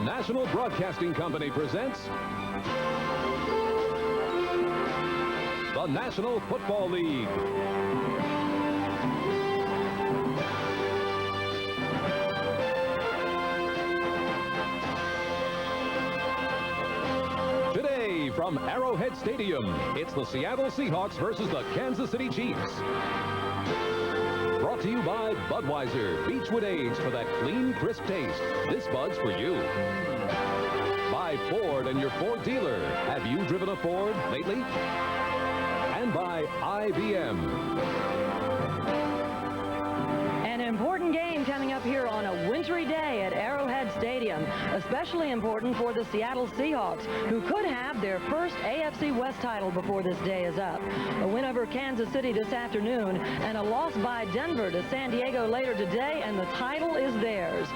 National Broadcasting Company presents the National Football League. Today from Arrowhead Stadium, it's the Seattle Seahawks versus the Kansas City Chiefs. Brought to you by Budweiser, Beechwood Age for that clean, crisp taste. This Bud's for you. By Ford and your Ford dealer. Have you driven a Ford lately? And by IBM. An important game coming up here on a wintry day at Arrowhead Stadium. Especially important for the Seattle Seahawks, who could have their first AFC West title before this day is up. A win over Kansas City this afternoon and a loss by Denver to San Diego later today, and the title is theirs.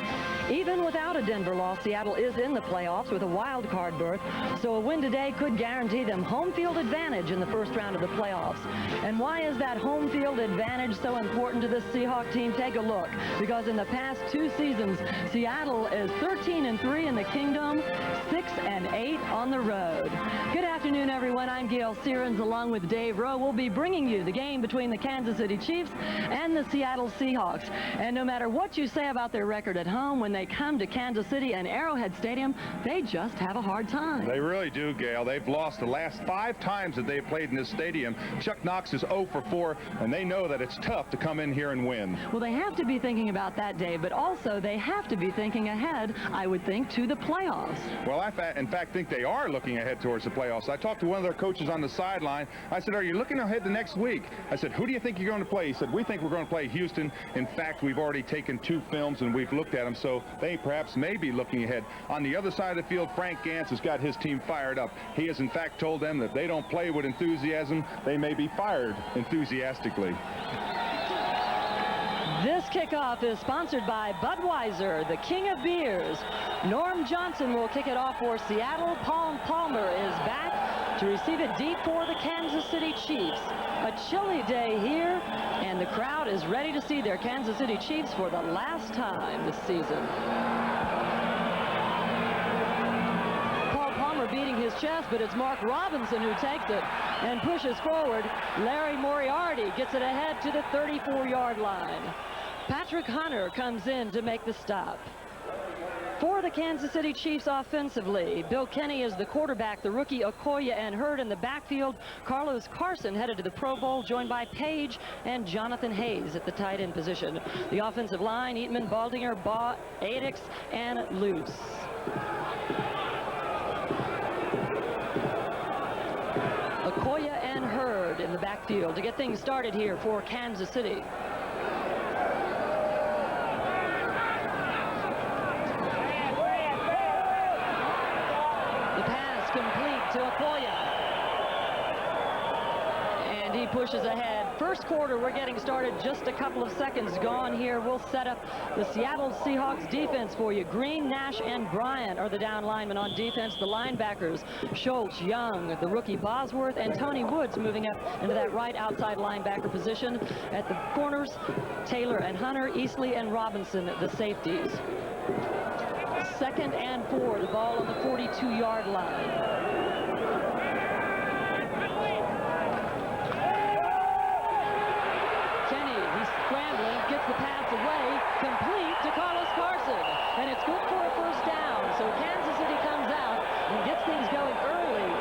Even without a Denver loss, Seattle is in the playoffs with a wild card berth, so a win today could guarantee them home field advantage in the first round of the playoffs. And why is that home field advantage so important to the Seahawk team? Take a look, because in the past 2 seasons, Seattle is 13-3 in the Kingdom, 6-8 on the road. Good afternoon, everyone. I'm Gayle Sierens along with Dave Rowe. We'll be bringing you the game between the Kansas City Chiefs and the Seattle Seahawks. And no matter what you say about their record at home, when they come to Kansas City and Arrowhead Stadium, they just have a hard time. They really do, Gayle. They've lost the last 5 times that they've played in this stadium. Chuck Knox is 0 for 4, and they know that it's tough to come in here and win. Well, they have to be thinking about that, Dave, but also they have to be thinking ahead, I would think, to the playoffs. Well, I, in fact, think they are looking ahead towards the playoffs. I talked to one of their coaches on the sideline. I said, are you looking ahead to next week? I said, who do you think you're going to play? He said, we think we're going to play Houston. In fact, we've already taken 2 films and we've looked at them, so they perhaps may be looking ahead. On the other side of the field, Frank Gantz has got his team fired up. He has, in fact, told them that they don't play with enthusiasm. They may be fired enthusiastically. This kickoff is sponsored by Budweiser, the king of beers. Norm Johnson will kick it off for Seattle. Paul Palmer is back to receive it deep for the Kansas City Chiefs. A chilly day here, and the crowd is ready to see their Kansas City Chiefs for the last time this season. Paul Palmer beating his chest, but it's Mark Robinson who takes it and pushes forward. Larry Moriarty gets it ahead to the 34-yard line. Patrick Hunter comes in to make the stop. For the Kansas City Chiefs offensively, Bill Kenny is the quarterback, the rookie Okoye and Hurd in the backfield. Carlos Carson headed to the Pro Bowl, joined by Page and Jonathan Hayes at the tight end position. The offensive line, Eatman, Baldinger, Adix, and Luce. Okoye and Hurd in the backfield to get things started here for Kansas City. To Okoye. And he pushes ahead. First quarter, we're getting started. Just a couple of seconds gone here. We'll set up the Seattle Seahawks defense for you. Green, Nash, and Bryant are the down linemen on defense. The linebackers, Schultz, Young, the rookie Bosworth, and Tony Woods moving up into that right outside linebacker position. At the corners, Taylor and Hunter, Easley and Robinson, the safeties. 2nd and 4, the ball on the 42-yard line. Gets the pass away, complete to Carlos Carson, and it's good for a first down. So Kansas City comes out and gets things going early.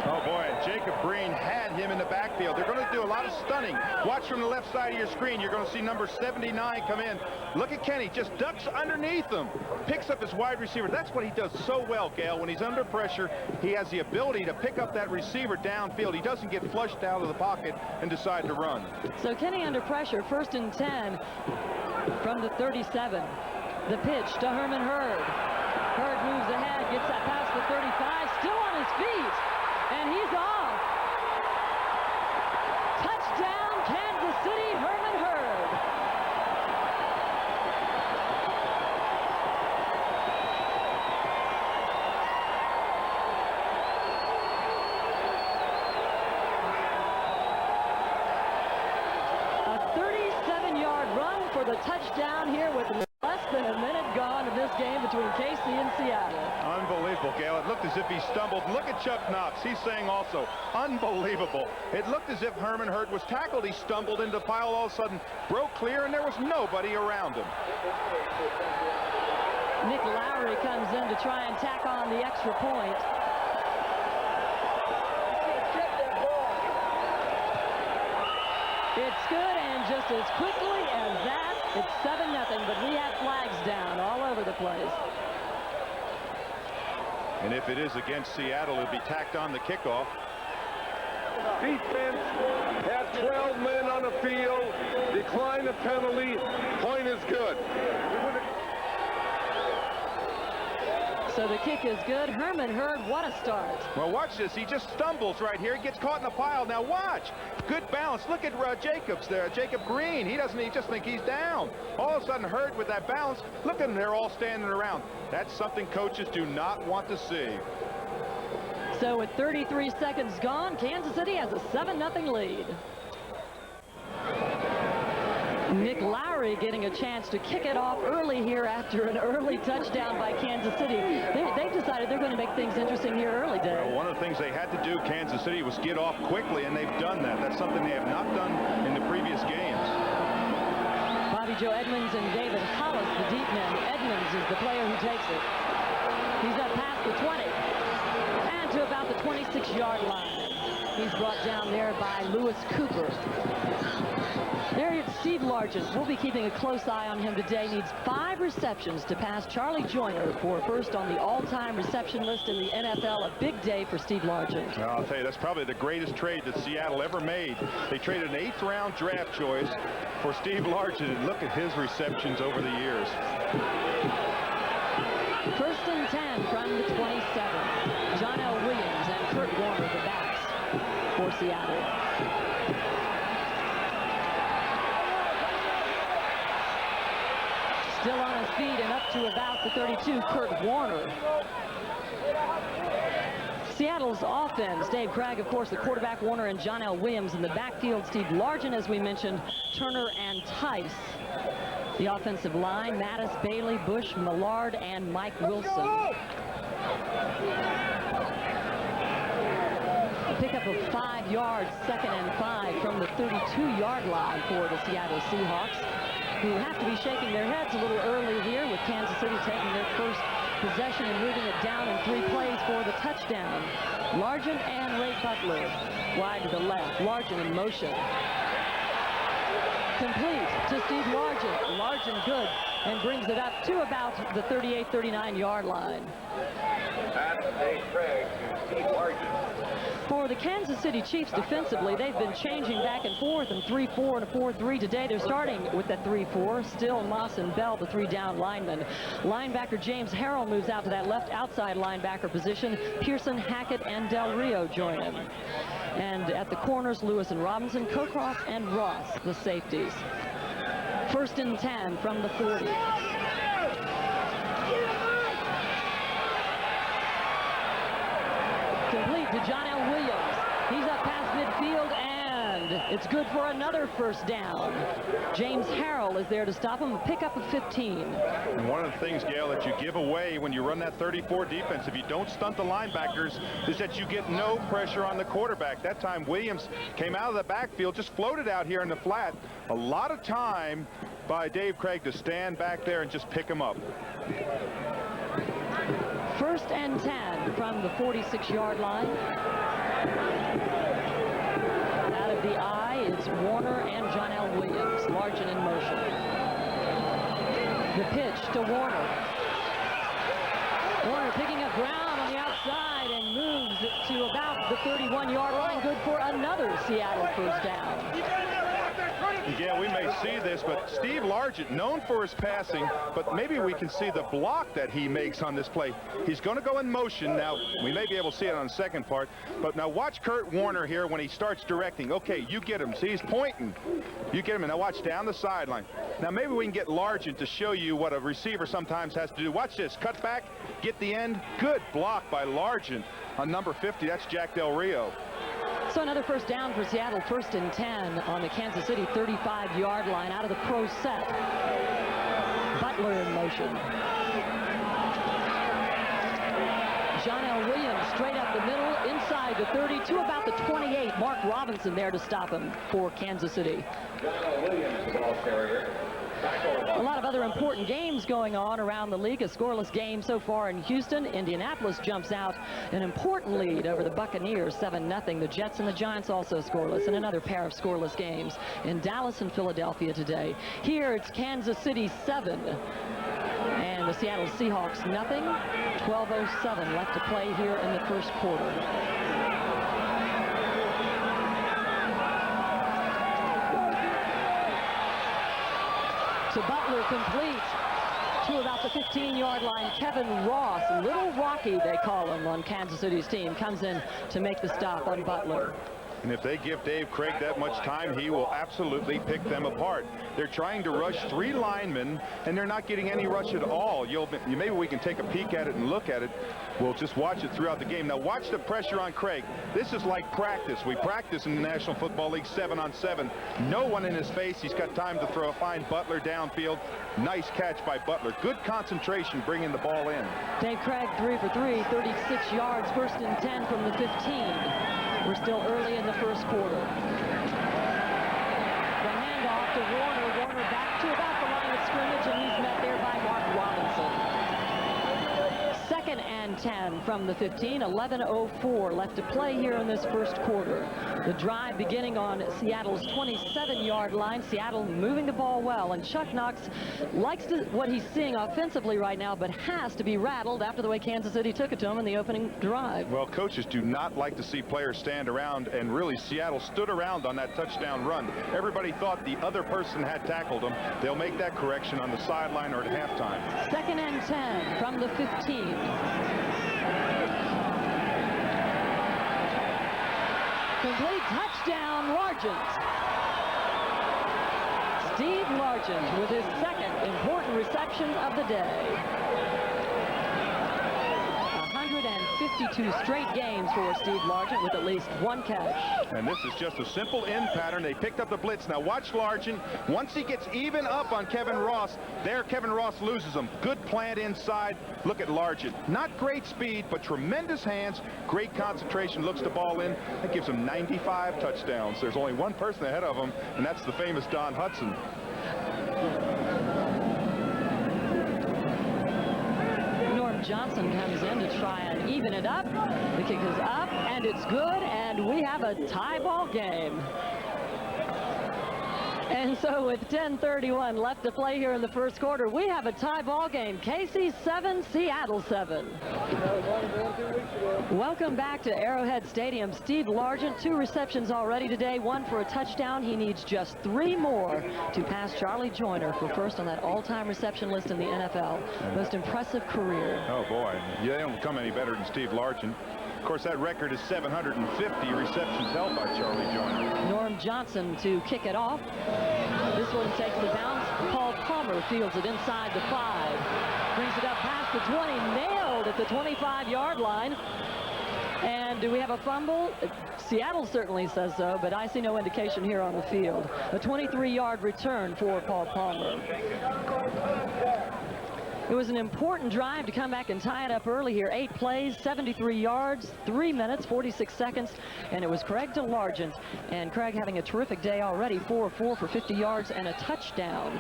Oh boy, Jacob Green had him in the backfield. They're going to do a lot of stunning. Watch from the left side of your screen. You're going to see number 79 come in. Look at Kenny, just ducks underneath him, picks up his wide receiver. That's what he does so well, Gayle. When he's under pressure, he has the ability to pick up that receiver downfield. He doesn't get flushed out of the pocket and decide to run. So Kenny under pressure, 1st and 10 from the 37. The pitch to Herman Hurd. Hurd moves ahead, gets that past the 35, still on his feet, and he's off. Touchdown, Kansas City, Herman Hurd. A 37-yard run for the touchdown here with less than a minute gone in this game between KC and Seattle. Unbelievable, Gayle. It looked as if he stumbled. Look at Chuck Knox. He's saying also, unbelievable. It looked as if Herman Hurd was tackled. He stumbled into the pile, all of a sudden broke clear, and there was nobody around him. Nick Lowry comes in to try and tack on the extra point. It's good, and just as quickly as that, it's 7-0, but we have flags down all over the place. And if it is against Seattle, it'll be tacked on the kickoff. Defense had 12 men on the field. Decline the penalty. Point is good. So the kick is good. Herman Hurd, what a start. Well, watch this. He just stumbles right here. He gets caught in the pile. Now watch. Good balance. Look at Jacobs there. Jacob Green. He just think he's down. All of a sudden, Hurd with that balance. Look at them. They're all standing around. That's something coaches do not want to see. So with 33 seconds gone, Kansas City has a 7-0 lead. Nick Lowry getting a chance to kick it off early here after an early touchdown by Kansas City. They've decided they're going to make things interesting here early, Dave. Well, one of the things they had to do, Kansas City, was get off quickly, and they've done that. That's something they have not done in the previous games. Bobby Joe Edmonds and David Hollis, the deep men. Edmonds is the player who takes it. He's up past the 20 and to about the 26-yard line. He's brought down there by Lewis Cooper. There it's Steve Largent. We'll be keeping a close eye on him today. Needs 5 receptions to pass Charlie Joyner for first on the all-time reception list in the NFL. A big day for Steve Largent. Well, I'll tell you, that's probably the greatest trade that Seattle ever made. They traded an 8th-round draft choice for Steve Largent, and look at his receptions over the years. First and 10 from the 27. John L. Williams and Kurt Warner, the backs for Seattle. Still on his feet and up to about the 32, Kurt Warner. Seattle's offense, Dave Craig, of course, the quarterback, Warner and John L. Williams. In the backfield, Steve Largent, as we mentioned, Turner and Tice. The offensive line, Mattis, Bailey, Bush, Millard, and Mike Wilson. A pickup of 5 yards, 2nd and 5 from the 32-yard line for the Seattle Seahawks, who have to be shaking their heads a little early here with Kansas City taking their first possession and moving it down in 3 plays for the touchdown. Largent and Ray Butler wide to the left. Largent in motion. Complete to Steve Largent. Largent good and brings it up to about the 38, 39-yard line. That's Dave Craig to Steve Largent. For the Kansas City Chiefs defensively, they've been changing back and forth in 3-4 and a 4-3. Today they're starting with that 3-4. Still Moss and Bell, the 3-down linemen. Linebacker James Harrell moves out to that left outside linebacker position. Pearson, Hackett, and Del Rio join him. And at the corners, Lewis and Robinson, Cockcroft, and Ross, the safeties. First and 10 from the 40. Complete to John L. Williams. He's up past midfield, and it's good for another first down. James Harrell is there to stop him, a pickup of 15. And one of the things, Gayle, that you give away when you run that 34 defense, if you don't stunt the linebackers, is that you get no pressure on the quarterback. That time Williams came out of the backfield, just floated out here in the flat. A lot of time by Dave Craig to stand back there and just pick him up. First and 10 from the 46-yard line. Out of the eye, it's Warner and John L. Williams. Largent in motion. The pitch to Warner. Warner picking up ground on the outside and moves it to about the 31-yard line. Good for another Seattle first down. Yeah, we may see this, but Steve Largent, known for his passing, but maybe we can see the block that he makes on this play. He's going to go in motion. Now, we may be able to see it on the second part, but now watch Kurt Warner here when he starts directing. Okay, you get him. See, he's pointing. You get him, and now watch down the sideline. Now, maybe we can get Largent to show you what a receiver sometimes has to do. Watch this. Cut back, get the end. Good block by Largent on number 50. That's Jack Del Rio. So another first down for Seattle, first and 10 on the Kansas City 35-yard line out of the pro set. Butler in motion. John L. Williams straight up the middle, inside the 30 to about the 28. Mark Robinson there to stop him for Kansas City. A lot of other important games going on around the league. A scoreless game so far in Houston. Indianapolis jumps out an important lead over the Buccaneers, 7-0. The Jets and the Giants also scoreless, and another pair of scoreless games in Dallas and Philadelphia today. Here it's Kansas City 7 and the Seattle Seahawks nothing. 12:07 left to play here in the first quarter. To Butler, complete to about the 15-yard line. Kevin Ross, Little Rocky they call him on Kansas City's team, comes in to make the stop on Butler. And if they give Dave Craig that much time, he will absolutely pick them apart. They're trying to rush 3 linemen, and they're not getting any rush at all. Maybe we can take a peek at it and look at it. We'll just watch it throughout the game. Now watch the pressure on Craig. This is like practice. We practice in the National Football League 7-on-7. No one in his face. He's got time to throw. Find Butler downfield. Nice catch by Butler. Good concentration bringing the ball in. Dave Craig 3 for 3, 36 yards, 1st and 10 from the 15. We're still early in the first quarter. The handoff to Warner. Warner back to about the line of scrimmage, and he's met there by Mark Robinson. 2nd and 10 from the 15. 11:04 left to play here in this first quarter. The drive beginning on Seattle's 27-yard line. Seattle moving the ball well, and Chuck Knox likes what he's seeing offensively right now, but has to be rattled after the way Kansas City took it to him in the opening drive. Well, coaches do not like to see players stand around, and really Seattle stood around on that touchdown run. Everybody thought the other person had tackled him. They'll make that correction on the sideline or at halftime. 2nd and 10 from the 15. Complete touchdown, Largent. Steve Largent with his 2nd important reception of the day. 152 straight games for Steve Largent with at least 1 catch. And this is just a simple end pattern. They picked up the blitz. Now watch Largent. Once he gets even up on Kevin Ross, there Kevin Ross loses him. Good plant inside. Look at Largent. Not great speed, but tremendous hands. Great concentration. Looks the ball in. That gives him 95 touchdowns. There's only one person ahead of him, and that's the famous Don Hudson. Johnson comes in to try and even it up. The kick is up, and it's good, and we have a tie ball game. And so with 10:31 left to play here in the first quarter, we have a tie ball game. KC 7, Seattle 7. Welcome back to Arrowhead Stadium. Steve Largent, 2 receptions already today, 1 for a touchdown. He needs just 3 more to pass Charlie Joyner for first on that all-time reception list in the NFL. Most impressive career. Oh boy, they don't come any better than Steve Largent. Of course, that record is 750 receptions held by Charlie Joyner. Norm Johnson to kick it off. This one takes the bounce. Paul Palmer fields it inside the 5. Brings it up past the 20. Nailed at the 25-yard line. And do we have a fumble? Seattle certainly says so, but I see no indication here on the field. A 23-yard return for Paul Palmer. It was an important drive to come back and tie it up early here. 8 plays, 73 yards, 3 minutes, 46 seconds, and it was Craig to Largent. And Craig having a terrific day already, 4 of 4 for 50 yards and a touchdown.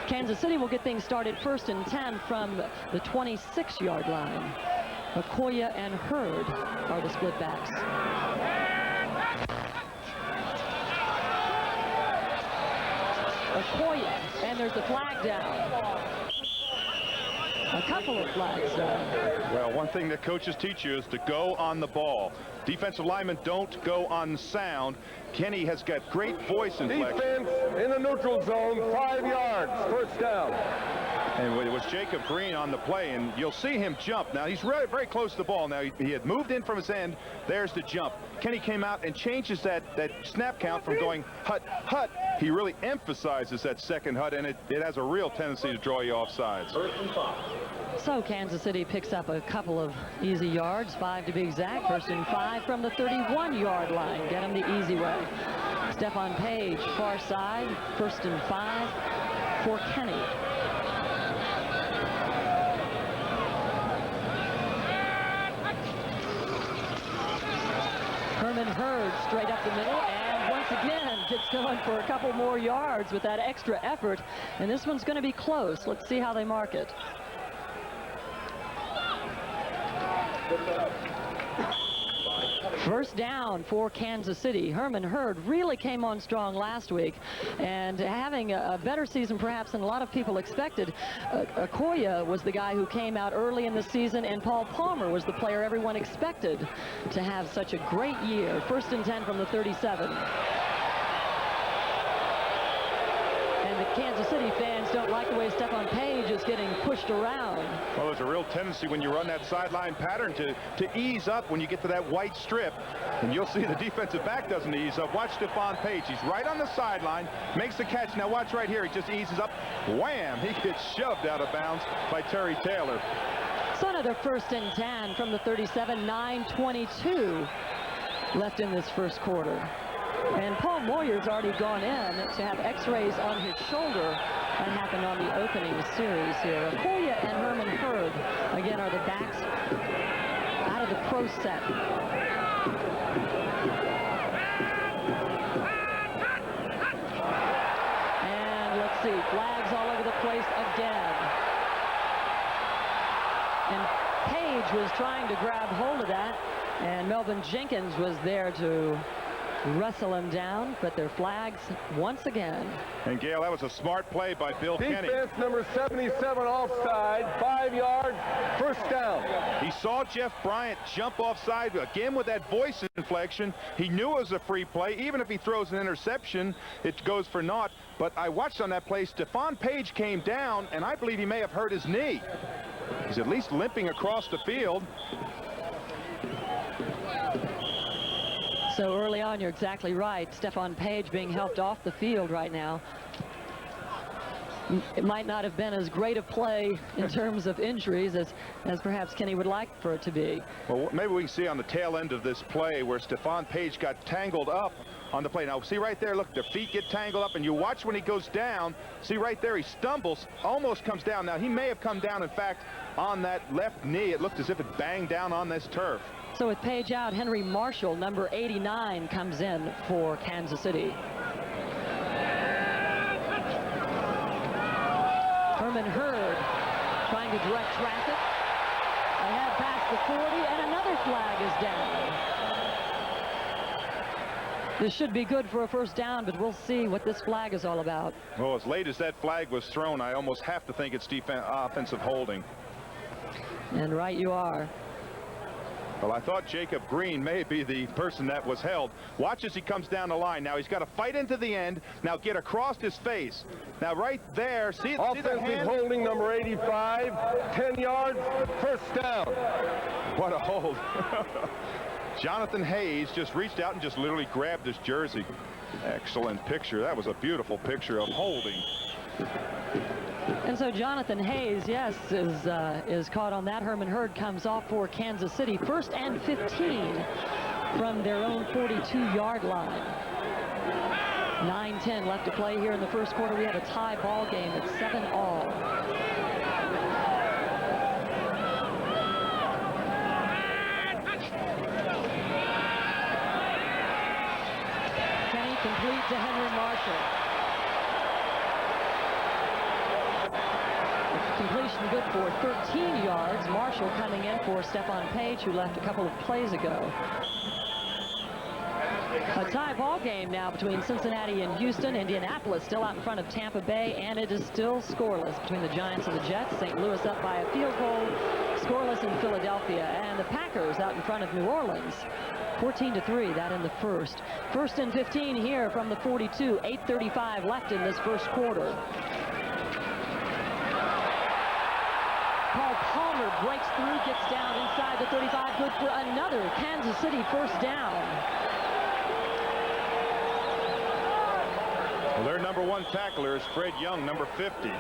Kansas City will get things started 1st and 10 from the 26-yard line. Okoye and Hurd are the split backs. Okoye, and there's a flag down. A couple of flags down. Well, one thing that coaches teach you is to go on the ball. Defensive linemen don't go on sound. Kenny has got great voice inflection. Defense in the neutral zone, 5 yards, 1st down. And it was Jacob Green on the play, and you'll see him jump. Now, he's very, very close to the ball. Now, he had moved in from his end. There's the jump. Kenny came out and changes that snap count from going hut, hut. He really emphasizes that second hut, and it has a real tendency to draw you off sides. So Kansas City picks up a couple of easy yards, 5 to be exact. 1st and 5 from the 31-yard line. Get him the easy way. Stephon Page, far side, 1st and 5 for Kenny. Herman Hurd straight up the middle, and once again gets going for a couple more yards with that extra effort. And this one's going to be close. Let's see how they mark it. First down for Kansas City. Herman Hurd really came on strong last week, and having a better season perhaps than a lot of people expected. Okoye was the guy who came out early in the season, and Paul Palmer was the player everyone expected to have such a great year. First and 10 from the 37. And the Kansas City fans don't like the way Stephon Page is getting pushed around. Well, there's a real tendency when you run that sideline pattern to ease up when you get to that white strip. And you'll see the defensive back doesn't ease up. Watch Stephon Page. He's right on the sideline, makes the catch. Now watch right here. He just eases up. Wham! He gets shoved out of bounds by Terry Taylor. So another first and 10 from the 37, 9:22 left in this first quarter. And Paul Moyer's already gone in to have x-rays on his shoulder. That happened on the opening series here. Okoye and Herman Hurd, again, are the backs out of the pro set. And let's see, flags all over the place again. And Page was trying to grab hold of that, and Melvin Jenkins was there to wrestle him down, but they're flags once again. And Gayle, that was a smart play by Bill Kenny. Defense number 77 offside, 5 yards, first down. He saw Jeff Bryant jump offside again with that voice inflection. He knew it was a free play. Even if he throws an interception, it goes for naught. But I watched on that play, Stephon Page came down, and I believe he may have hurt his knee. He's at least limping across the field. So early on, you're exactly right. Stephon Page being helped off the field right now. It might not have been as great a play in terms of injuries as perhaps Kenny would like for it to be. Well, maybe we can see on the tail end of this play where Stephon Page got tangled up on the play. Now, see right there, look, their feet get tangled up, and you watch when he goes down. See right there, he stumbles, almost comes down. Now, he may have come down, in fact, on that left knee. It looked as if it banged down on this turf. So with Page out, Henry Marshall, number 89, comes in for Kansas City. Herman Hurd trying to direct traffic. Ahead past the 40, and another flag is down. This should be good for a first down, but we'll see what this flag is all about. Well, as late as that flag was thrown, I almost have to think it's offensive holding. And right you are. Well, I thought Jacob Green may be the person that was held. Watch as he comes down the line. Now he's got to fight into the end. Now get across his face. Now right there, see the hand? Holding number 85, 10 yards, first down. What a hold. Jonathan Hayes just reached out and just literally grabbed his jersey. Excellent picture. That was a beautiful picture of holding. And so Jonathan Hayes, yes, is caught on that. Herman Hurd comes off for Kansas City. First and 15 from their own 42-yard line. 9:10 left to play here in the first quarter. We have a tie ball game at 7-all. Kenny complete to Henry Marshall. Completion good for 13 yards. Marshall coming in for Stephon Page, who left a couple of plays ago. A tie ball game now between Cincinnati and Houston. Indianapolis still out in front of Tampa Bay, and it is still scoreless between the Giants and the Jets. St. Louis up by a field goal, scoreless in Philadelphia, and the Packers out in front of New Orleans. 14-3, that in the first. First and 15 here from the 42. 8:35 left in this first quarter. Paul Palmer breaks through, gets down inside the 35, good for another Kansas City first down. Well, their number one tackler is Fred Young, number 50.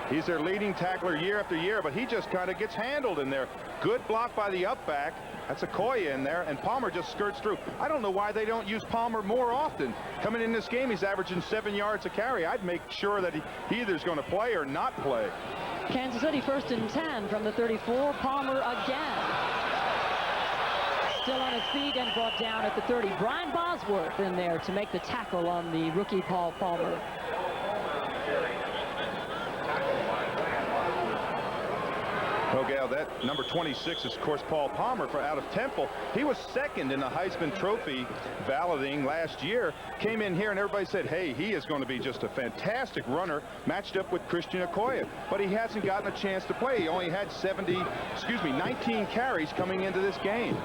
He's their leading tackler year after year, but he just kind of gets handled in there. Good block by the up back. That's Okoye in there, and Palmer just skirts through. I don't know why they don't use Palmer more often. Coming in this game, he's averaging 7 yards a carry. I'd make sure that he either is going to play or not play. Kansas City first and 10 from the 34. Palmer again. still on his feet and brought down at the 30. Brian Bosworth in there to make the tackle on the rookie Paul Palmer. Well, Gayle, that number 26 is, of course, Paul Palmer out of Temple. He was second in the Heisman Trophy balloting last year. Came in here and everybody said, hey, he is going to be just a fantastic runner matched up with Christian Okoye. But he hasn't gotten a chance to play. He only had 19 carries coming into this game.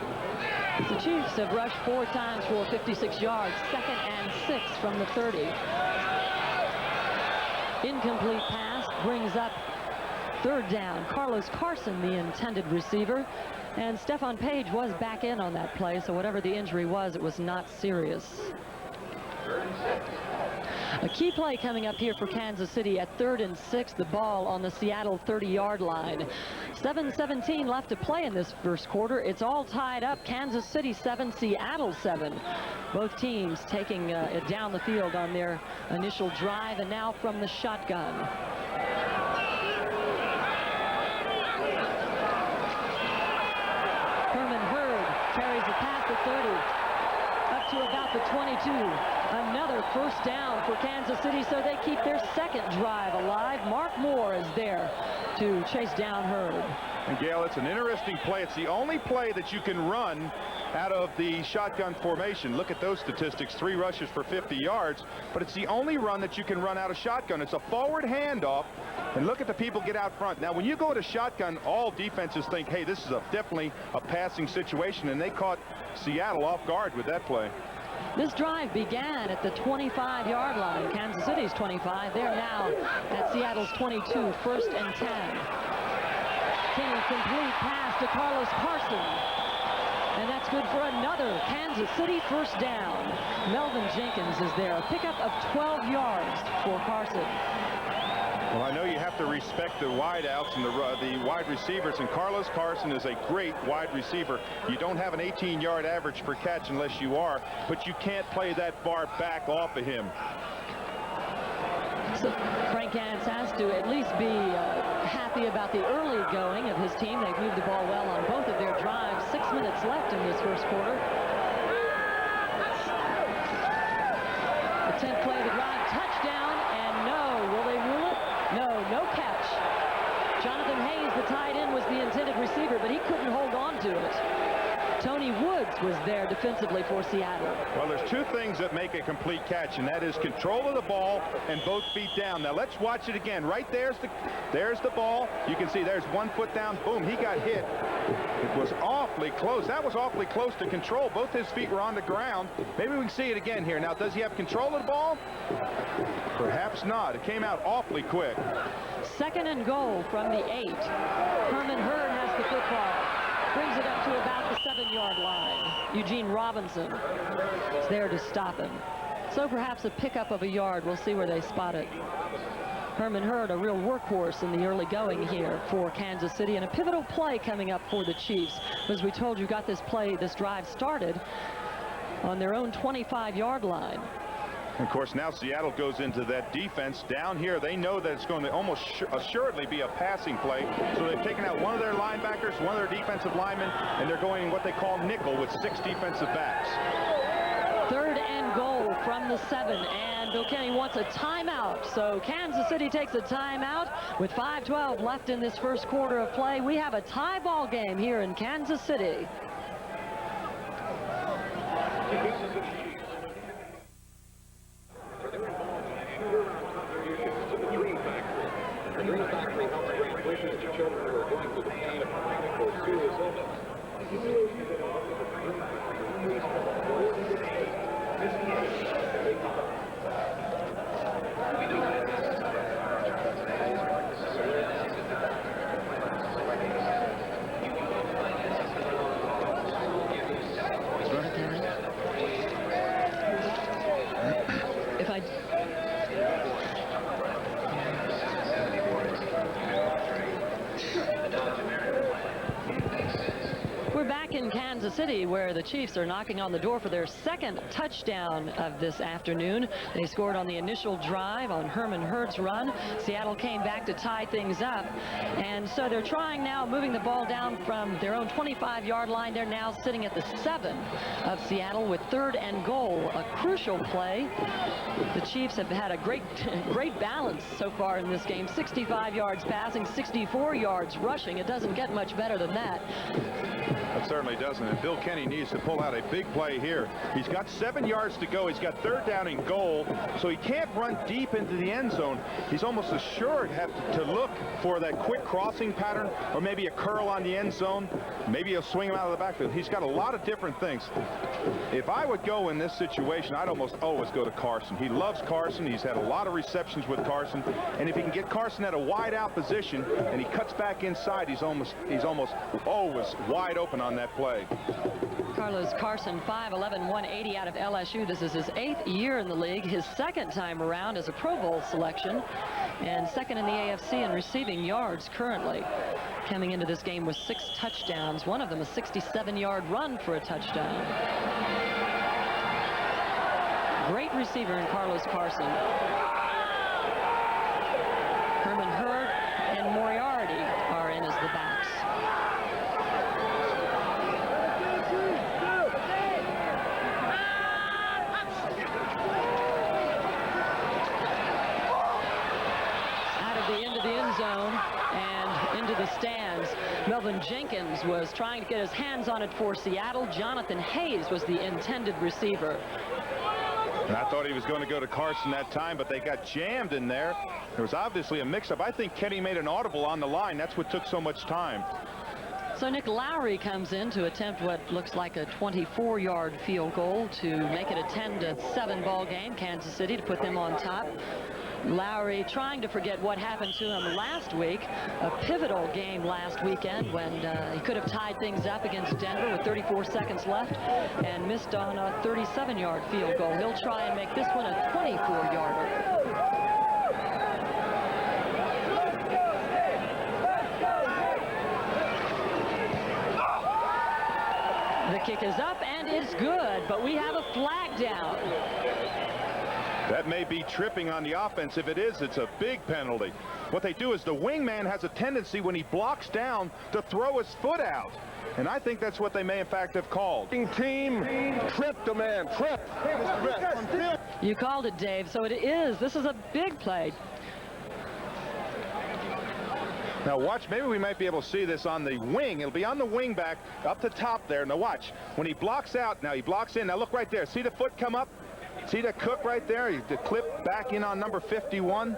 The Chiefs have rushed 4 times for 56 yards, 2nd and 6 from the 30. Incomplete pass brings up 3rd down. Carlos Carson, the intended receiver, and Stephon Page was back in on that play, so whatever the injury was, it was not serious. A key play coming up here for Kansas City at 3rd and 6, the ball on the Seattle 30-yard line. 7:17 left to play in this first quarter. It's all tied up. Kansas City 7, Seattle 7. Both teams taking it down the field on their initial drive, and now from the shotgun. Carries a pass to 30, up to about the 22. Another first down for Kansas City, so they keep their 2nd drive alive. Mark Moore is there to chase down Hurd. And Gayle, it's an interesting play. It's the only play that you can run out of the shotgun formation. Look at those statistics, 3 rushes for 50 yards, but it's the only run that you can run out of shotgun. It's a forward handoff, and look at the people get out front. Now, when you go to shotgun, all defenses think, hey, this is definitely a passing situation, and they caught Seattle off guard with that play. This drive began at the 25-yard line. Kansas City's 25. They're now at Seattle's 22, 1st and 10. King, complete pass to Carlos Carson. And that's good for another Kansas City first down. Melvin Jenkins is there. A pickup of 12 yards for Carson. Well, I know you have to respect the wideouts and the wide receivers, and Carlos Carson is a great wide receiver. You don't have an 18-yard average per catch unless you are, but you can't play that far back off of him. So Frank Gans has to at least be happy about the early going of his team. They've moved the ball well on both of their drives. 6 minutes left in this first quarter. The 10th play of the drive, touchdown, and no. Will they rule it? No catch. Jonathan Hayes, the tight end, was the intended receiver, but he couldn't hold on to it. Tony Woods was there defensively for Seattle. Well, there's 2 things that make a complete catch, and that is control of the ball and both feet down. Now let's watch it again. Right there's the ball. You can see there's 1 foot down. Boom, he got hit. It was awfully close. That was awfully close to control. Both his feet were on the ground. Maybe we can see it again here. Now, does he have control of the ball? Perhaps not. It came out awfully quick. 2nd and goal from the 8. Herman Hurd has the football. Brings it up to about the 7-yard line. Eugene Robinson is there to stop him. So perhaps a pickup of a yard. We'll see where they spot it. Herman Hurd, a real workhorse in the early going here for Kansas City, and a pivotal play coming up for the Chiefs. As we told you, got this drive started on their own 25-yard line. Of course, now Seattle goes into that defense. Down here, they know that it's going to almost assuredly be a passing play. So they've taken out one of their linebackers, one of their defensive linemen, and they're going what they call nickel with 6 defensive backs. 3rd and goal from the 7, and Bill Kenny wants a timeout. So Kansas City takes a timeout with 5:12 left in this first quarter of play. We have a tie ball game here in Kansas City. We're back back in Kansas City, where the Chiefs are knocking on the door for their second touchdown of this afternoon. They scored on the initial drive on Herman Hurd's run. Seattle came back to tie things up. And so they're trying now, moving the ball down from their own 25-yard line. They're now sitting at the 7 of Seattle with 3rd and goal, a crucial play. The Chiefs have had a great balance so far in this game. 65 yards passing, 64 yards rushing. It doesn't get much better than that. It certainly doesn't, and Bill Kenny needs to pull out a big play here. He's got 7 yards to go. He's got 3rd down and goal, so he can't run deep into the end zone. He's almost assured have to look for that quick crossing pattern, or maybe a curl on the end zone. Maybe he'll swing him out of the backfield. He's got a lot of different things. If I would go in this situation, I'd almost always go to Carson. He loves Carson. He's had a lot of receptions with Carson, and if he can get Carson at a wide out position and he cuts back inside, he's almost always wide open on that play. Carlos Carson, 5'11", 180 out of LSU. This is his 8th year in the league, his 2nd time around as a Pro Bowl selection, and 2nd in the AFC in receiving yards currently. Coming into this game with 6 touchdowns, one of them a 67-yard run for a touchdown. Great receiver in Carlos Carson. Herman Hurd and Moriarty are in as the backs. Zone and into the stands. Melvin Jenkins was trying to get his hands on it for Seattle. Jonathan Hayes was the intended receiver. And I thought he was going to go to Carson that time, but they got jammed in there. There was obviously a mix-up. I think Kenny made an audible on the line. That's what took so much time. So Nick Lowry comes in to attempt what looks like a 24-yard field goal to make it a 10-7 ball game. Kansas City to put them on top. Lowry trying to forget what happened to him last week, a pivotal game last weekend when he could have tied things up against Denver with 34 seconds left and missed on a 37-yard field goal. He'll try and make this one a 24-yarder. The kick is up and it's good, but we have a flag down. That may be tripping on the offense. If it is, it's a big penalty. What they do is the wingman has a tendency when he blocks down to throw his foot out. And I think that's what they may in fact have called. Team tripped a man, tripped. You called it, Dave, so it is. This is a big play. Now watch, maybe we might be able to see this on the wing. It'll be on the wing back up the top there. Now watch, when he blocks out, now he blocks in. Now look right there. See the foot come up? See the Cook right there? The clip back in on number 51.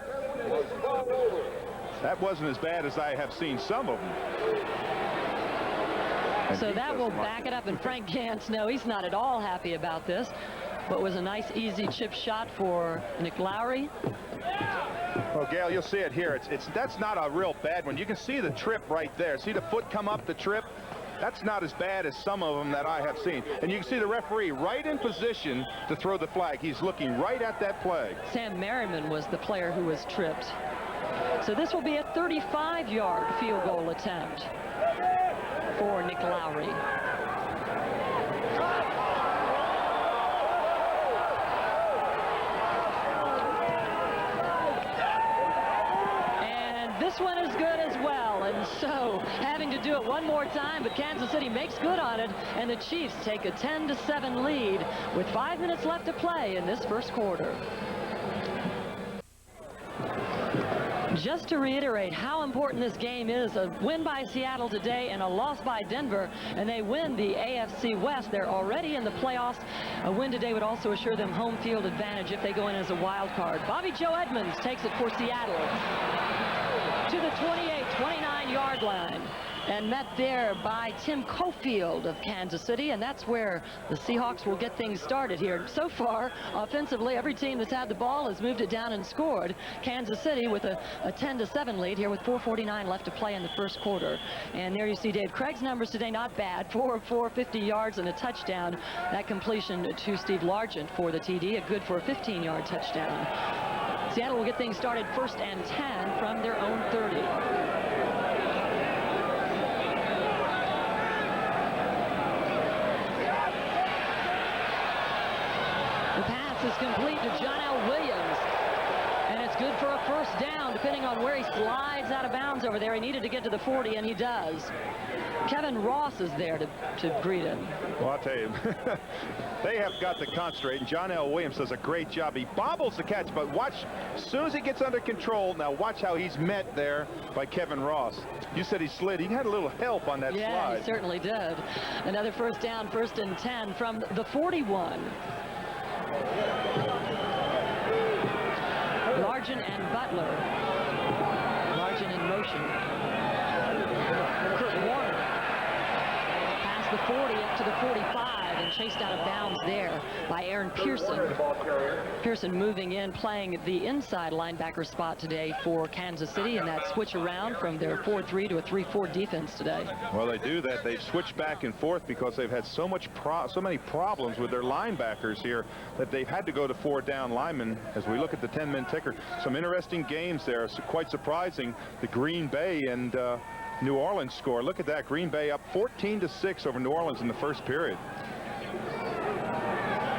That wasn't as bad as I have seen some of them. And so that will back it up, and Frank Gantz, no, he's not at all happy about this. But was a nice, easy chip shot for Nick Lowry. Well, Gayle, you'll see it here. That's not a real bad one. You can see the trip right there. See the foot come up the trip? That's not as bad as some of them that I have seen. And you can see the referee right in position to throw the flag. He's looking right at that play. Sam Merriman was the player who was tripped. So this will be a 35-yard field goal attempt for Nick Lowry. This one is good as well, and so having to do it one more time, but Kansas City makes good on it, and the Chiefs take a 10-7 lead with 5 minutes left to play in this first quarter. Just to reiterate how important this game is, a win by Seattle today and a loss by Denver, and they win the AFC West. They're already in the playoffs. A win today would also assure them home field advantage if they go in as a wild card. Bobby Joe Edmonds takes it for Seattle to the 29-yard line, and met there by Tim Cofield of Kansas City, and that's where the Seahawks will get things started here. So far, offensively, every team that's had the ball has moved it down and scored. Kansas City with a 10-7 lead here with 4:49 left to play in the first quarter. And there you see Dave Craig's numbers today, not bad. 4 of 4, 50 yards and a touchdown. That completion to Steve Largent for the TD, a good for a 15-yard touchdown. Seattle will get things started 1st and 10 from their own 30. complete to John L. Williams. And it's good for a first down, depending on where he slides out of bounds over there. He needed to get to the 40, and he does. Kevin Ross is there to greet him. Well, I'll tell you, they have got to concentrate, and John L. Williams does a great job. He bobbles the catch, but watch, as soon as he gets under control, now watch how he's met there by Kevin Ross. You said he slid. He had a little help on that slide. Yeah, he certainly did. Another first down, 1st and 10 from the 41. Largent and Butler. Largent in motion. Kurt Warner past the 40 up to the 45 and chased out of bounds there by Aaron Pearson. Pearson moving in, playing the inside linebacker spot today for Kansas City, and that switch around from their 4-3 to a 3-4 defense today. Well, they do that. They've switched back and forth because they've had so many problems with their linebackers here that they've had to go to 4-down linemen. As we look at the 10-minute ticker, some interesting games there. So quite surprising, the Green Bay and New Orleans score. Look at that. Green Bay up 14-6 over New Orleans in the first period.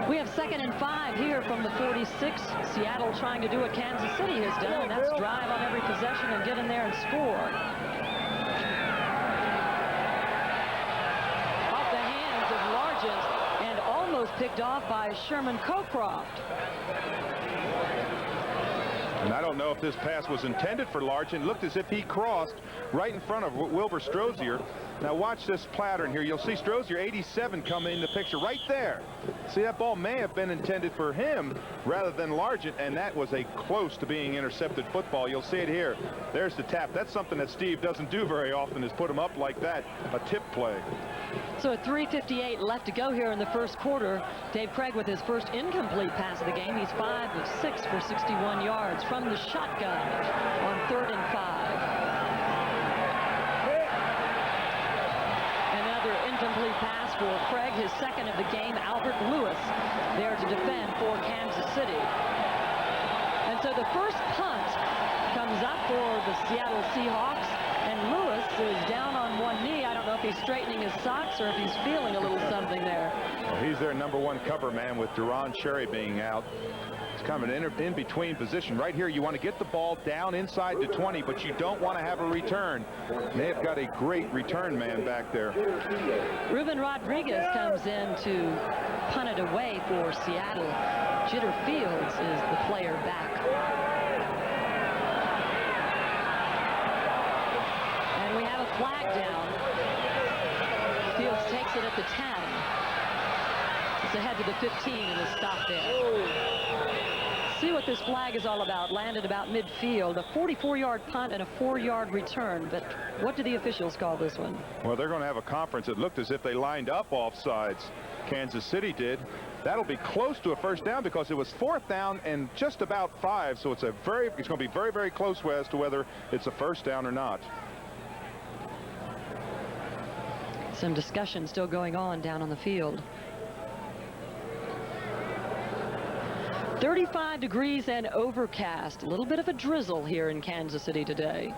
We have 2nd and 5 here from the 46. Seattle trying to do what Kansas City has done, and that's drive on every possession and get in there and score. Off the hands of Largent and almost picked off by Sherman Cocroft. And I don't know if this pass was intended for Largent. It looked as if he crossed right in front of Wilbur Strozier. Now watch this pattern here. You'll see Strozier 87 come in the picture right there. See, that ball may have been intended for him rather than Largent, and that was a close to being intercepted football. You'll see it here. There's the tap. That's something that Steve doesn't do very often, is put him up like that, a tip play. So at 3:58 left to go here in the first quarter. Dave Craig with his first incomplete pass of the game. He's 5 of 6 for 61 yards from the shotgun on 3rd and 5. Another incomplete pass for Craig, his 2nd of the game. Albert Lewis there to defend for Kansas City. And so the first punt comes up for the Seattle Seahawks, and Lewis is down on one knee. I don't know if he's straightening his socks or if he's feeling a little something there. Well, he's their #1 cover man with Duron Cherry being out. It's kind of an in-between position. Right here, you want to get the ball down inside the 20, but you don't want to have a return. They've got a great return man back there. Ruben Rodriguez comes in to punt it away for Seattle. Jitter Fields is the player back. And we have a flag down. Fields takes it at the 10. It's ahead to the 15 and a stop there. See what this flag is all about. Landed about midfield. A 44-yard punt and a 4-yard return. But what do the officials call this one? Well, they're going to have a conference. It looked as if they lined up offsides. Kansas City did. That'll be close to a first down because it was 4th down and just about 5. So it's going to be very, very close as to whether it's a first down or not. Some discussion still going on down on the field. 35 degrees and overcast. A little bit of a drizzle here in Kansas City today.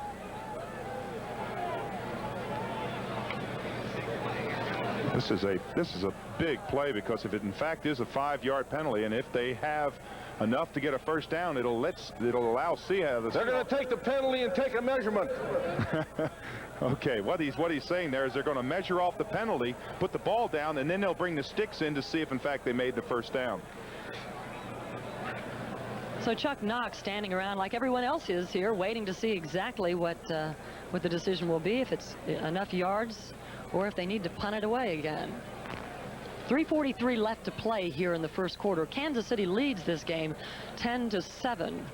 This is a big play because if it in fact is a 5-yard penalty, and if they have enough to get a first down, it'll allow Seattle. They're going to take the penalty and take a measurement. Okay, what he's saying there is they're going to measure off the penalty, put the ball down, and then they'll bring the sticks in to see if in fact they made the first down. So Chuck Knox standing around like everyone else is here, waiting to see exactly what the decision will be, if it's enough yards or if they need to punt it away again. 3:43 left to play here in the first quarter. Kansas City leads this game 10-7.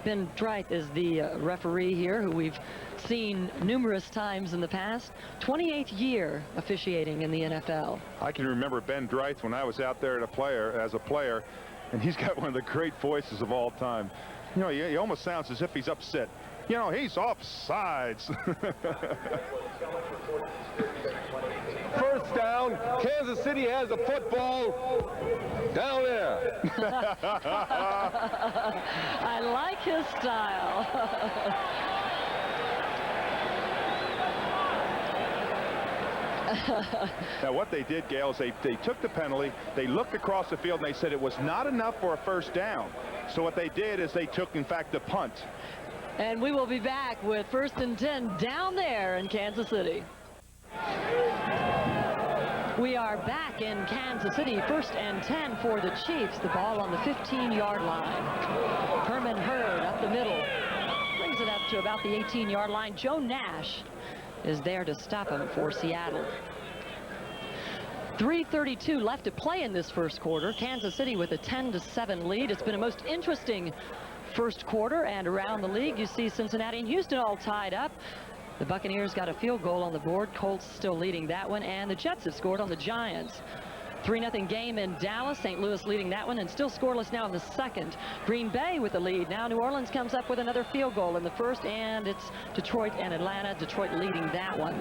Ben Dreith is the referee here, who we've seen numerous times in the past. 28th year officiating in the NFL. I can remember Ben Dreith when I was out there as a player, and he's got one of the great voices of all time. You know, he almost sounds as if he's upset. You know, he's offsides. First down. Kansas City has a football down there. I like his style. Now, what they did, Gayle, is they took the penalty, they looked across the field, and they said it was not enough for a first down. So what they did is they took, in fact, the punt. And we will be back with 1st and 10 down there in Kansas City. We are back in Kansas City, 1st and 10 for the Chiefs. The ball on the 15-yard line. Herman Hurd up the middle. Brings it up to about the 18-yard line. Joe Nash is there to stop him for Seattle. 3:32 left to play in this first quarter. Kansas City with a 10-7 lead. It's been a most interesting first quarter, and around the league you see Cincinnati and Houston all tied up. The Buccaneers got a field goal on the board. Colts still leading that one, and the Jets have scored on the Giants. 3-0 game in Dallas. St. Louis leading that one, and still scoreless now in the second. Green Bay with the lead. Now New Orleans comes up with another field goal in the first, and it's Detroit and Atlanta. Detroit leading that one.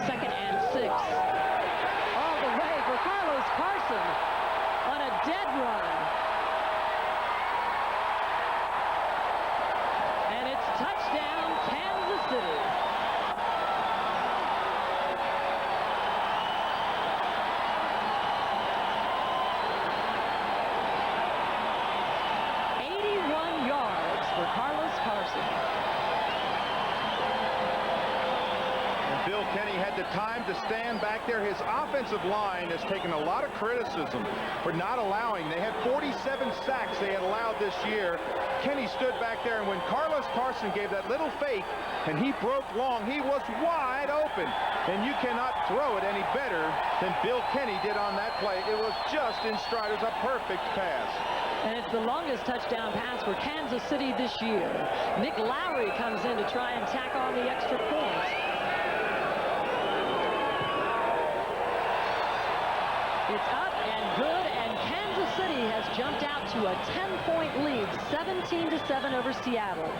2nd and 6. All the way for Carlos Carson on a dead run. And it's touchdown, Kansas City. The time to stand back there. His offensive line has taken a lot of criticism for not allowing. They had 47 sacks they had allowed this year. Kenny stood back there, and when Carlos Carson gave that little fake and he broke long, he was wide open. And you cannot throw it any better than Bill Kenny did on that play. It was just in stride. It was a perfect pass. And it's the longest touchdown pass for Kansas City this year. Nick Lowry comes in to try and tack on the extra points. It's up and good, and Kansas City has jumped out to a 10-point lead, 17-7 over Seattle.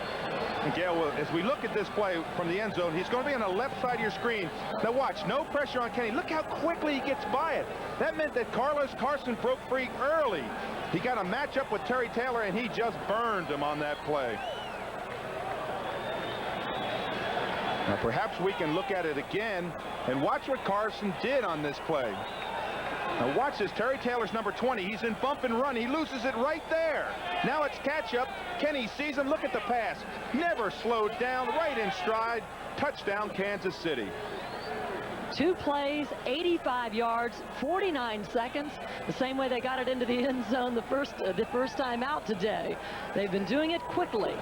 And Gayle, as we look at this play from the end zone, he's going to be on the left side of your screen. Now watch, no pressure on Kenny. Look how quickly he gets by it. That meant that Carlos Carson broke free early. He got a matchup with Terry Taylor, and he just burned him on that play. Now perhaps we can look at it again and watch what Carson did on this play. Now watch this. Terry Taylor's number 20. He's in bump and run. He loses it right there. Now it's catch up. Kenny sees him. Look at the pass. Never slowed down. Right in stride. Touchdown, Kansas City. 2 plays, 85 yards, 49 seconds. The same way they got it into the end zone the first time out today. They've been doing it quickly.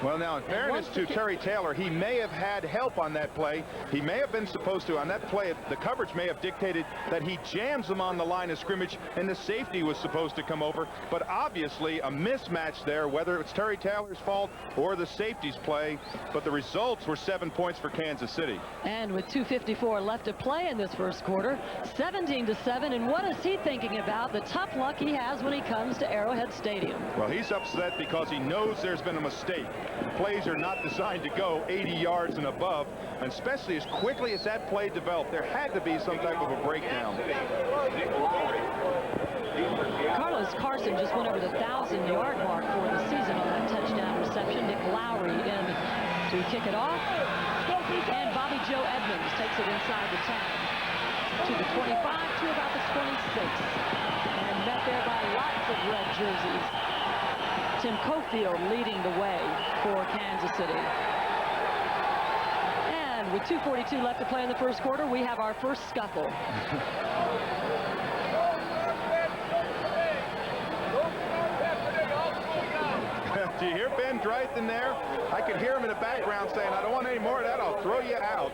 Well, now, in fairness to Terry Taylor, he may have had help on that play. He may have been supposed to. On that play, the coverage may have dictated that he jams him on the line of scrimmage, and the safety was supposed to come over. But obviously, a mismatch there, whether it's Terry Taylor's fault or the safety's play. But the results were 7 points for Kansas City. And with 2:54 left to play in this first quarter, 17-7. And what is he thinking about? The tough luck he has when he comes to Arrowhead Stadium. Well, he's upset because he knows there's been a mistake. Plays are not designed to go 80 yards and above, and especially as quickly as that play developed, there had to be some type of a breakdown. Carlos Carson just went over the 1,000-yard mark for the season on that touchdown reception. Nick Lowry in to kick it off, and Bobby Joe Edmonds takes it inside the 10 to the 25 to about the 26, and met there by lots of red jerseys. Tim Cofield leading the way for Kansas City. And with 2:42 left to play in the first quarter, we have our first scuffle. Do you hear Ben Dryden there? I could hear him in the background saying, I don't want any more of that, I'll throw you out.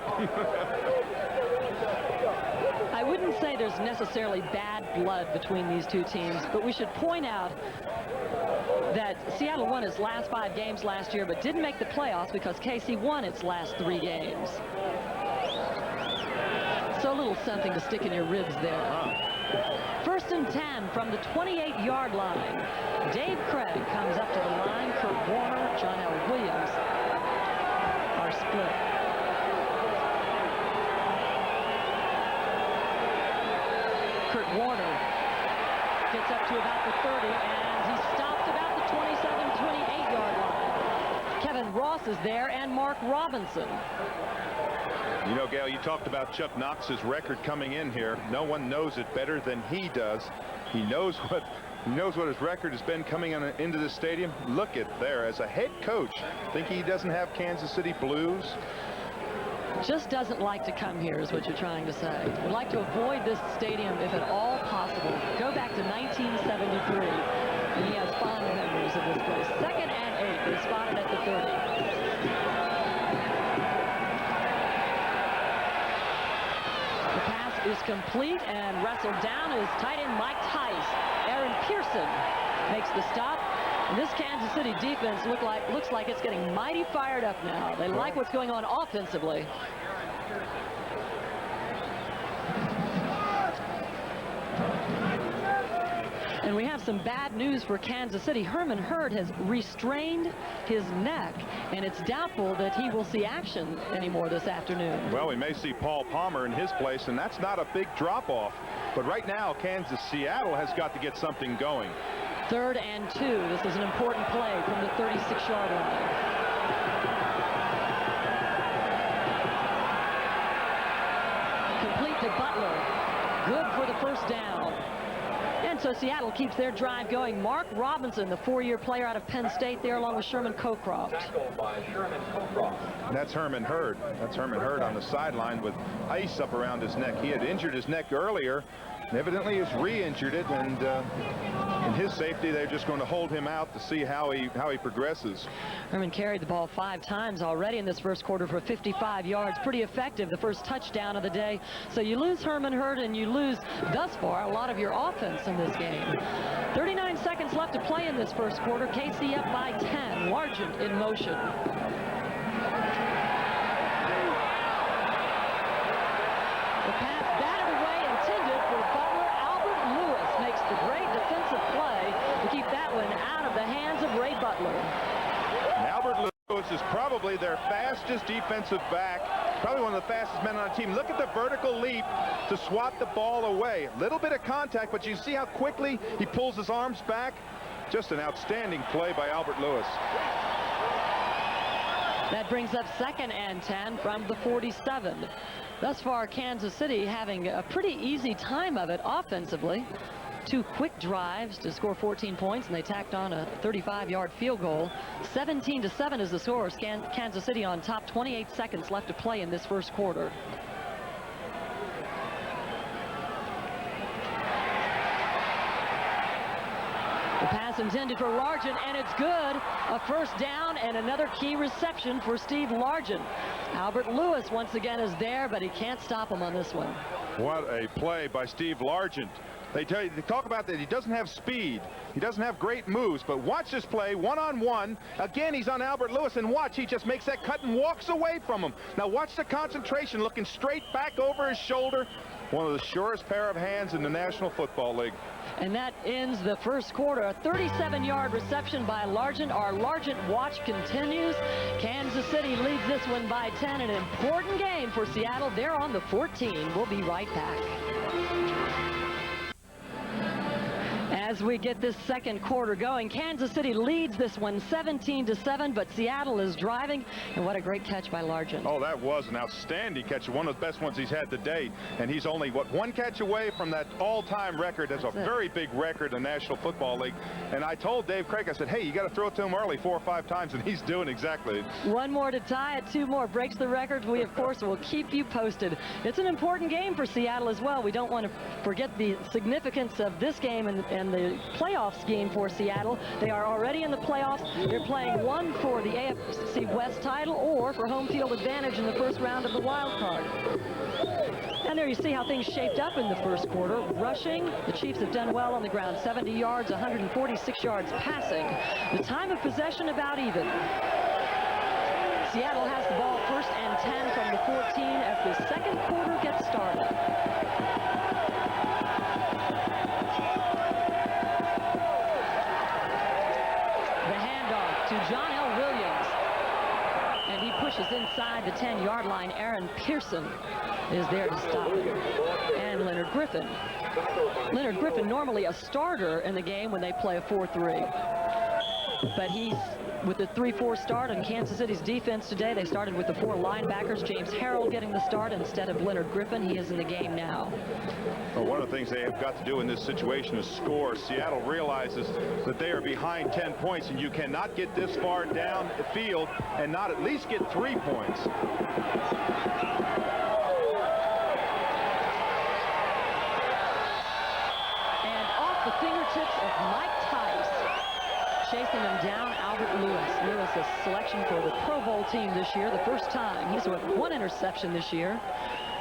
I wouldn't say there's necessarily bad blood between these two teams, but we should point out that Seattle won its last 5 games last year, but didn't make the playoffs because KC won its last 3 games. So a little something to stick in your ribs there. 1st and 10 from the 28-yard line. Dave Craig comes up to the line. Kurt Warner, John L. Williams are split. Kurt Warner gets up to about the 30, and he's stopped about the 27, 28-yard line. Kevin Ross is there, and Mark Robinson. You know, Gayle, you talked about Chuck Knox's record coming in here. No one knows it better than he does. He knows what his record has been coming into this stadium. Look at there. As a head coach, think he doesn't have Kansas City blues? Just doesn't like to come here is what you're trying to say. Would like to avoid this stadium if at all possible. Go back to 1973, and he has fond memories of this place. 2nd and 8. They spotted at the 30. The pass is complete and wrestled down is tight end Mike Tice. Aaron Pearson makes the stop. And this Kansas City defense looks like it's getting mighty fired up now. They like what's going on offensively. And we have some bad news for Kansas City. Herman Hurd has restrained his neck, and it's doubtful that he will see action anymore this afternoon. Well, we may see Paul Palmer in his place, and that's not a big drop-off. But right now, Seattle has got to get something going. 3rd and 2. This is an important play from the 36-yard line. Complete to Butler. Good for the first down. And so Seattle keeps their drive going. Mark Robinson, the 4-year player out of Penn State, there along with Sherman Cocroft. That's Herman Hurd. That's Herman Hurd on the sideline with ice up around his neck. He had injured his neck earlier. Evidently has re-injured it, and in his safety, they're just going to hold him out to see how he progresses. Herman carried the ball 5 times already in this first quarter for 55 yards. Pretty effective, the first touchdown of the day. So you lose Herman Hurd, and you lose, thus far, a lot of your offense in this game. 39 seconds left to play in this first quarter. KC up by 10. Largent in motion. The pass batted away, intended for Butler. Albert Lewis makes the great defensive play to keep that one out of the hands of Ray Butler. And Albert Lewis is probably their fastest defensive back, probably one of the fastest men on the team. Look at the vertical leap to swat the ball away. A little bit of contact, but you see how quickly he pulls his arms back? Just an outstanding play by Albert Lewis. That brings up 2nd and 10 from the 47. Thus far, Kansas City having a pretty easy time of it offensively. 2 quick drives to score 14 points, and they tacked on a 35-yard field goal. 17-7 is the score. Kansas City on top. 28 seconds left to play in this first quarter. The pass intended for Largent, and it's good. A first down and another key reception for Steve Largent. Albert Lewis once again is there, but he can't stop him on this one. What a play by Steve Largent. They talk about that he doesn't have speed. He doesn't have great moves, but watch this play, one-on-one. Again, he's on Albert Lewis, and watch, he just makes that cut and walks away from him. Now watch the concentration, looking straight back over his shoulder. One of the surest pair of hands in the National Football League. And that ends the first quarter. A 37-yard reception by Largent. Our Largent watch continues. Kansas City leads this one by 10. An important game for Seattle. They're on the 14. We'll be right back. As we get this second quarter going, Kansas City leads this one 17-7, but Seattle is driving, and what a great catch by Largent. Oh, that was an outstanding catch, one of the best ones he's had today, and he's only, what, 1 catch away from that all-time record. That's a very big record in the National Football League, and I told Dave Craig, I said, hey, you got to throw it to him early 4 or 5 times, and he's doing exactly it. 1 more to tie it, 2 more breaks the record. We, of course, will keep you posted. It's an important game for Seattle as well. We don't want to forget the significance of this game and the playoffs game for Seattle. They are already in the playoffs. They're playing 1 for the AFC West title or for home field advantage in the first round of the wild card. And there you see how things shaped up in the first quarter. Rushing, the Chiefs have done well on the ground. 70 yards, 146 yards passing. The time of possession about even. Seattle has the ball 1st and 10 from the 14 as the second quarter gets started. To John L. Williams, and he pushes inside the 10-yard line. Aaron Pearson is there to stop him, and Leonard Griffin. Leonard Griffin normally a starter in the game when they play a 4-3, but he's with the 3-4 start on Kansas City's defense today. They started with the 4 linebackers. James Harrell getting the start instead of Leonard Griffin. He is in the game now. Well, one of the things they have got to do in this situation is score. Seattle realizes that they are behind 10 points, and you cannot get this far down the field and not at least get 3 points. The fingertips of Mike Tice, chasing him down, Albert Lewis. Lewis, a selection for the Pro Bowl team this year, the first time. He's with 1 interception this year.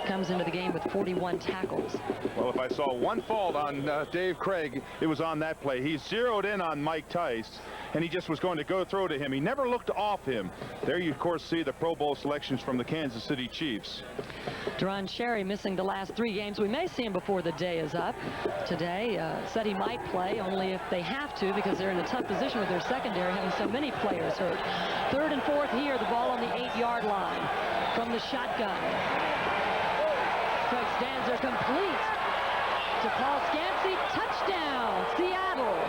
Comes into the game with 41 tackles. Well, if I saw one fault on Dave Craig, it was on that play. He zeroed in on Mike Tice, and he just was going to go throw to him. He never looked off him. There you, of course, see the Pro Bowl selections from the Kansas City Chiefs. Deron Sherry missing the last 3 games. We may see him before the day is up. Today, said he might play, only if they have to, because they're in a tough position with their secondary, having so many players hurt. 3rd and 4th here, the ball on the 8-yard line from the shotgun. Craig stands there complete to Paul Scansey. Touchdown, Seattle.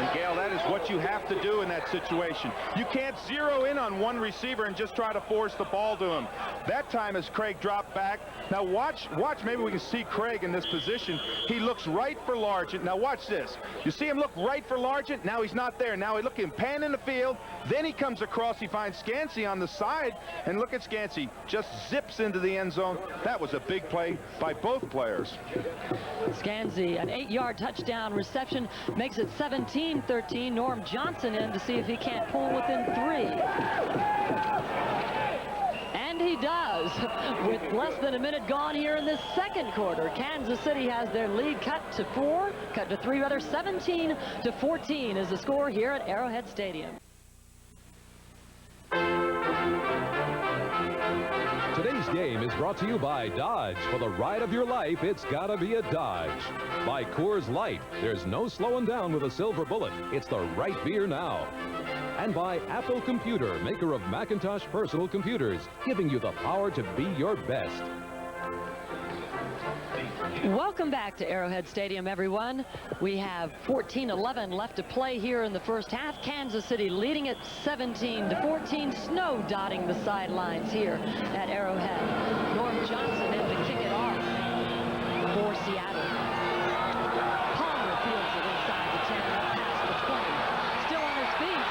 And Gayle, that is what you have to do in that situation. You can't zero in on one receiver and just try to force the ball to him. That time as Craig dropped back. Now watch, maybe we can see Craig in this position. He looks right for Largent. Now watch this. You see him look right for Largent. Now he's not there. Now he look him pan in the field. Then he comes across. He finds Scansey on the side. And look at Scansey. Just zips into the end zone. That was a big play by both players. Scansey, an 8-yard touchdown reception, makes it 17-13. Norm Johnson in to see if he can't pull within 3. And he does, with less than a minute gone here in the second quarter. Kansas City has their lead cut to 3 rather. 17-14 is the score here at Arrowhead Stadium. Today's game is brought to you by Dodge. For the ride of your life, it's gotta be a Dodge. By Coors Light. There's no slowing down with a silver bullet. It's the right beer now. And by Apple Computer, maker of Macintosh personal computers, giving you the power to be your best. Welcome back to Arrowhead Stadium, everyone. We have 14-11 left to play here in the first half. Kansas City leading it 17-14. Snow dotting the sidelines here at Arrowhead. Norm Johnson in to kick it off for Seattle. Palmer fields it inside the 10, up past the 20. Still on his feet.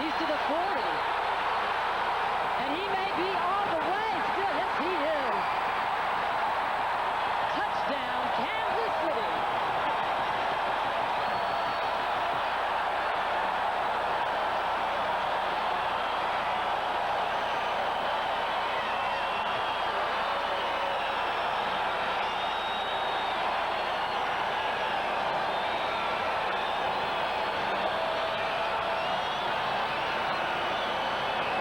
He's to the 40. And he may be all the way still. Yes, he is. Touchdown, Kansas City.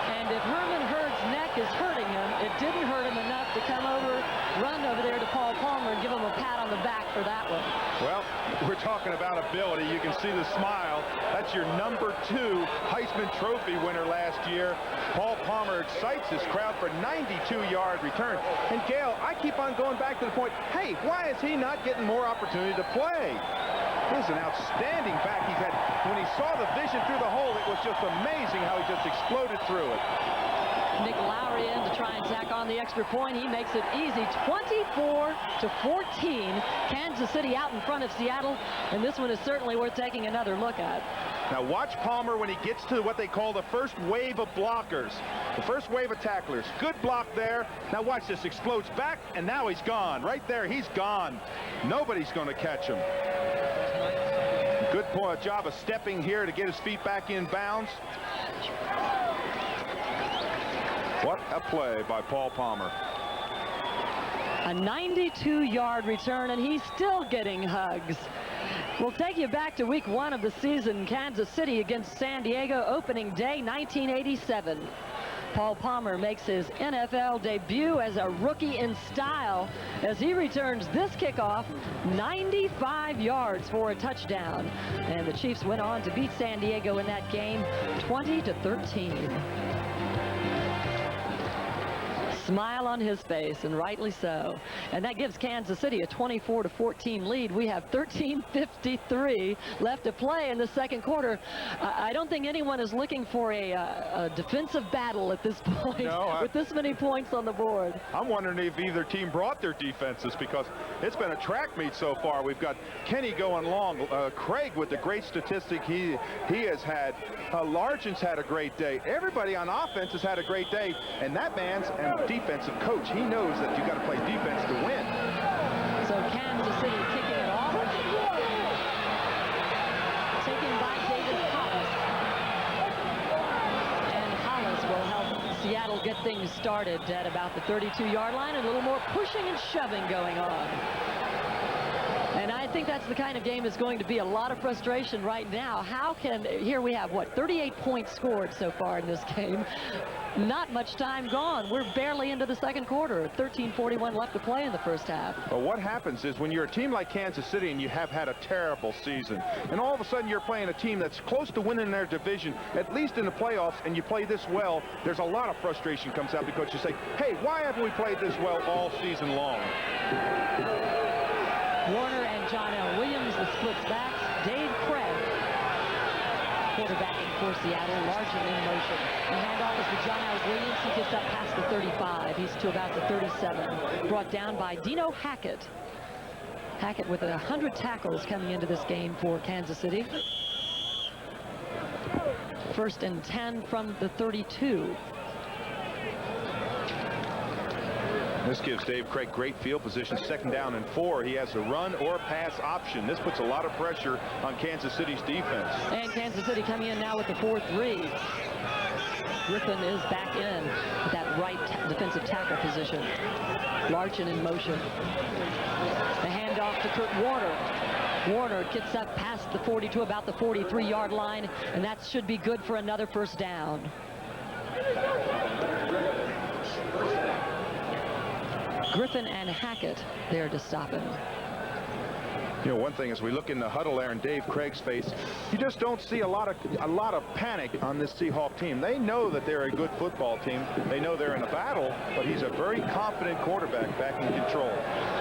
And if Herman Hurd's neck is hurting him, it didn't hurt him enough to come over, run over there to Paul Palmer and give him a pat on the back for that one. Well, we're talking about ability. You can see the smile. That's your number 2 Heisman Trophy winner last year. Paul Palmer excites this crowd for 92-yard return. And Gayle, I keep on going back to the point, hey, why is he not getting more opportunity to play? This is an outstanding back he's had. When he saw the vision through the hole, it was just amazing how he just exploded through it. Nick Lowry in to try and tack on the extra point. He makes it easy, 24-14. Kansas City out in front of Seattle, and this one is certainly worth taking another look at. Now watch Palmer when he gets to what they call the first wave of blockers, the first wave of tacklers. Good block there. Now watch this, explodes back, and now he's gone. Right there, he's gone. Nobody's going to catch him. Good job of stepping here to get his feet back in bounds. What a play by Paul Palmer. A 92-yard return, and he's still getting hugs. We'll take you back to week 1 of the season. Kansas City against San Diego, opening day 1987. Paul Palmer makes his NFL debut as a rookie in style as he returns this kickoff 95 yards for a touchdown. And the Chiefs went on to beat San Diego in that game 20-13. smile on his face, and rightly so. And that gives Kansas City a 24-14 lead. We have 13:53 left to play in the second quarter. I don't think anyone is looking for a defensive battle at this point. No, with this many points on the board. I'm wondering if either team brought their defenses, because it's been a track meet so far. We've got Kenny going long, Craig with the great statistic he has had. Largent's had a great day. Everybody on offense has had a great day, and that man's a defensive coach. He knows that you got to play defense to win. So Kansas City kicking it off. Taken by David Hollis. And Hollis will help Seattle get things started at about the 32-yard line, and a little more pushing and shoving going on. And I think that's the kind of game that's going to be a lot of frustration right now. Here we have, 38 points scored so far in this game. Not much time gone. We're barely into the second quarter. 13:41 left to play in the first half. Well, what happens is when you're a team like Kansas City and you have had a terrible season, and all of a sudden you're playing a team that's close to winning their division, at least in the playoffs, and you play this well, there's a lot of frustration comes out because you say, hey, why haven't we played this well all season long? Warner and John L. Williams, the splits backs. Dave Craig, quarterbacking for Seattle. Largent in motion. The handoff is to John L. Williams. He gets up past the 35. He's to about the 37. Brought down by Dino Hackett. Hackett with 100 tackles coming into this game for Kansas City. First and 10 from the 32. This gives Dave Craig great field position. Second down and 4. He has a run or pass option. This puts a lot of pressure on Kansas City's defense. And Kansas City coming in now with the 4-3. Griffin is back in at that right defensive tackle position. Largent in motion. The handoff to Kurt Warner. Warner gets up past the 42, about the 43-yard line, and that should be good for another first down. Griffin and Hackett there to stop him. You know, one thing as we look in the huddle there in Dave Craig's face, you just don't see a lot of panic on this Seahawk team. They know that they're a good football team. They know they're in a battle, but he's a very confident quarterback back in control.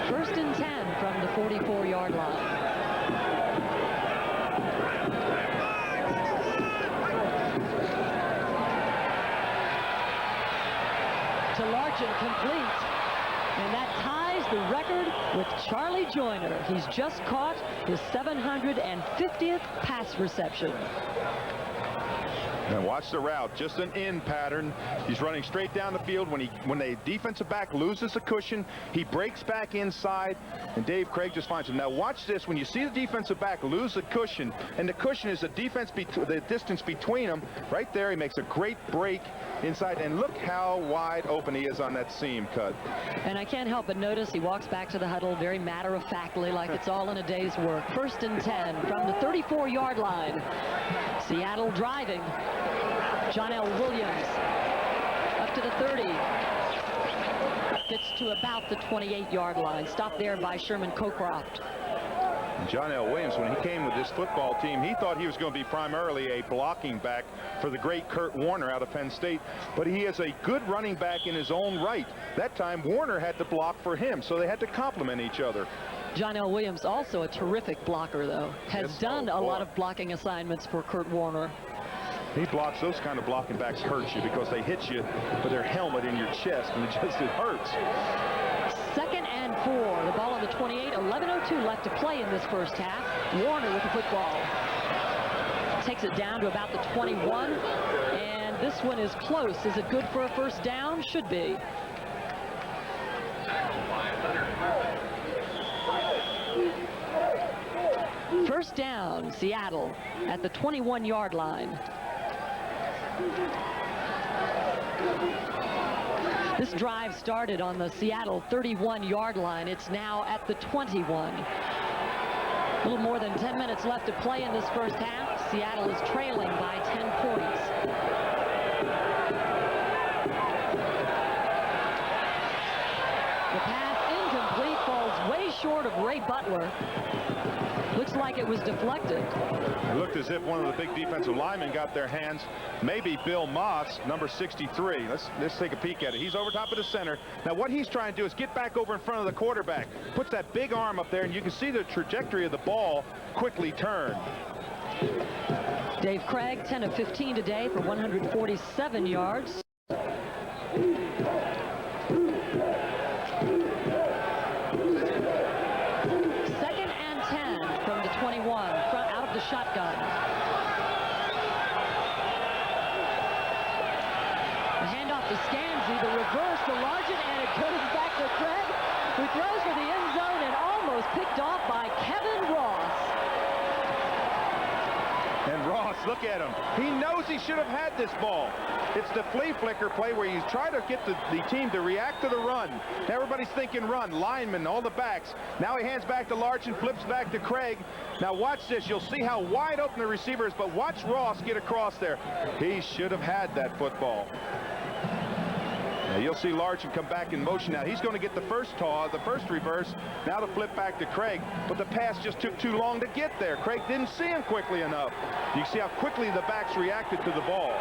First and 10 from the 44-yard line. To Largent, complete. And that ties the record with Charlie Joyner. He's just caught his 750th pass reception. And watch the route, just an in pattern. He's running straight down the field. When the defensive back loses a cushion, he breaks back inside, and Dave Craig just finds him. Now watch this. When you see the defensive back lose the cushion, and the cushion is the distance between them, right there, he makes a great break inside, and look how wide open he is on that seam cut. And I can't help but notice he walks back to the huddle very matter-of-factly, like it's all in a day's work. First and 10 from the 34-yard line. Seattle driving. John L. Williams up to the 30. Gets to about the 28-yard line. Stopped there by Sherman Cockcroft. John L. Williams, when he came with this football team, he thought he was going to be primarily a blocking back for the great Kurt Warner out of Penn State, but he is a good running back in his own right. That time Warner had to block for him, so they had to complement each other. John L. Williams, also a terrific blocker, though, has done a lot of blocking assignments for Kurt Warner. He blocks. Those kind of blocking backs hurt you because they hit you with their helmet in your chest, and it hurts. Second and 4. The ball on the 28. 11:02 left to play in this first half. Warner with the football. Takes it down to about the 21. And this one is close. Is it good for a first down? Should be. First down, Seattle at the 21-yard line. This drive started on the Seattle 31-yard line. It's now at the 21. A little more than 10 minutes left to play in this first half. Seattle is trailing by 10 points. The pass incomplete, falls way short of Ray Butler. Looks like it was deflected. It looked as if one of the big defensive linemen got their hands. Maybe Bill Moss, number 63. Let's take a peek at it. He's over top of the center. Now what he's trying to do is get back over in front of the quarterback. Puts that big arm up there, and you can see the trajectory of the ball quickly turn. Dave Craig, 10 of 15 today for 147 yards. Shotgun. The handoff to Scansy, the reverse to Largent, and it goes back to Craig, who throws for the end zone and almost picked off by Kevin Ross. And Ross, look at him. He knows he should have had this ball. It's the flea flicker play where you try to get the team to react to the run. Everybody's thinking run, linemen, all the backs. Now he hands back to Largent, flips back to Craig. Now watch this. You'll see how wide open the receiver is, but watch Ross get across there. He should have had that football. Now you'll see Largent come back in motion now. He's going to get the first reverse. Now to flip back to Craig, but the pass just took too long to get there. Craig didn't see him quickly enough. You see how quickly the backs reacted to the ball.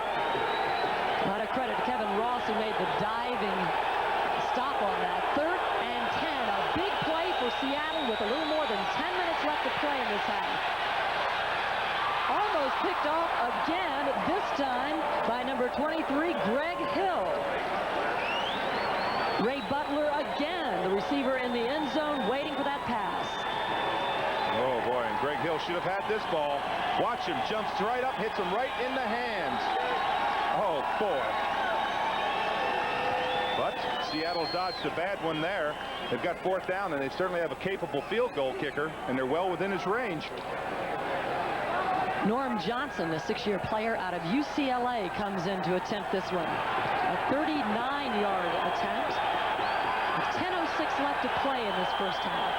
A lot of credit to Kevin Ross, who made the diving stop on that. 3rd and 10, a big play for Seattle with a little more than 10 minutes left to play in this half. Almost picked off again, this time by number 23, Greg Hill. Ray Butler again, the receiver in the end zone, waiting for that pass. Oh boy, and Greg Hill should have had this ball. Watch him, jumps right up, hits him right in the hands. Oh boy. But Seattle dodged a bad one there. They've got 4th down, and they certainly have a capable field goal kicker, and they're well within his range. Norm Johnson, a 6-year player out of UCLA, comes in to attempt this one. A 39-yard attempt. With 10:06 left to play in this first half.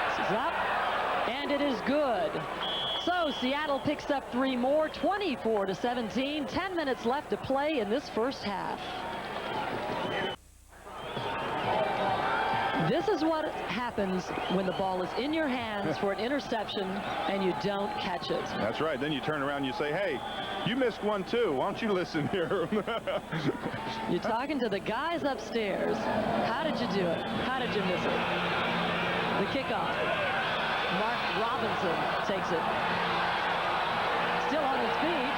This is up, and it is good. So Seattle picks up 3 more, 24-17. 10 minutes left to play in this first half. This is what happens when the ball is in your hands for an interception and you don't catch it. That's right. Then you turn around and you say, hey, you missed one too. Why don't you listen here? You're talking to the guys upstairs. How did you do it? How did you miss it? The kickoff. Mark Robinson takes it. Still on his feet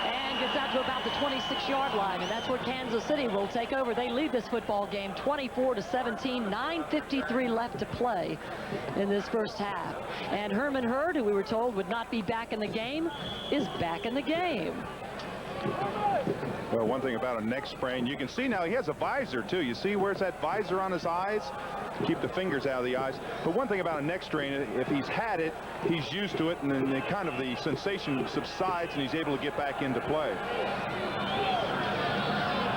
and gets out to about the 26-yard line, and that's where Kansas City will take over. They lead this football game 24-17, 9:53 left to play in this first half. And Herman Hurd, who we were told would not be back in the game, is back in the game. Well, one thing about a neck sprain, you can see now he has a visor too. You see where's that visor on his eyes? Keep the fingers out of the eyes. But one thing about a neck strain, if he's had it, he's used to it, and then kind of the sensation subsides, and he's able to get back into play.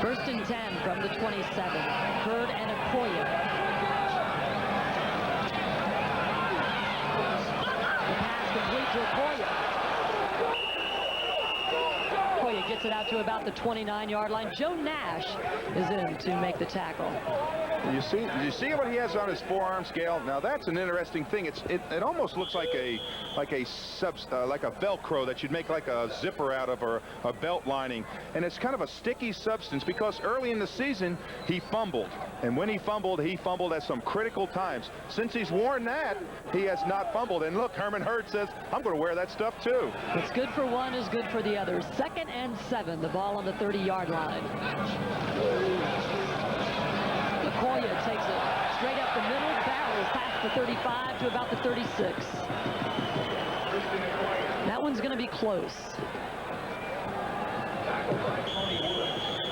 1st and 10 from the 27. Hurd and Okoye. The pass complete to Okoye. Okoye gets it out to about the 29-yard line. Joe Nash is in to make the tackle. You see what he has on his forearm scale? Now that's an interesting thing. It almost looks like a Velcro that you'd make like a zipper out of, or a belt lining, and it's kind of a sticky substance because early in the season he fumbled, and when he fumbled at some critical times. Since he's worn that, he has not fumbled. And look, Herman Hurd says, I'm going to wear that stuff too. What's good for one is good for the other. 2nd and 7, the ball on the 30-yard line. Okoye takes it straight up the middle, barrels past the 35 to about the 36. That one's going to be close.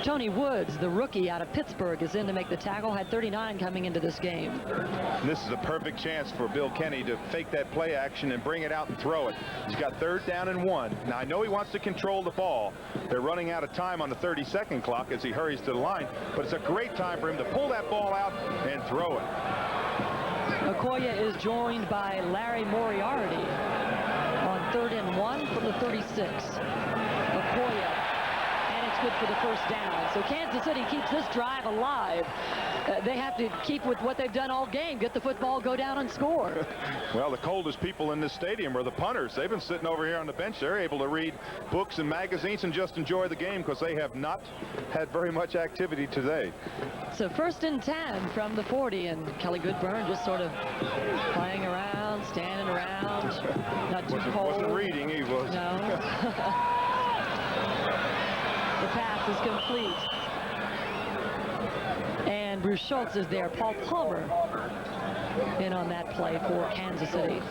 Tony Woods, the rookie out of Pittsburgh, is in to make the tackle. Had 39 coming into this game. And this is a perfect chance for Bill Kenny to fake that play action and bring it out and throw it. He's got 3rd down and 1. Now I know he wants to control the ball. They're running out of time on the 30-second clock as he hurries to the line, but it's a great time for him to pull that ball out and throw it. Okoye is joined by Larry Moriarty on 3rd and 1 from the 36. Okoye, and it's That's good for the first down. So Kansas City keeps this drive alive. They have to keep with what they've done all game, get the football, go down and score. Well, the coldest people in this stadium are the punters. They've been sitting over here on the bench. They're able to read books and magazines and just enjoy the game because they have not had very much activity today. So 1st and 10 from the 40, and Kelly Goodburn just sort of playing around, standing around, not too cold. Wasn't reading, he was. No. The pass is complete. And Bruce Schultz is there. Paul Palmer in on that play for Kansas City.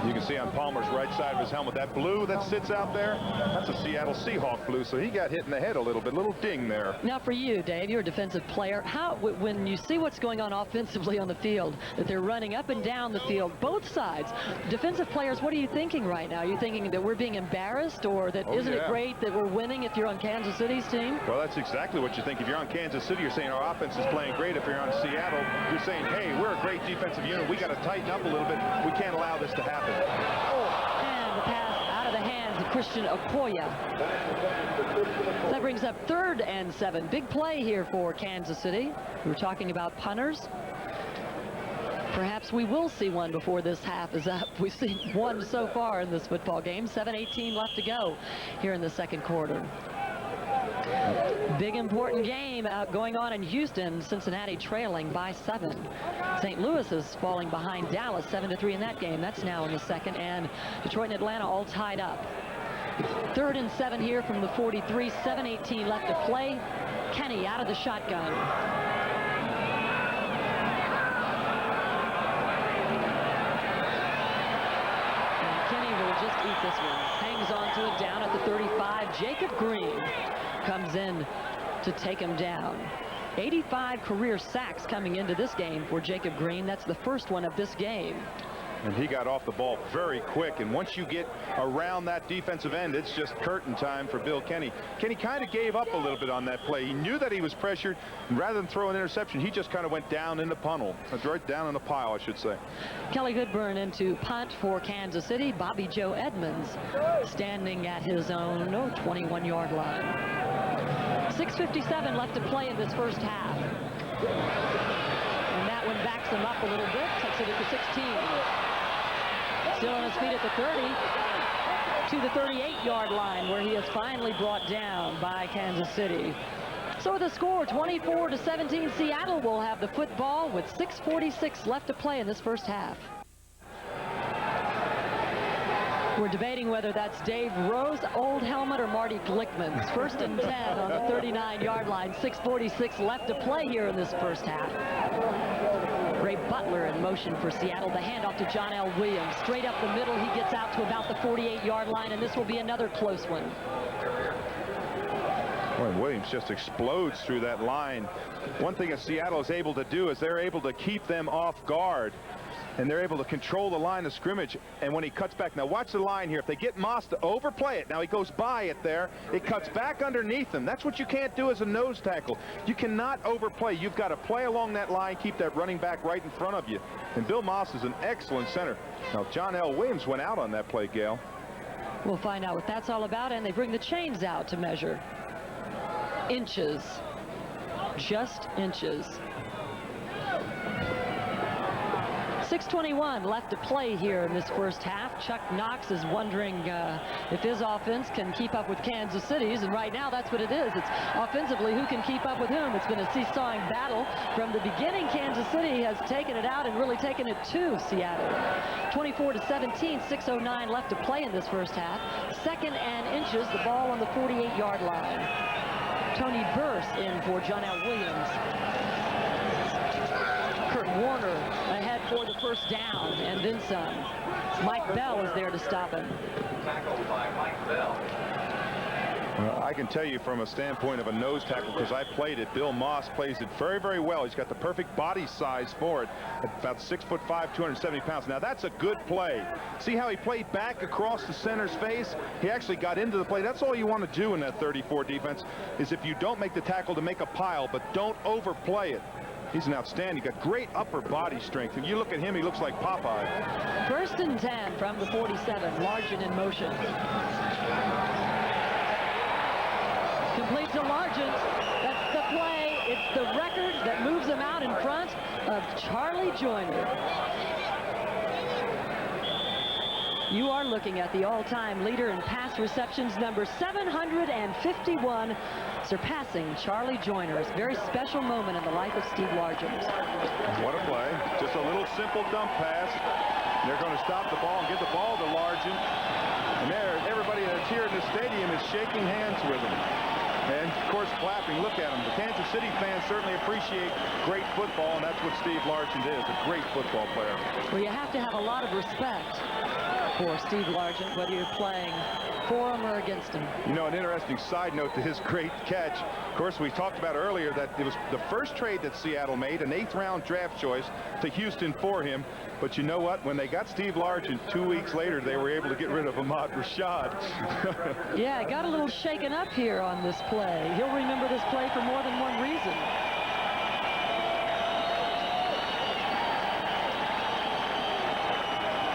You can see on Palmer's right side of his helmet, that blue that sits out there, that's a Seattle Seahawk blue, so he got hit in the head a little bit, little ding there. Now for you, Dave, you're a defensive player. When you see what's going on offensively on the field, that they're running up and down the field, both sides, defensive players, what are you thinking right now? Are you thinking that we're being embarrassed, or that isn't it great that we're winning if you're on Kansas City's team? Well, that's exactly what you think. If you're on Kansas City, you're saying our offense is playing great. If you're on Seattle, you're saying, hey, we're a great defensive unit. We got to tighten up a little bit. We can't allow this to happen. And the pass out of the hands of Christian Okoye. That brings up 3rd and 7. Big play here for Kansas City. We were talking about punters. Perhaps we will see one before this half is up. We've seen one so far in this football game. 7:18 left to go here in the second quarter. Big important game going on in Houston. Cincinnati trailing by 7. St. Louis is falling behind Dallas 7-3 in that game. That's now in the second, and Detroit and Atlanta all tied up. 3rd and 7 here from the 43. 7:18 left to play. Kenny out of the shotgun. And Kenny will just eat this one. Hangs on to it down at the 35. Jacob Green comes in to take him down. 85 career sacks coming into this game for Jacob Green. That's the first one of this game. And he got off the ball very quick. And once you get around that defensive end, it's just curtain time for Bill Kenny. Kenny kind of gave up a little bit on that play. He knew that he was pressured. And rather than throw an interception, he just kind of went down in the puddle. Right down in the pile, I should say. Kelly Goodburn into punt for Kansas City. Bobby Joe Edmonds standing at his own 21-yard line. 6:57 left to play in this first half. And that one backs him up a little bit, takes it at the 16. Still on his feet at the 30 to the 38-yard line, where he is finally brought down by Kansas City. So the score, 24-17, Seattle will have the football with 6:46 left to play in this first half. We're debating whether that's Dave Rowe's old helmet or Marty Glickman's. 1st and 10 on the 39-yard line. 6:46 left to play here in this first half. Ray Butler in motion for Seattle. The handoff to John L. Williams. Straight up the middle. He gets out to about the 48-yard line, and this will be another close one. Boy, Williams just explodes through that line. One thing that Seattle is able to do is they're able to keep them off guard. And they're able to control the line of scrimmage. And when he cuts back, now watch the line here. If they get Moss to overplay it, now he goes by it there. It cuts back underneath him. That's what you can't do as a nose tackle. You cannot overplay. You've got to play along that line, keep that running back right in front of you. And Bill Moss is an excellent center. Now, John L. Williams went out on that play, Gayle. We'll find out what that's all about, and they bring the chains out to measure. Inches. Just inches. 6:21 left to play here in this first half. Chuck Knox is wondering if his offense can keep up with Kansas City's, and right now that's what it is. It's offensively who can keep up with whom. It's been a seesawing battle from the beginning. Kansas City has taken it out and really taken it to Seattle. 24-17, 6:09 left to play in this first half. 2nd and inches, the ball on the 48-yard line. Tony Burse in for John L. Williams. Kurt Warner ahead for the first down, and then some. Mike Bell is there to stop him. Tackled by Mike Bell. Well, I can tell you from a standpoint of a nose tackle, because I played it, Bill Moss plays it very, very well. He's got the perfect body size for it, at about 6'5", 270 pounds. Now that's a good play. See how he played back across the center's face? He actually got into the play. That's all you want to do in that 34 defense, is if you don't make the tackle, to make a pile, but don't overplay it. He's an outstanding, got great upper body strength. If you look at him, he looks like Popeye. 1st and 10 from the 47, Largent in motion. complete to Largent. That's the play. It's the record that moves him out in front of Charlie Joyner. You are looking at the all-time leader in pass receptions, number 751, surpassing Charlie Joyner's very special moment in the life of Steve Largent. What a play. Just a little simple dump pass. They're going to stop the ball and get the ball to Largent. And there, everybody that's here in the stadium is shaking hands with him. And, of course, clapping. Look at them. The Kansas City fans certainly appreciate great football, and that's what Steve Largent is, a great football player. Well, you have to have a lot of respect for Steve Largent, whether you're playing for him or against him. You know, an interesting side note to his great catch. Of course, we talked about earlier that it was the first trade that Seattle made, an 8th-round draft choice to Houston for him. But you know what? When they got Steve Largent 2 weeks later, they were able to get rid of Ahmad Rashad. Yeah, it got a little shaken up here on this play. He'll remember this play for more than one reason.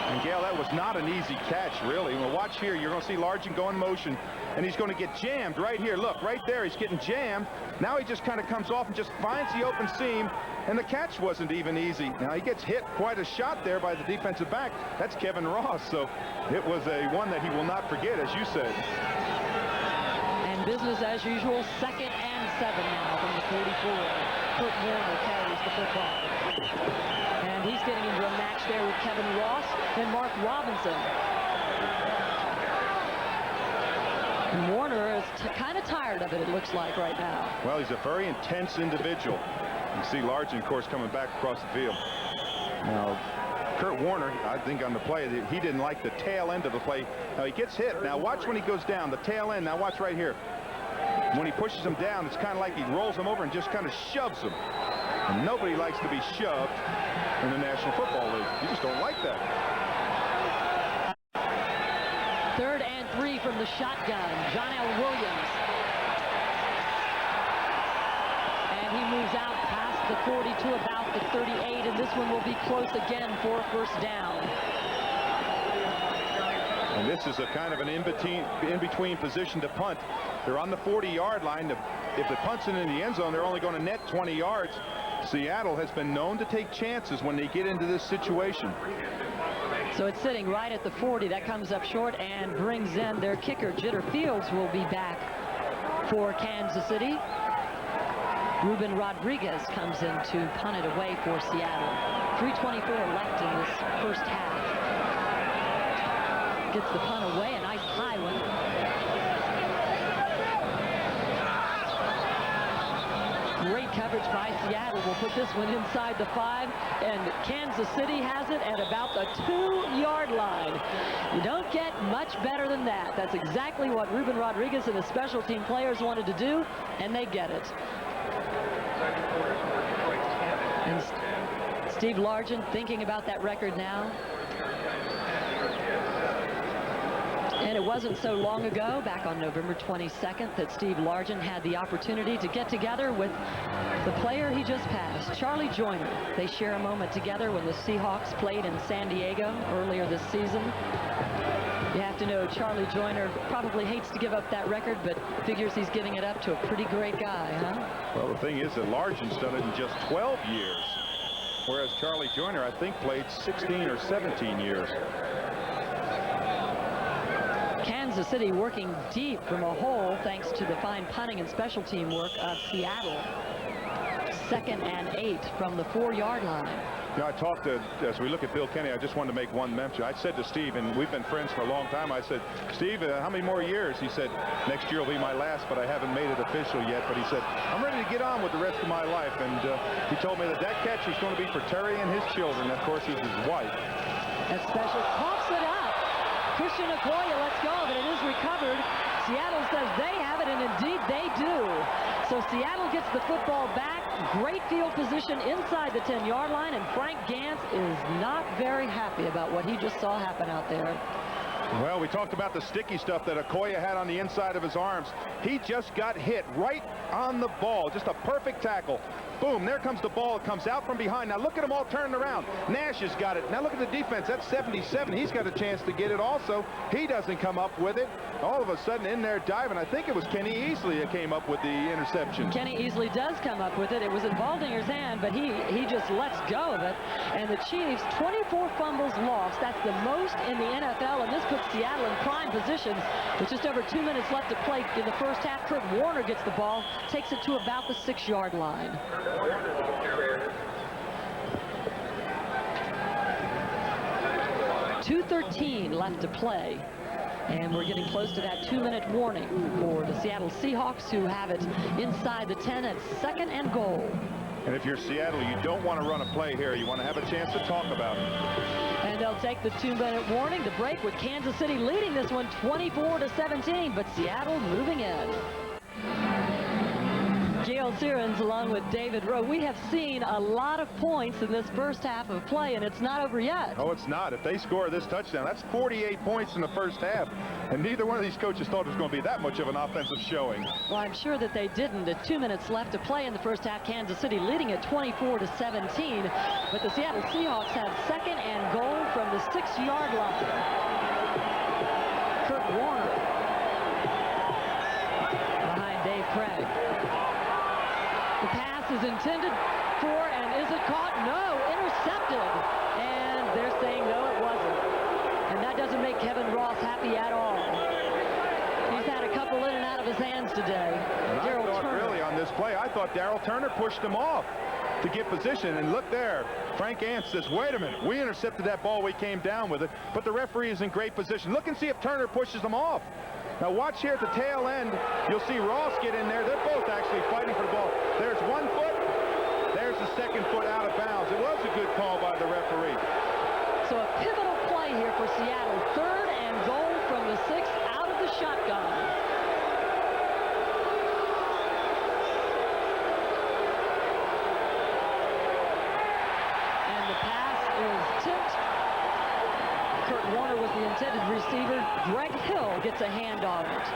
And Gayle, that was not an easy catch, really. Well, watch here. You're going to see Largent go in motion, and he's going to get jammed right here. Look, right there. He's getting jammed. Now he just kind of comes off and just finds the open seam, and the catch wasn't even easy. Now he gets hit quite a shot there by the defensive back. That's Kevin Ross, so it was a one that he will not forget, as you said. And business as usual, 2nd and 7 now from the 44. Kurt Warner carries the football. And he's getting into a match there with Kevin Ross and Mark Robinson. And Warner is kind of tired of it looks like, right now. Well, he's a very intense individual. You see Largent, of course, coming back across the field. Now, Kurt Warner, I think on the play, he didn't like the tail end of the play. Now, he gets hit. Now, watch when he goes down, the tail end. Now, watch right here. When he pushes him down, it's kind of like he rolls him over and just kind of shoves him. And nobody likes to be shoved in the National Football League. You just don't like that. 3rd and 3 from the shotgun. John L. Williams. And he moves out past the 40 to about the 38, and this one will be close again for a first down. And this is a kind of an in-between position to punt. They're on the 40-yard line. If the punt's in the end zone, they're only going to net 20 yards. Seattle has been known to take chances when they get into this situation. So it's sitting right at the 40. That comes up short and brings in their kicker. Jitter Fields will be back for Kansas City. Ruben Rodriguez comes in to punt it away for Seattle. 3:24 left in this first half. Gets the punt away, a nice high one. Great coverage by Seattle. Will put this one inside the 5, and Kansas City has it at about the 2-yard line. You don't get much better than that. That's exactly what Ruben Rodriguez and the special team players wanted to do, and they get it. And Steve Largent thinking about that record now. And it wasn't so long ago, back on November 22nd, that Steve Largent had the opportunity to get together with the player he just passed, Charlie Joyner. They share a moment together when the Seahawks played in San Diego earlier this season. You have to know Charlie Joyner probably hates to give up that record, but figures he's giving it up to a pretty great guy, huh? Well, the thing is that Largent's done it in just 12 years, whereas Charlie Joyner, I think, played 16 or 17 years. Kansas City working deep from a hole thanks to the fine punting and special team work of Seattle. 2nd and 8 from the 4-yard line. You know, I talked to, as we look at Bill Kenny, I just wanted to make one mention. I said to Steve, and we've been friends for a long time, I said, Steve, how many more years? He said, next year will be my last, but I haven't made it official yet. But he said, I'm ready to get on with the rest of my life. And he told me that that catch was going to be for Terry and his children. Of course, he's his wife. That special pops it up. Christian Okoye lets go, but it is recovered. Seattle says they have it, and indeed they do. So Seattle gets the football back. Great field position inside the 10-yard line, and Frank Gantz is not very happy about what he just saw happen out there. Well, we talked about the sticky stuff that Okoye had on the inside of his arms. He just got hit right on the ball. Just a perfect tackle. Boom, there comes the ball. It comes out from behind. Now look at them all turning around. Nash has got it. Now look at the defense. That's 77. He's got a chance to get it also. He doesn't come up with it. All of a sudden in there diving, I think it was Kenny Easley that came up with the interception. Kenny Easley does come up with it. It was in Baldinger's hand, but he just lets go of it. And the Chiefs, 24 fumbles lost. That's the most in the NFL, and this puts Seattle in prime position with just over 2 minutes left to play in the first half. Kurt Warner gets the ball, takes it to about the 6-yard line. 2:13 left to play, and we're getting close to that 2-minute warning for the Seattle Seahawks, who have it inside the 10 at 2nd and goal. And if you're Seattle, you don't want to run a play here. You want to have a chance to talk about it. And they'll take the 2-minute warning. The break with Kansas City leading this one 24-17, but Seattle moving in. Gayle Sierens along with David Rowe. We have seen a lot of points in this first half of play, and it's not over yet. Oh, it's not. If they score this touchdown, that's 48 points in the first half. And neither one of these coaches thought it was going to be that much of an offensive showing. Well, I'm sure that they didn't. At 2 minutes left to play in the first half, Kansas City leading at 24-17. But the Seattle Seahawks have 2nd and goal from the 6-yard line. Kurt Warner behind Dave Craig. The pass is intended for, and is it caught? No, intercepted. And they're saying no, it wasn't. And that doesn't make Kevin Ross happy at all. He's had a couple in and out of his hands today. And I thought really on this play, I thought Darryl Turner pushed him off to get position. And look there, Frank Ant says, wait a minute, we intercepted that ball, we came down with it, but the referee is in great position. Look and see if Turner pushes him off. Now watch here at the tail end. You'll see Ross get in there. They're both actually fighting for the ball. There's one foot. There's the second foot out of bounds. It was a good call by the referee. So a pivotal play here for Seattle. 3rd and goal from the 6 out of the shotgun. And the pass is tipped. Kurt Warner was the intended receiver. Greg Hill gets a hand on it.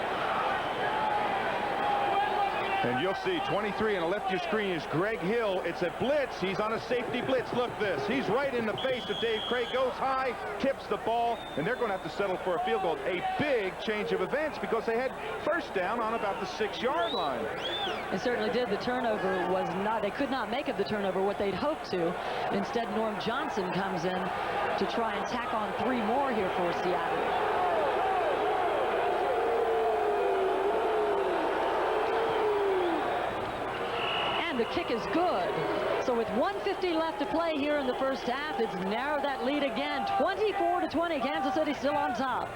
And you'll see 23 on the left of your screen is Greg Hill. It's a blitz. He's on a safety blitz. Look this. He's right in the face of Dave Craig. Goes high, tips the ball, and they're going to have to settle for a field goal. A big change of events because they had first down on about the 6-yard line. They certainly did. The turnover was not, they could not make of the turnover what they'd hoped to. Instead, Norm Johnson comes in to try and tack on 3 more here for Seattle. The kick is good. So with 1:50 left to play here in the first half, it's narrowed that lead again. 24-20. Kansas City still on top.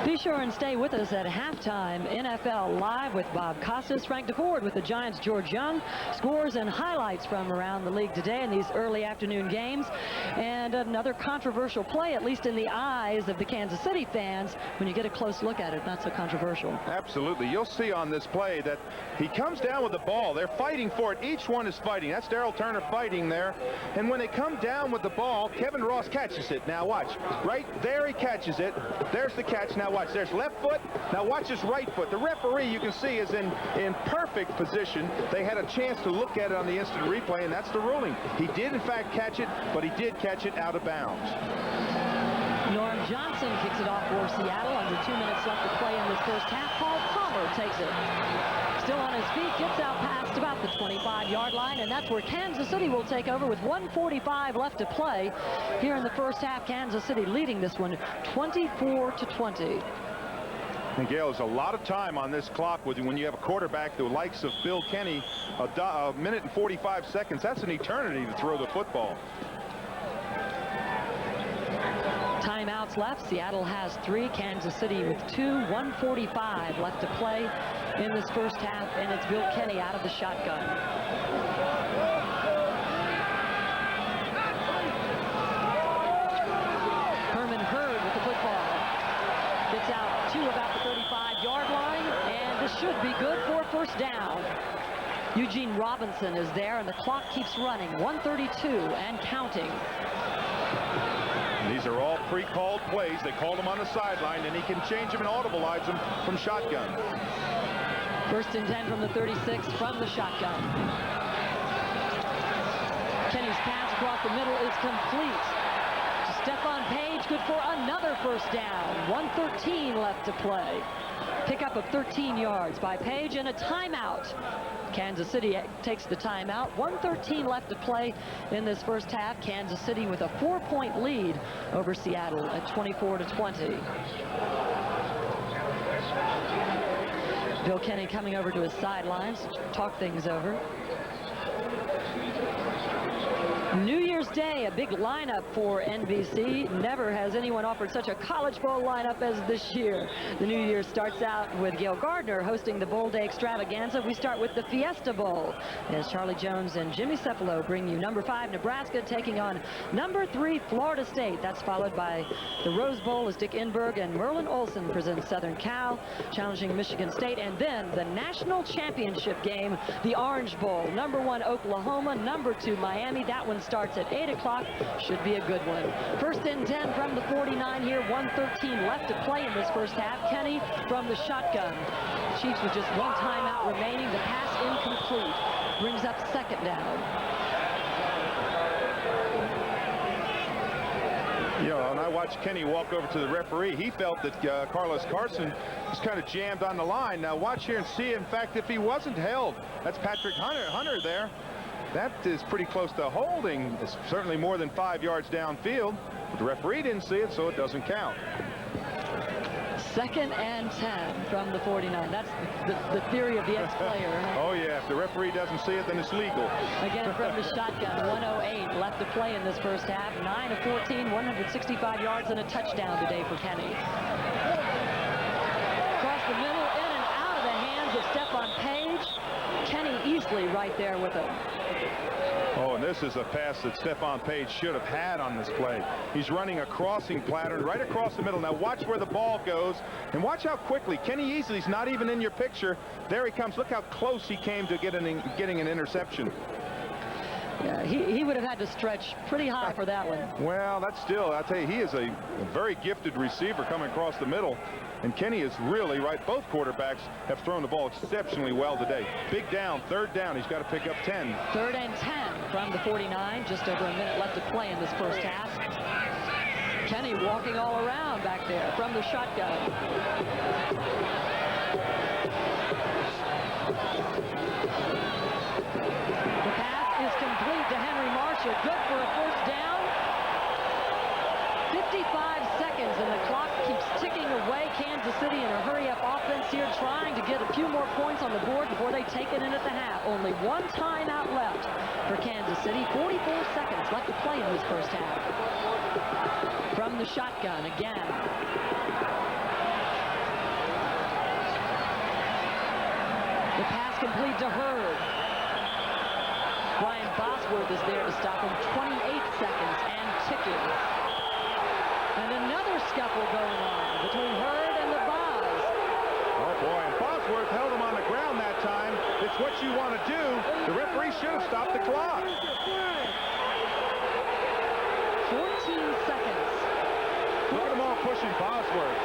Be sure and stay with us at halftime. NFL Live with Bob Costas, Frank DeFord with the Giants' George Young. Scores and highlights from around the league today in these early afternoon games. And another controversial play, at least in the eyes of the Kansas City fans. When you get a close look at it, not so controversial. Absolutely. You'll see on this play that he comes down with the ball. They're fighting for it. Each one is fighting. That's Darryl Turner fighting there. And when they come down with the ball, Kevin Ross catches it. Now watch. Right there he catches it. There's the catch. Now watch. There's left foot. Now watch his right foot. The referee, you can see, is in perfect position. They had a chance to look at it on the instant replay, and that's the ruling. He did, in fact, catch it, but he did catch it out of bounds. Norm Johnson kicks it off for Seattle. Under 2 minutes left to play in this first half. Paul Palmer takes it. Still on his feet, gets out past about the 25-yard line, and that's where Kansas City will take over with 1:45 left to play here in the first half. Kansas City leading this one 24-20. And Gayle, there's a lot of time on this clock when you have a quarterback the likes of Bill Kenny, a minute and 45 seconds. That's an eternity to throw the football. Timeouts left. Seattle has 3, Kansas City with 2. 1:45 left to play in this first half, and it's Bill Kenny out of the shotgun. Herman Hurd with the football. Gets out to about the 35-yard line, and this should be good for a first down. Eugene Robinson is there, and the clock keeps running. 1:32 and counting. These are all pre-called plays. They called him on the sideline, and he can change them and audibilize them from shotgun. First and 10 from the 36 from the shotgun. Kenny's pass across the middle is complete. Stephon Page, good for another first down. 1:13 left to play. Pickup of 13 yards by Page and a timeout. Kansas City takes the timeout. 1:13 left to play in this first half. Kansas City with a 4-point lead over Seattle at 24-20. Bill Kenny coming over to his sidelines to talk things over. New Year's Day, a big lineup for NBC. Never has anyone offered such a College Bowl lineup as this year. The New Year starts out with Gayle Gardner hosting the Bowl Day extravaganza. We start with the Fiesta Bowl as Charlie Jones and Jimmy Cefalo bring you number 5 Nebraska taking on number 3 Florida State. That's followed by the Rose Bowl as Dick Enberg and Merlin Olsen presents Southern Cal challenging Michigan State. And then the national championship game, the Orange Bowl. Number 1 Oklahoma, number 2 Miami. That one starts at 8 o'clock. Should be a good one. First and 10 from the 49 here. 1:13 left to play in this first half. Kenny from the shotgun. Chiefs with just one timeout remaining. The pass incomplete. Brings up second down. You know, when I watched Kenny walk over to the referee, he felt that Carson was kind of jammed on the line. Now watch here and see, in fact, if he wasn't held, that's Patrick Hunter there. That is pretty close to holding. It's certainly more than 5 yards downfield. But the referee didn't see it, so it doesn't count. Second and 10 from the 49. That's the theory of the ex-player. Huh? Oh, yeah. If the referee doesn't see it, then it's legal. Again from the shotgun. 1:08 left to play in this first half. 9 of 14, 165 yards and a touchdown today for Kenny. Across the middle, in and out of the hands of Stephon Page. Kenny easily right there with him. Oh, and this is a pass that Stephon Page should have had on this play. He's running a crossing pattern right across the middle. Now watch where the ball goes, and watch how quickly. Kenny Easley's not even in your picture. There he comes. Look how close he came to getting an interception. Yeah, he would have had to stretch pretty high for that one. Well, that's still, I'll tell you, he is a very gifted receiver coming across the middle. And Kenny is really right. Both quarterbacks have thrown the ball exceptionally well today. Big down, third down. He's got to pick up 10. Third and 10 from the 49. Just over a minute left to play in this first half. Kenny walking all around back there from the shotgun. The pass is complete to Henry Marshall. Good for a first down. 55 seconds and the clock keeps ticking away. Kansas City in a hurry-up offense here, trying to get a few more points on the board before they take it in at the half. Only one timeout left for Kansas City. 44 seconds left to play in this first half. From the shotgun again. The pass complete to Hurd. Brian Bosworth is there to stop him. 28 seconds and ticking. And another scuffle going on between Hurd and the Boz. Oh, boy, and Bosworth held him on the ground that time. It's what you want to do. The referee should have stopped the clock. 14 seconds. Look at them all pushing Bosworth.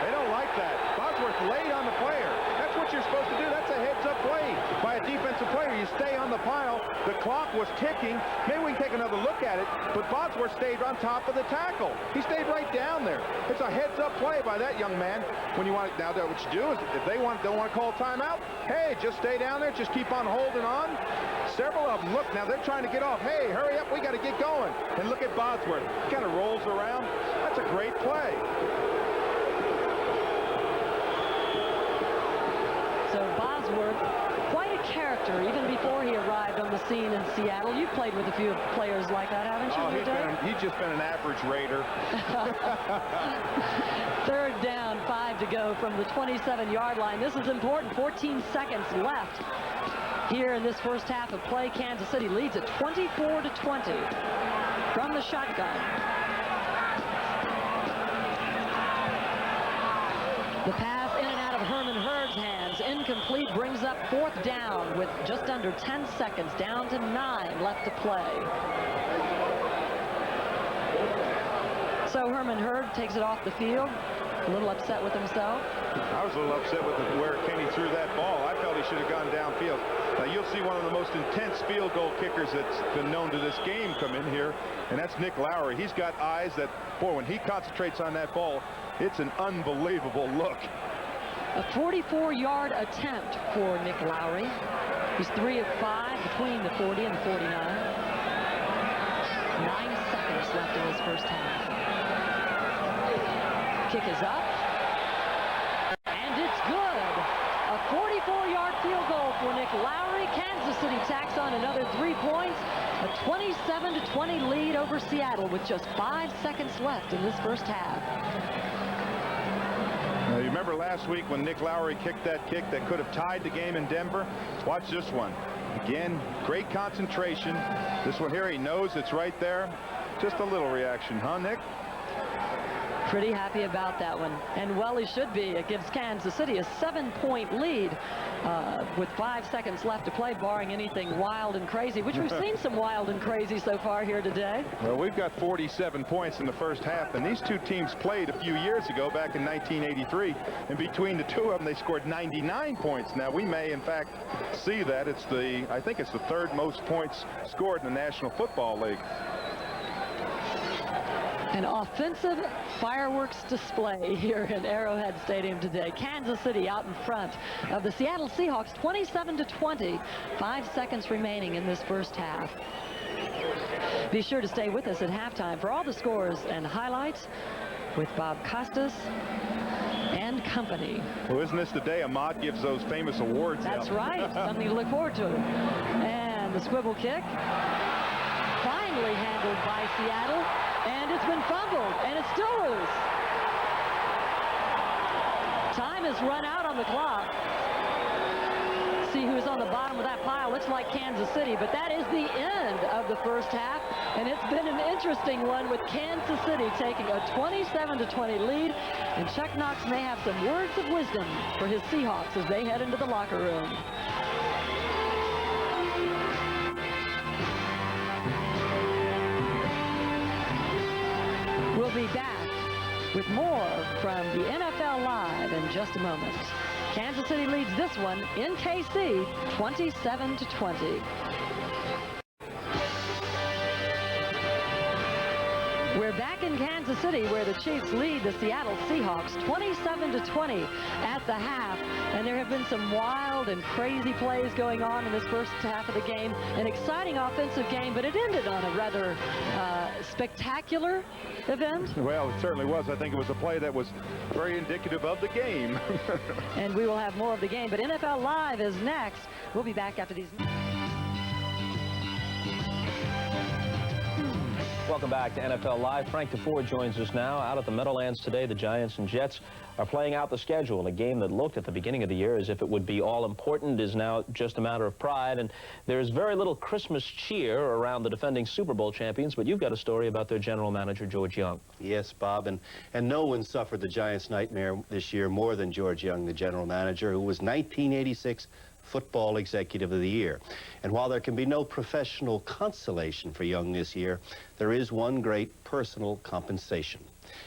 They don't like that. Bosworth laid on the player. That's what you're supposed to do. That's a heads-up play by a defensive player. You stay on the pile. The clock was ticking. Maybe we can take another look at it, but Bosworth stayed on top of the tackle. He stayed right down there. It's a heads-up play by that young man. When you want it, now what you do is, if they don't want to call timeout, hey, just stay down there. Just keep on holding on. Several of them, look, now they're trying to get off. Hey, hurry up, we got to get going. And look at Bosworth. He kind of rolls around. That's a great play. So Bosworth, quite a character even before he arrived on the scene in Seattle. You've played with a few players like that, haven't you? Oh, he's just been an average Raider. Third down, 5 to go from the 27-yard line. This is important. 14 seconds left here in this first half of play. Kansas City leads at 24-20 from the shotgun. The pass in and out of Herman Hurd's hands. Incomplete, brings up fourth down with just under 10 seconds, down to 9 left to play. So Herman Hurd takes it off the field. A little upset with himself. I was a little upset with where Kenny threw that ball. I felt he should have gone downfield. Now, you'll see one of the most intense field goal kickers that's been known to this game come in here, and that's Nick Lowry. He's got eyes that, boy, when he concentrates on that ball, it's an unbelievable look. A 44-yard attempt for Nick Lowry. He's 3 of 5 between the 40 and the 49. 9 seconds left in his first half. Kick is up. And it's good. A 44-yard field goal for Nick Lowry. Kansas City tacks on another 3 points. A 27-20 lead over Seattle with just 5 seconds left in this first half. Now, you remember last week when Nick Lowry kicked that kick that could have tied the game in Denver? Watch this one. Again, great concentration. This one here, he knows it's right there. Just a little reaction, huh, Nick? Pretty happy about that one. And well, he should be. It gives Kansas City a 7-point lead with 5 seconds left to play, barring anything wild and crazy, which we've seen some wild and crazy so far here today. Well, we've got 47 points in the first half, and these two teams played a few years ago, back in 1983, and between the two of them, they scored 99 points. Now, we may, in fact, see that. I think it's the 3rd most points scored in the National Football League. An offensive fireworks display here in Arrowhead Stadium today. Kansas City out in front of the Seattle Seahawks, 27-20. 5 seconds remaining in this first half. Be sure to stay with us at halftime for all the scores and highlights with Bob Costas and company. Well, isn't this the day Ahmad gives those famous awards out? That's right. Something to look forward to. And the swivel kick, finally handled by Seattle. And it's been fumbled, and it's still loose. Time has run out on the clock. See who's on the bottom of that pile. Looks like Kansas City, but that is the end of the first half. And it's been an interesting one with Kansas City taking a 27-20 lead. And Chuck Knox may have some words of wisdom for his Seahawks as they head into the locker room. We'll be back with more from the NFL Live in just a moment. Kansas City leads this one in KC 27-20. We're back in Kansas City where the Chiefs lead the Seattle Seahawks 27-20 at the half. And there have been some wild and crazy plays going on in this first half of the game. An exciting offensive game, but it ended on a rather spectacular event. Well, it certainly was. I think it was a play that was very indicative of the game. And we will have more of the game, but NFL Live is next. We'll be back after these. Welcome back to NFL Live. Frank DeFord joins us now. Out at the Meadowlands today, the Giants and Jets are playing out the schedule. A game that looked at the beginning of the year as if it would be all important is now just a matter of pride. And there's very little Christmas cheer around the defending Super Bowl champions, but you've got a story about their general manager, George Young. Yes, Bob, and no one suffered the Giants' nightmare this year more than George Young, the general manager, who was 1986 Football Executive of the Year. And while there can be no professional consolation for Young this year, there is one great personal compensation.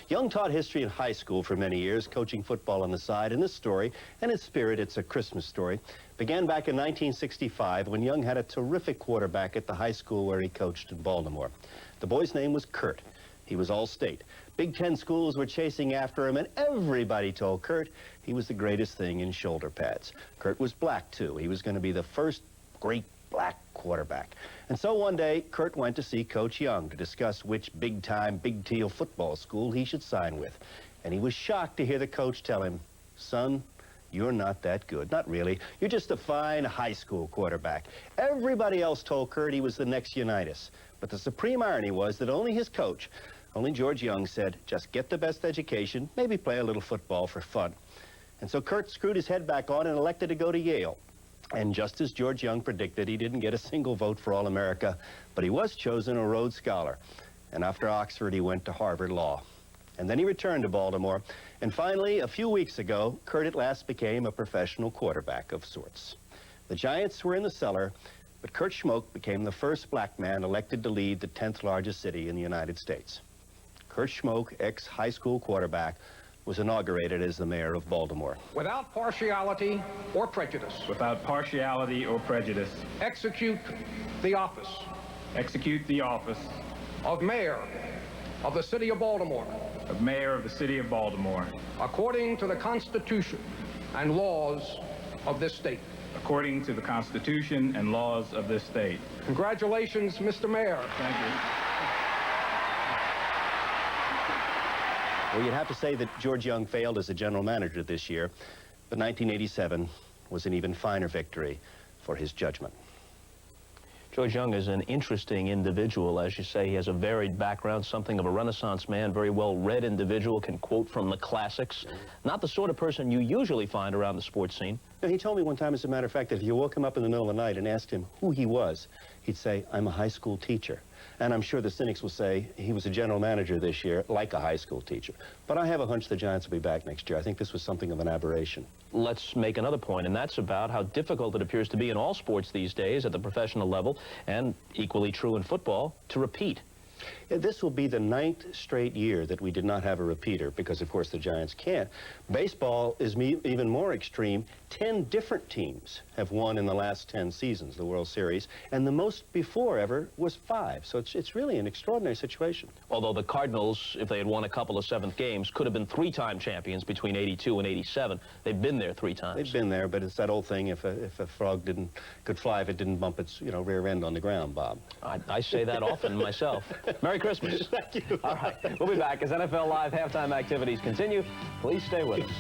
Young taught history in high school for many years, coaching football on the side, and this story, and its spirit, it's a Christmas story, began back in 1965 when Young had a terrific quarterback at the high school where he coached in Baltimore. The boy's name was Kurt. He was all-state. Big Ten schools were chasing after him, and everybody told Kurt he was the greatest thing in shoulder pads. Kurt was black, too. He was going to be the first great black quarterback. And so one day, Kurt went to see Coach Young to discuss which big-time, Big Teal football school he should sign with. And he was shocked to hear the coach tell him, "Son, you're not that good. Not really. You're just a fine high school quarterback." Everybody else told Kurt he was the next Unitas. But the supreme irony was that only his coach, only George Young, said, "Just get the best education, maybe play a little football for fun." And so Kurt screwed his head back on and elected to go to Yale. And just as George Young predicted, he didn't get a single vote for All-America, but he was chosen a Rhodes Scholar. And after Oxford, he went to Harvard Law. And then he returned to Baltimore. And finally, a few weeks ago, Kurt at last became a professional quarterback of sorts. The Giants were in the cellar, but Kurt Schmoke became the first black man elected to lead the 10th largest city in the United States. Kurt Schmoke, ex-high school quarterback, was inaugurated as the mayor of Baltimore. Without partiality or prejudice. Without partiality or prejudice. Execute the office. Execute the office. Of mayor of the city of Baltimore. Of mayor of the city of Baltimore. According to the Constitution and laws of this state. According to the Constitution and laws of this state. Congratulations, Mr. Mayor. Thank you. Well, you'd have to say that George Young failed as a general manager this year, but 1987 was an even finer victory for his judgment. George Young is an interesting individual, as you say. He has a varied background, something of a Renaissance man, very well-read individual, can quote from the classics. Not the sort of person you usually find around the sports scene. He told me one time, as a matter of fact, that if you woke him up in the middle of the night and asked him who he was, he'd say, "I'm a high school teacher." And I'm sure the cynics will say he was a general manager this year, like a high school teacher. But I have a hunch the Giants will be back next year. I think this was something of an aberration. Let's make another point, and that's about how difficult it appears to be in all sports these days at the professional level, and equally true in football, to repeat. This will be the 9th straight year that we did not have a repeater, because, of course, the Giants can't. Baseball is even more extreme. 10 different teams have won in the last 10 seasons, the World Series, and the most before ever was 5. So it's really an extraordinary situation. Although the Cardinals, if they had won a couple of 7th games, could have been 3-time champions between 82 and 87. They've been there 3 times. They've been there, but it's that old thing, if a frog could fly if it didn't bump its rear end on the ground, Bob. I say that often myself. Merry Christmas. Thank you. All right, we'll be back as NFL Live halftime activities continue. Please stay with us.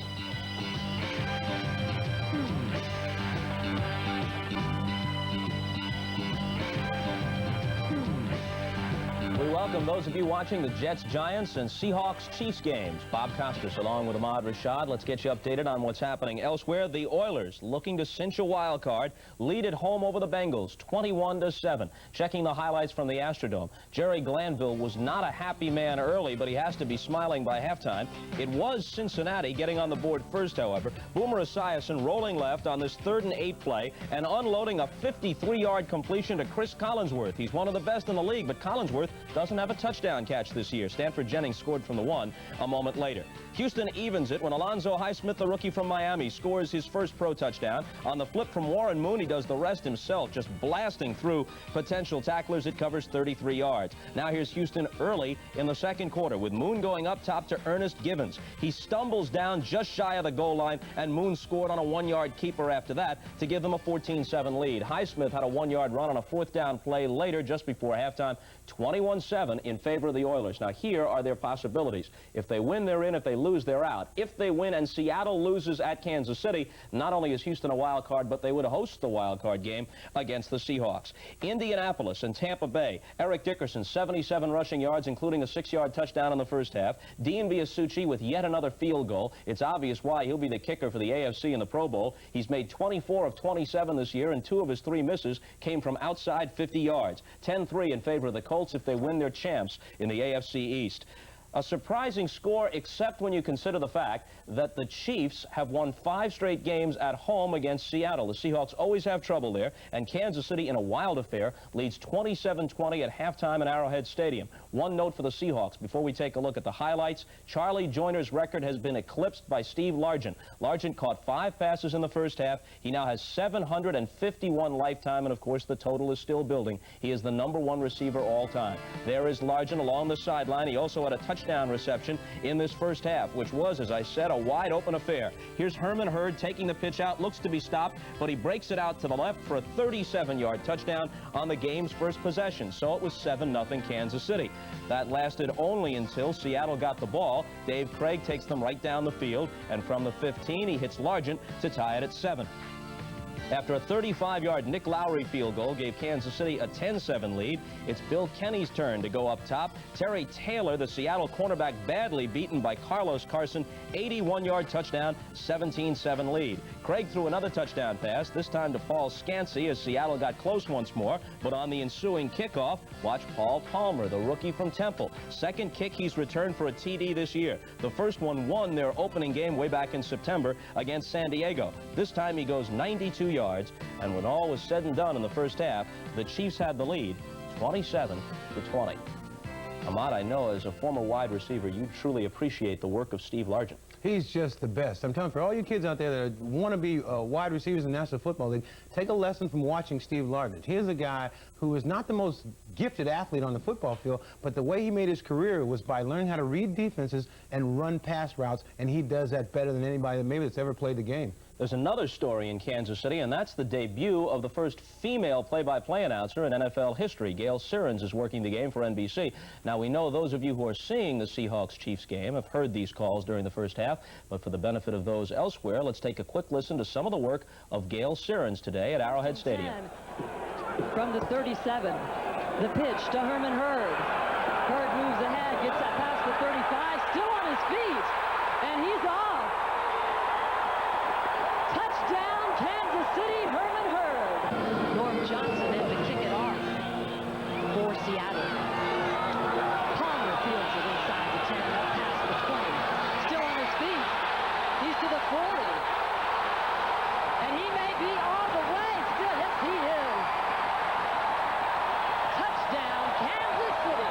We welcome those of you watching the Jets-Giants and Seahawks-Chiefs games. Bob Costas along with Ahmad Rashad. Let's get you updated on what's happening elsewhere. The Oilers, looking to cinch a wild card, lead at home over the Bengals, 21-7. Checking the highlights from the Astrodome. Jerry Glanville was not a happy man early, but he has to be smiling by halftime. It was Cincinnati getting on the board first, however. Boomer Esiason rolling left on this 3rd and 8 play and unloading a 53-yard completion to Chris Collinsworth. He's one of the best in the league, but Collinsworth doesn't have a touchdown catch this year. Stanford Jennings scored from the 1 a moment later. Houston evens it when Alonzo Highsmith, the rookie from Miami, scores his first pro touchdown. On the flip from Warren Moon, he does the rest himself, just blasting through potential tacklers. It covers 33 yards. Now here's Houston early in the 2nd quarter with Moon going up top to Ernest Givens. He stumbles down just shy of the goal line, and Moon scored on a 1-yard keeper after that to give them a 14-7 lead. Highsmith had a 1-yard run on a 4th down play later, just before halftime, 21-7 in favor of the Oilers. Now, here are their possibilities. If they win, they're in. If they lose, they're out. If they win and Seattle loses at Kansas City, not only is Houston a wild card, but they would host the wild card game against the Seahawks. Indianapolis and Tampa Bay. Eric Dickerson, 77 rushing yards, including a 6-yard touchdown in the first half. Dean Biasucci with yet another field goal. It's obvious why. He'll be the kicker for the AFC in the Pro Bowl. He's made 24 of 27 this year, and 2 of his 3 misses came from outside 50 yards. 10-3 in favor of the Colts if they win their champs in the AFC East. A surprising score, except when you consider the fact that the Chiefs have won 5 straight games at home against Seattle. The Seahawks always have trouble there, and Kansas City, in a wild affair, leads 27-20 at halftime in Arrowhead Stadium. One note for the Seahawks before we take a look at the highlights. Charlie Joyner's record has been eclipsed by Steve Largent. Largent caught 5 passes in the first half. He now has 751 lifetime, and of course the total is still building. He is the #1 receiver all time. There is Largent along the sideline. He also had a touchdown reception in this first half, which was, as I said, a wide open affair. Here's Herman Hurd taking the pitch out, looks to be stopped, but he breaks it out to the left for a 37-yard touchdown on the game's first possession. So it was 7-0 Kansas City. That lasted only until Seattle got the ball. Dave Craig takes them right down the field, and from the 15, he hits Largent to tie it at 7. After a 35-yard Nick Lowry field goal gave Kansas City a 10-7 lead, it's Bill Kenny's turn to go up top. Terry Taylor, the Seattle cornerback, badly beaten by Carlos Carson, 81-yard touchdown, 17-7 lead. Craig threw another touchdown pass, this time to Paul Scansey as Seattle got close once more, but on the ensuing kickoff, watch Paul Palmer, the rookie from Temple. Second kick he's returned for a TD this year. The first one won their opening game way back in September against San Diego. This time he goes 92 yards, and when all was said and done in the first half, the Chiefs had the lead, 27-20. Ahmad, I know as a former wide receiver, you truly appreciate the work of Steve Largent. He's just the best. I'm telling you, for all you kids out there that want to be wide receivers in the National Football League, take a lesson from watching Steve Largent. Here's a guy who is not the most gifted athlete on the football field, but the way he made his career was by learning how to read defenses and run pass routes, and he does that better than anybody that's ever played the game. There's another story in Kansas City, and that's the debut of the first female play-by-play announcer in NFL history. Gayle Sierens is working the game for NBC. Now, we know those of you who are seeing the Seahawks-Chiefs game have heard these calls during the first half, but for the benefit of those elsewhere, let's take a quick listen to some of the work of Gayle Sierens today at Arrowhead Stadium. From the 37, the pitch to Herman Hurd. Hurd moves ahead, gets that pass to 35, still on his feet, and he's off. Touchdown, Kansas City, Herman Hurd. Norm Johnson in to kick it off for Seattle. Palmer fields it inside the 10, up past the 20. Still on his feet. He's to the 40. And he may be all the way. Still, yes, he is. Touchdown, Kansas City.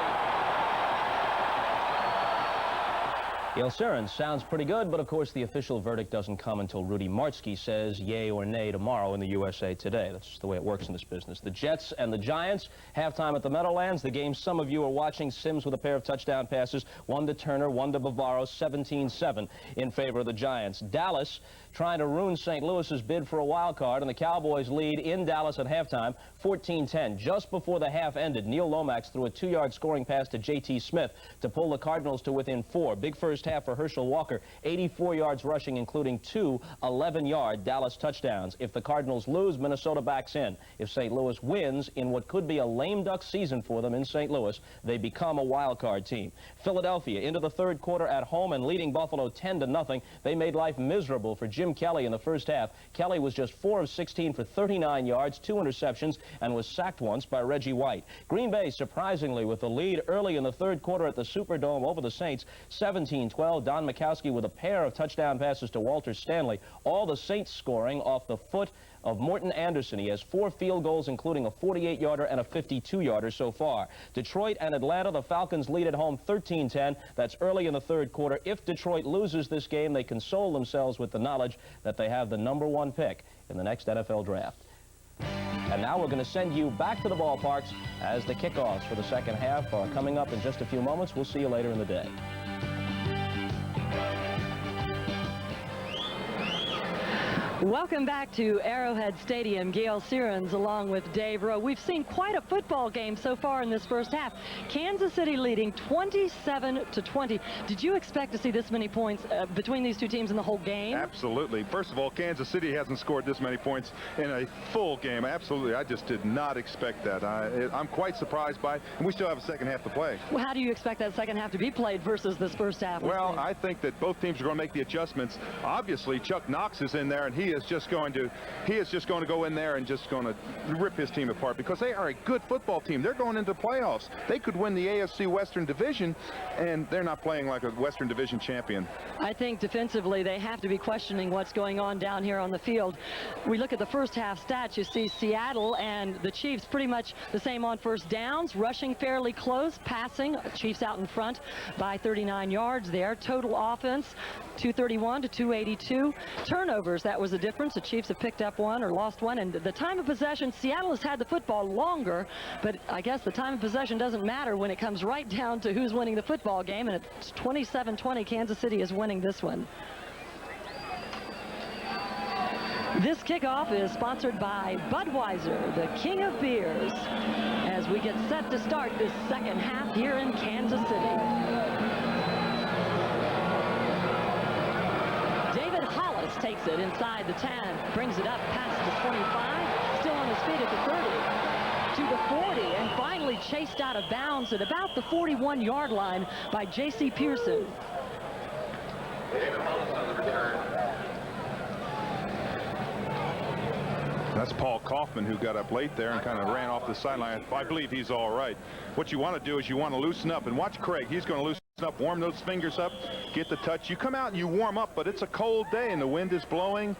Gayle Sierens sounds pretty good, but of course the official verdict doesn't come until Rudy Martzke says yay or nay tomorrow in the USA Today. That's just the way it works in this business. The Jets and the Giants, halftime at the Meadowlands. The game some of you are watching. Sims with a pair of touchdown passes, one to Turner, one to Bavaro, 17-7 in favor of the Giants. Dallas trying to ruin St. Louis's bid for a wild card, and the Cowboys lead in Dallas at halftime, 14-10. Just before the half ended, Neil Lomax threw a 2-yard scoring pass to J.T. Smith to pull the Cardinals to within 4. Big first half for Herschel Walker, 84 yards rushing, including 2 11-yard Dallas touchdowns. If the Cardinals lose, Minnesota backs in. If St. Louis wins in what could be a lame duck season for them in St. Louis, they become a wild card team. Philadelphia into the third quarter at home and leading Buffalo 10-0. They made life miserable for Jim Kelly in the first half. Kelly was just 4 of 16 for 39 yards, 2 interceptions, and was sacked once by Reggie White. Green Bay, surprisingly, with the lead early in the third quarter at the Superdome over the Saints, 17-12. Don Mikowski with a pair of touchdown passes to Walter Stanley. All the Saints scoring off the foot of Morton Anderson. He has 4 field goals, including a 48-yarder and a 52-yarder so far. Detroit and Atlanta, the Falcons lead at home 13-10. That's early in the third quarter. If Detroit loses this game, they console themselves with the knowledge that they have the #1 pick in the next NFL draft. And now we're going to send you back to the ballparks as the kickoffs for the second half are coming up in just a few moments. We'll see you later in the day. Welcome back to Arrowhead Stadium. Gayle Sierens along with Dave Rowe. We've seen quite a football game so far in this first half. Kansas City leading 27-20. Did you expect to see this many points between these two teams in the whole game? Absolutely. First of all, Kansas City hasn't scored this many points in a full game. Absolutely. I just did not expect that. I'm quite surprised by it, and we still have a second half to play. Well, how do you expect that second half to be played versus this first half? Well, I think that both teams are going to make the adjustments. Obviously, Chuck Knox is in there, and he is just going to go in there and just going to rip his team apart because they are a good football team. They're going into playoffs. They could win the AFC Western Division, and they're not playing like a Western Division champion. I think defensively they have to be questioning what's going on down here on the field. We look at the first half stats. You see Seattle and the Chiefs pretty much the same on first downs, rushing fairly close, passing. Chiefs out in front by 39 yards there. Total offense 231 to 282. Turnovers, that was the difference. The Chiefs have picked up one or lost one. And the time of possession, Seattle has had the football longer, but I guess the time of possession doesn't matter when it comes right down to who's winning the football game. And it's 27-20. Kansas City is winning this one. This kickoff is sponsored by Budweiser, the king of beers, as we get set to start this second half here in Kansas City. Takes it inside the 10, brings it up past the 25, still on his feet at the 30, to the 40, and finally chased out of bounds at about the 41-yard line by J.C. Pearson. That's Paul Kaufman, who got up late there and kind of ran off the sideline. I believe he's all right. What you want to do is you want to loosen up, and watch Craig. He's going to loosen up, warm those fingers up, get the touch. You come out and you warm up, but it's a cold day and the wind is blowing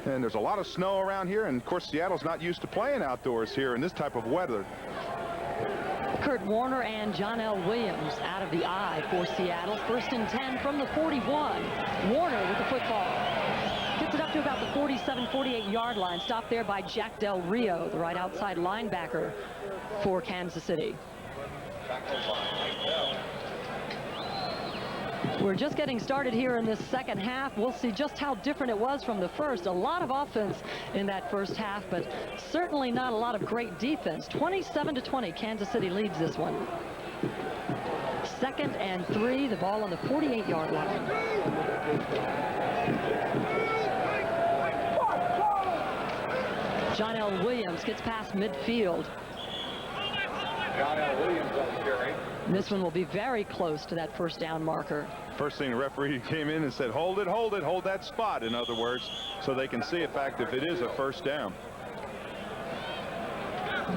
and there's a lot of snow around here, and of course Seattle's not used to playing outdoors here in this type of weather. Kurt Warner and John L. Williams out of the I for Seattle. 1st and 10 from the 41. Warner with the football. Gets it up to about the 47, 48-yard line. Stopped there by Jack Del Rio, the right outside linebacker for Kansas City. We're just getting started here in this second half. We'll see just how different it was from the first. A lot of offense in that first half, but certainly not a lot of great defense. 27-20, Kansas City leads this one. 2nd and 3, the ball on the 48-yard line. John L. Williams gets past midfield. John L. Williams on the carry. This one will be very close to that first down marker. First thing the referee came in and said, hold it, hold that spot, in other words, so they can see, in fact, if it is a first down.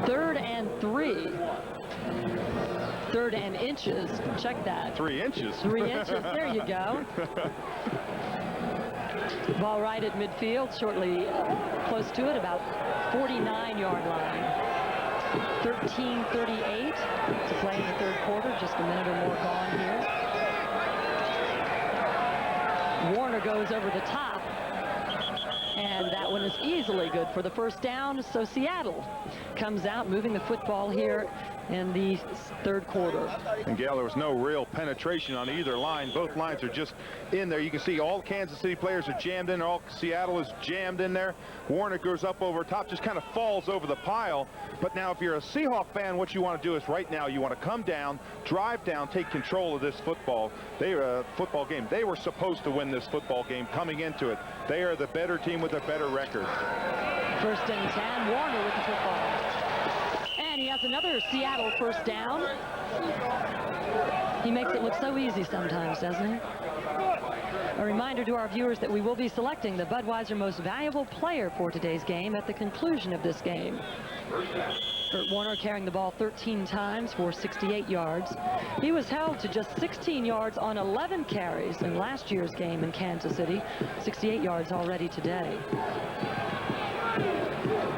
3rd and 3. 3rd and inches. Check that. 3 inches. 3 inches. There you go. Ball right at midfield, shortly close to it, about 49-yard line. 13:38 to play in the 3rd quarter. Just a minute or more gone here. Warner goes over the top, and that one is easily good for the first down. So Seattle comes out moving the football here in the 3rd quarter. And Gayle, there was no real penetration on either line. Both lines are just in there. You can see all Kansas City players are jammed in. All Seattle is jammed in there. Warner goes up over top, just kind of falls over the pile. But now if you're a Seahawk fan, what you want to do is right now you want to come down, drive down, take control of this football game. They were supposed to win this football game coming into it. They are the better team with a better record. 1st and 10, Warner with the football. And he has another Seattle first down. He makes it look so easy sometimes, doesn't he? A reminder to our viewers that we will be selecting the Budweiser Most Valuable Player for today's game at the conclusion of this game. Kurt Warner carrying the ball 13 times for 68 yards. He was held to just 16 yards on 11 carries in last year's game in Kansas City. 68 yards already today.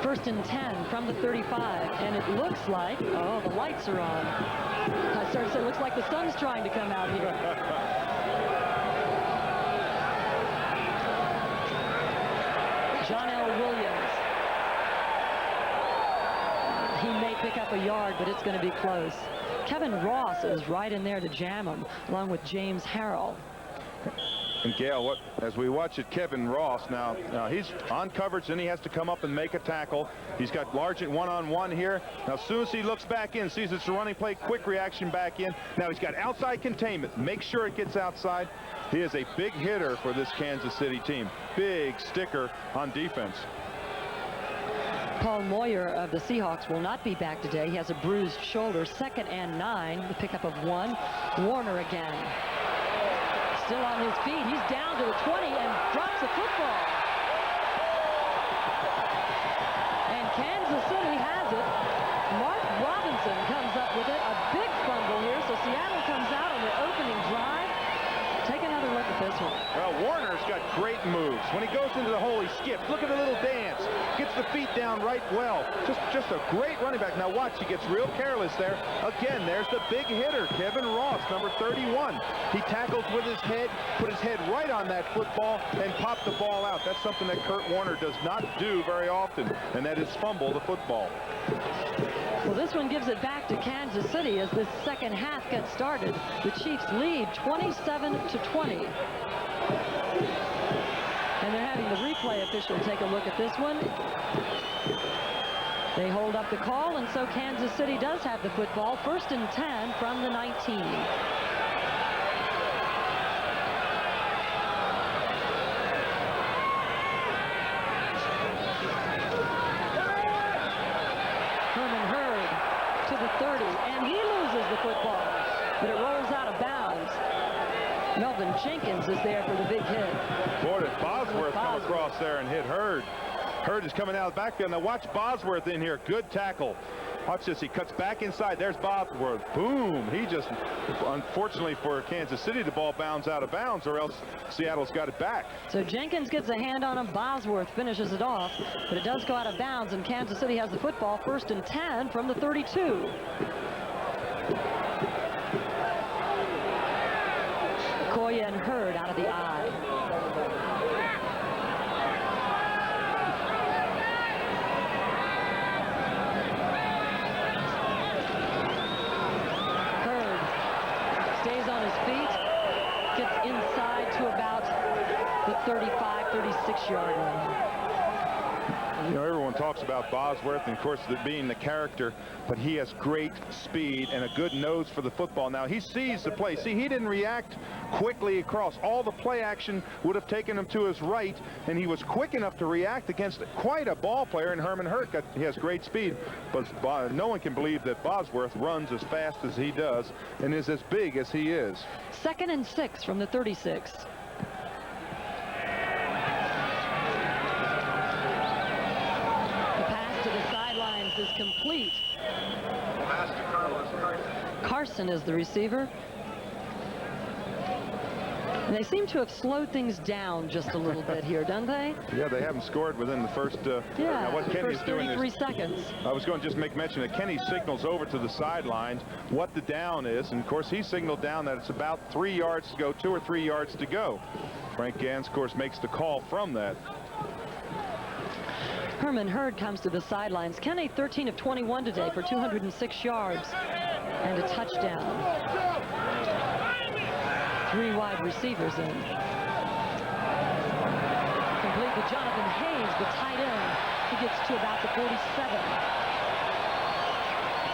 1st and 10 from the 35, and it looks like, oh, the lights are on. I started to say, it looks like the sun's trying to come out here. John L. Williams. He may pick up a yard, but it's going to be close. Kevin Ross is right in there to jam him, along with James Harrell. And Gayle, as we watch it, Kevin Ross now he's on coverage, then he has to come up and make a tackle. He's got Largent one-on-one here. Now as soon as he looks back in, sees it's a running play, quick reaction back in. Now he's got outside containment. Make sure it gets outside. He is a big hitter for this Kansas City team. Big sticker on defense. Paul Moyer of the Seahawks will not be back today. He has a bruised shoulder. 2nd and 9, the pickup of 1. Warner again. Still on his feet. He's down to the 20 and drops the football. And Kansas City has it. Mark Robinson comes up with it. A big fumble here. So Seattle comes out on their opening drive. Take another look at this one. Well, Warner's got great moves. When he goes into the hole, he skips. Look at the little dance. Gets the feet down right well. Just a great running back. Now watch, he gets real careless there. Again, there's the big hitter, Kevin Ross, number 31. He tackles with his head, put his head right on that football, and popped the ball out. That's something that Kurt Warner does not do very often, and that is fumble the football. Well, this one gives it back to Kansas City as this second half gets started. The Chiefs lead 27-20. And they're having the replay official take a look at this one. They hold up the call, and so Kansas City does have the football. 1st and 10 from the 19. Herman Hurd to the 30, and he loses the football, but it rolls out of bounds. Melvin Jenkins is there for the big hit. Boy, did Bosworth come across there and hit Hurd. Hurd is coming out of the backfield. Now watch Bosworth in here. Good tackle. Watch this. He cuts back inside. There's Bosworth. Boom. He just, unfortunately for Kansas City, the ball bounds out of bounds, or else Seattle's got it back. So Jenkins gets a hand on him. Bosworth finishes it off, but it does go out of bounds, and Kansas City has the football. 1st and 10 from the 32. Okoye and Hurd out of the I. Hurd stays on his feet, gets inside to about the 35, 36-yard line. You know, everyone talks about Bosworth and, of course, being the character, but he has great speed and a good nose for the football. Now, he sees the play. See, he didn't react quickly across. All the play action would have taken him to his right, and he was quick enough to react against quite a ball player in Herman Hurt. He has great speed, but no one can believe that Bosworth runs as fast as he does and is as big as he is. 2nd and 6 from the 36. Is complete. Carson is the receiver. And they seem to have slowed things down just a little bit here, don't they? Yeah, they haven't scored within the first. Yeah, what Kenny's first doing 33 is, seconds. I was going to just make mention that Kenny signals over to the sidelines what the down is, and of course he signaled down that it's about 3 yards to go, 2 or 3 yards to go. Frank Gans, of course, makes the call from that. Herman Hurd comes to the sidelines. Kenny 13 of 21 today for 206 yards and a touchdown. 3 wide receivers in. Complete to Jonathan Hayes, the tight end. He gets to about the 47.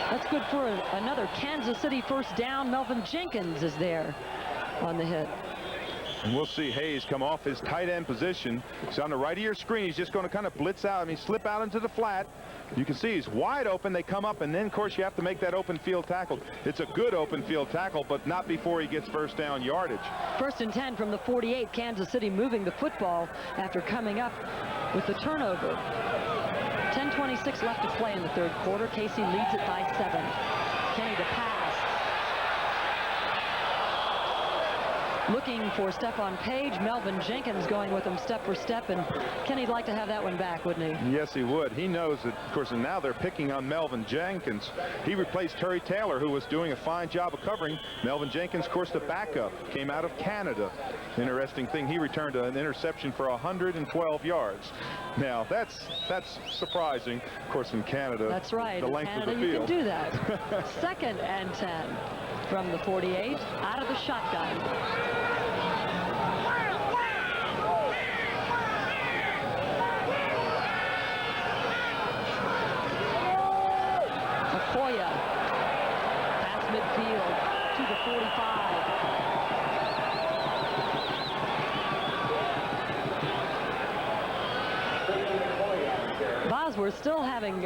That's good for another Kansas City first down. Melvin Jenkins is there on the hit. And we'll see Hayes come off his tight end position. He's on the right of your screen. He's just going to kind of blitz out. I mean, slip out into the flat. You can see he's wide open. They come up, and then, of course, you have to make that open field tackle. It's a good open field tackle, but not before he gets first down yardage. 1st and 10 from the 48. Kansas City moving the football after coming up with the turnover. 10:26 left to play in the 3rd quarter. Casey leads it by 7. Kenny to pass. Looking for Stephon Page. Melvin Jenkins going with him step for step, and Kenny'd like to have that one back, wouldn't he? Yes, he would. He knows that, of course, and now they're picking on Melvin Jenkins. He replaced Terry Taylor, who was doing a fine job of covering. Melvin Jenkins, of course, the backup, came out of Canada. Interesting thing, he returned an interception for 112 yards. Now, that's surprising, of course, in Canada. That's right. The length Canada, of the field. you can do that. 2nd and 10 from the 48, out of the shotgun. Okoye, pass midfield to the 45. Bosworth still having,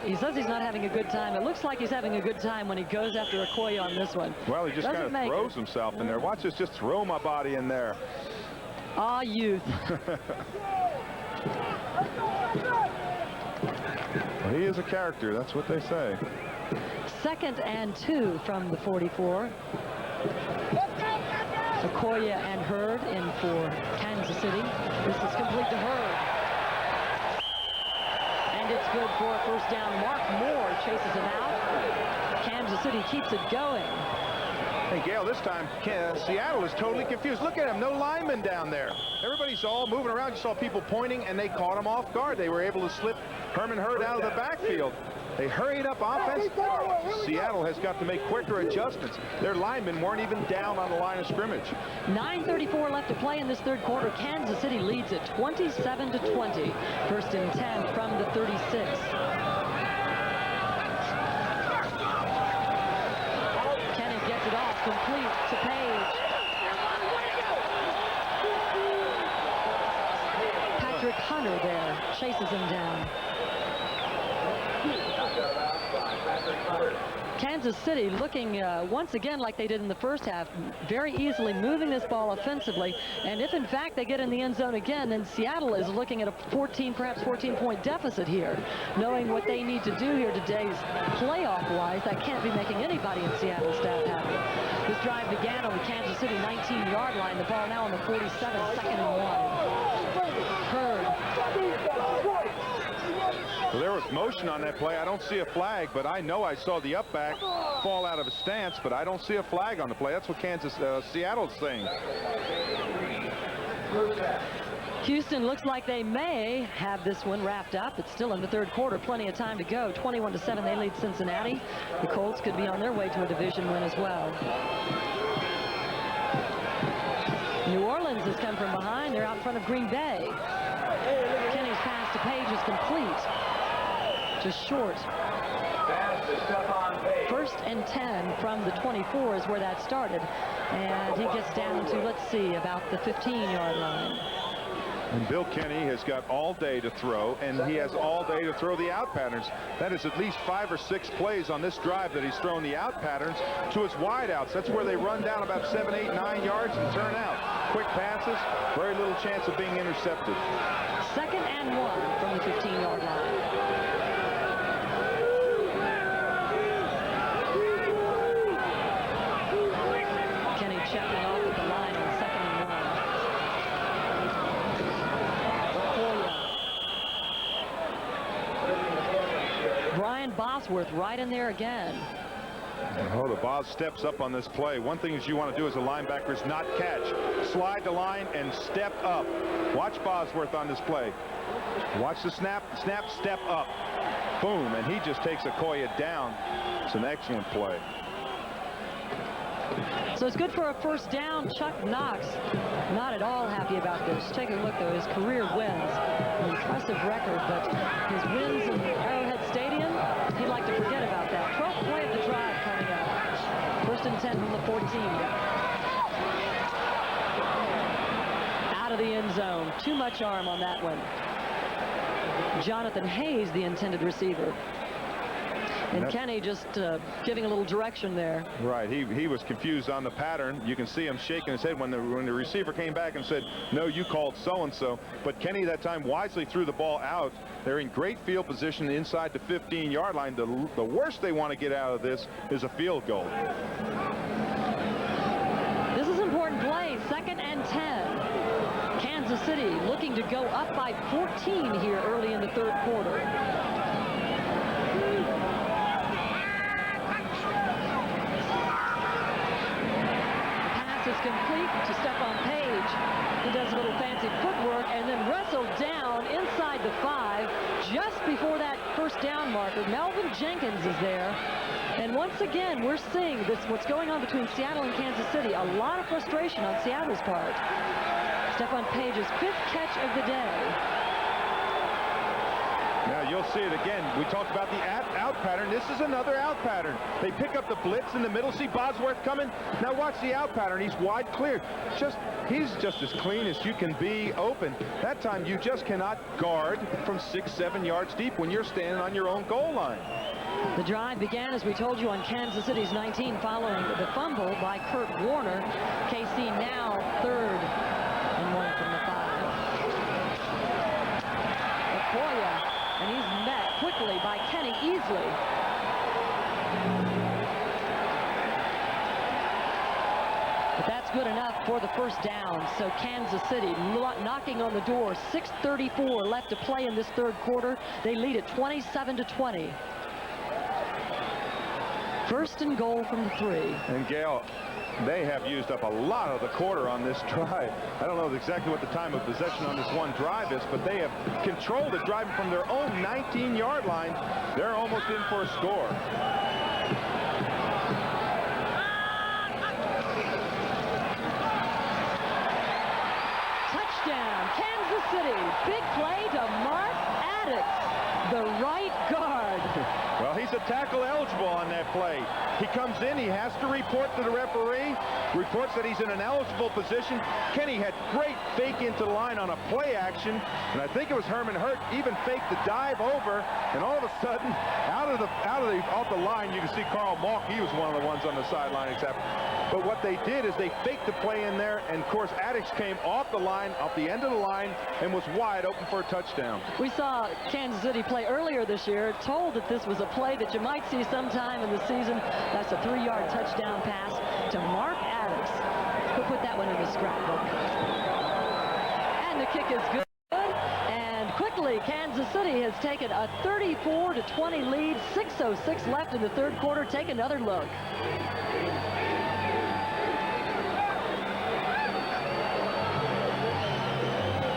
he says he's not having a good time. It looks like he's having a good time when he goes after Okoye on this one. Well, he just kind of throws himself in there. Watch this, just throw my body in there. Ah, youth. Well, he is a character, that's what they say. 2nd and 2 from the 44. Okoye and Hurd in for Kansas City. This is complete to Hurd. And it's good for a first down. Mark Moore chases him out. Kansas City keeps it going. Hey, Gayle, this time Seattle is totally confused. Look at him, no linemen down there. Everybody's all moving around. You saw people pointing, and they caught him off guard. They were able to slip Herman Hurd out of the backfield. They hurried up offense. Seattle has got to make quicker adjustments. Their linemen weren't even down on the line of scrimmage. 9:34 left to play in this 3rd quarter. Kansas City leads it 27-20. 1st and 10 from the 36. Kenny gets it off, complete to Page. Patrick Hunter there chases him down. Kansas City looking once again like they did in the first half, very easily moving this ball offensively, and if in fact they get in the end zone again, then Seattle is looking at a 14, perhaps 14-point deficit here. Knowing what they need to do here today playoff-wise, that can't be making anybody in Seattle staff happy. This drive began on the Kansas City 19-yard line. The ball now on the 47, 2nd and 1. Hurd. Well, there was motion on that play. I don't see a flag, but I know I saw the up back fall out of his stance, but I don't see a flag on the play. That's what Seattle's saying. Houston looks like they may have this one wrapped up. It's still in the third quarter. Plenty of time to go. 21-7, they lead Cincinnati. The Colts could be on their way to a division win as well. New Orleans has come from behind. They're out in front of Green Bay. Kenny's pass to Page is complete. Just short. First and 10 from the 24 is where that started. And he gets down to, let's see, about the 15-yard line. And Bill Kenny has got all day to throw, and he has all day to throw the out patterns. That is at least 5 or 6 plays on this drive that he's thrown the out patterns to his wide outs. That's where they run down about 7, 8, 9 yards and turn out. Quick passes, very little chance of being intercepted. 2nd and 1 from the 15-yard line. Checking off at the line on 2nd and 1. Brian Bosworth right in there again. Oh, the Boz steps up on this play. One thing is you want to do as a linebacker is not catch. Slide the line and step up. Watch Bosworth on this play. Watch the snap, step up. Boom, and he just takes Okoye down. It's an excellent play. So it's good for a first down. Chuck Knox not at all happy about this. Take a look, though. His career wins. An impressive record, but his wins in Arrowhead Stadium, he'd like to forget about that. 12th play of the drive coming up. 1st and 10 from the 14. Out of the end zone. Too much arm on that one. Jonathan Hayes, the intended receiver. And Kenny just giving a little direction there. Right, he was confused on the pattern. You can see him shaking his head when the receiver came back and said, no, you called so-and-so. But Kenny that time wisely threw the ball out. They're in great field position inside the 15-yard line. The worst they want to get out of this is a field goal. This is an important play. 2nd and 10. Kansas City looking to go up by 14 here early in the third quarter. Is complete to Stephon Page. He does a little fancy footwork and then wrestled down inside the 5 just before that first down marker. Melvin Jenkins is there. And once again, we're seeing this, what's going on between Seattle and Kansas City. A lot of frustration on Seattle's part. Stephon Page's 5th catch of the day. Now you'll see it again. We talked about the out pattern. This is another out pattern. They pick up the blitz in the middle. See Bosworth coming. Now watch the out pattern. He's wide clear. He's just as clean as you can be open. That time you just cannot guard from 6, 7 yards deep when you're standing on your own goal line. The drive began, as we told you, on Kansas City's 19 following the fumble by Kurt Warner. KC now 3rd and 1 from the 5. Okoye. And he's met quickly by Kenny Easley. But that's good enough for the first down. So Kansas City knocking on the door. 6:34 left to play in this third quarter. They lead at 27-20. 1st and goal from the 3. And Gayle, they have used up a lot of the quarter on this drive. I don't know exactly what the time of possession on this one drive is, but they have controlled it, driving from their own 19-yard line. They're almost in for a score. Touchdown, Kansas City. Big play to Mark Addix, the right guard. Well, he's a tackle eligible on that play. He comes in, he has to report to the referee, reports that he's in an eligible position. Kenny had great fake into the line on a play action, and I think it was Herman Hurt even faked the dive over, and all of a sudden, off the line, you can see Carl Malk. He was one of the ones on the sideline, but what they did is they faked the play in there, and of course, Addix came off the line, off the end of the line, and was wide open for a touchdown. We saw Kansas City play earlier this year, told that this was a play that you might see sometime in the season. That's a 3-yard touchdown pass to Mark Addix. We'll put that one in the scrapbook. And the kick is good and quick. quickly. Kansas City has taken a 34-20 lead. 6:06 left in the third quarter. Take another look.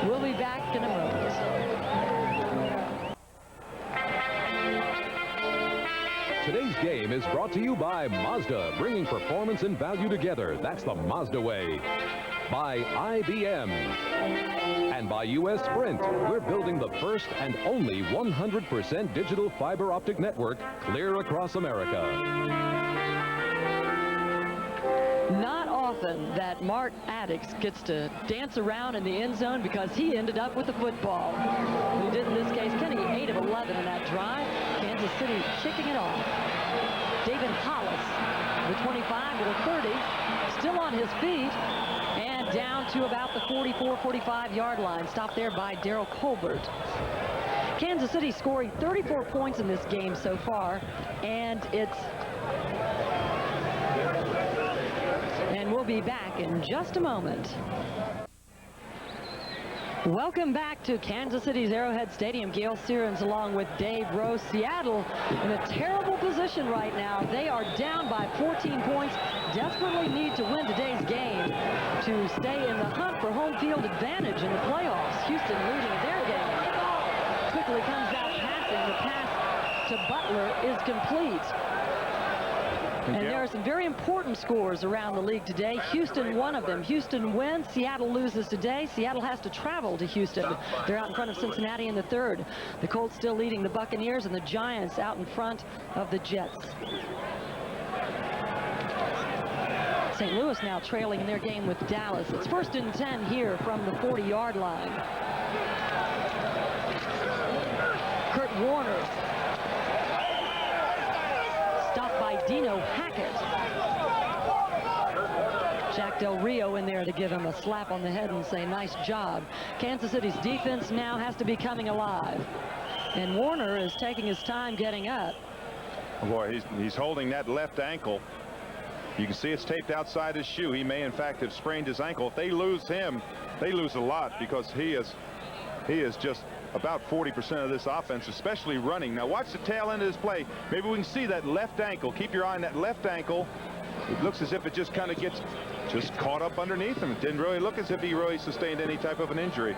We'll be back in a moment. Today's game is brought to you by Mazda, bringing performance and value together. That's the Mazda way. By IBM. And by U.S. Sprint. We're building the first and only 100% digital fiber optic network clear across America. Not often that Mark Addix gets to dance around in the end zone because he ended up with the football. He did in this case. Kenny 8 of 11 in that drive. Kansas City kicking it off. David Hollis, the 25 to the 30, still on his feet and down to about the 44-45 yard line. Stopped there by Darryl Colbert. Kansas City scoring 34 points in this game so far, and we'll be back in just a moment. Welcome back to Kansas City's Arrowhead Stadium. Gayle Sierens along with Dave Rowe. Seattle in a terrible position right now. They are down by 14 points. Desperately need to win today's game to stay in the hunt for home field advantage in the playoffs. Houston leading their game. Quickly comes out passing. The pass to Butler is complete. And there are some very important scores around the league today. Houston, one of them. Houston wins. Seattle loses today. Seattle has to travel to Houston. They're out in front of Cincinnati in the third. The Colts still leading the Buccaneers, and the Giants out in front of the Jets. St. Louis now trailing in their game with Dallas. It's 1st and 10 here from the 40-yard line. Kurt Warner. Stopped by Dino Hackett. Jack Del Rio in there to give him a slap on the head and say, nice job. Kansas City's defense now has to be coming alive. And Warner is taking his time getting up. Boy, he's holding that left ankle. You can see it's taped outside his shoe. He may, in fact, have sprained his ankle. If they lose him, they lose a lot because he is just about 40% of this offense, especially running. Now watch the tail end of this play. Maybe we can see that left ankle. Keep your eye on that left ankle. It looks as if it just kind of gets just caught up underneath him. It didn't really look as if he really sustained any type of an injury.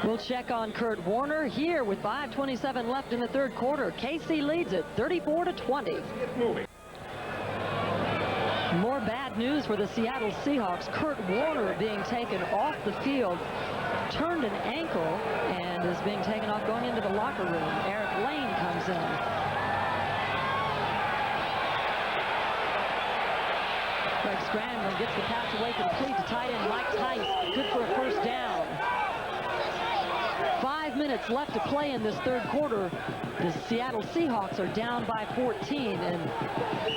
We'll check on Kurt Warner here with 5:27 left in the third quarter. KC leads it 34-20. More bad news for the Seattle Seahawks. Kurt Warner being taken off the field. Turned an ankle and is being taken off going into the locker room. Eric Lane comes in. Greg Scranlin gets the pass away complete to tight end Mike Tice. Good for a first down. 5 minutes left to play in this third quarter. The Seattle Seahawks are down by 14, and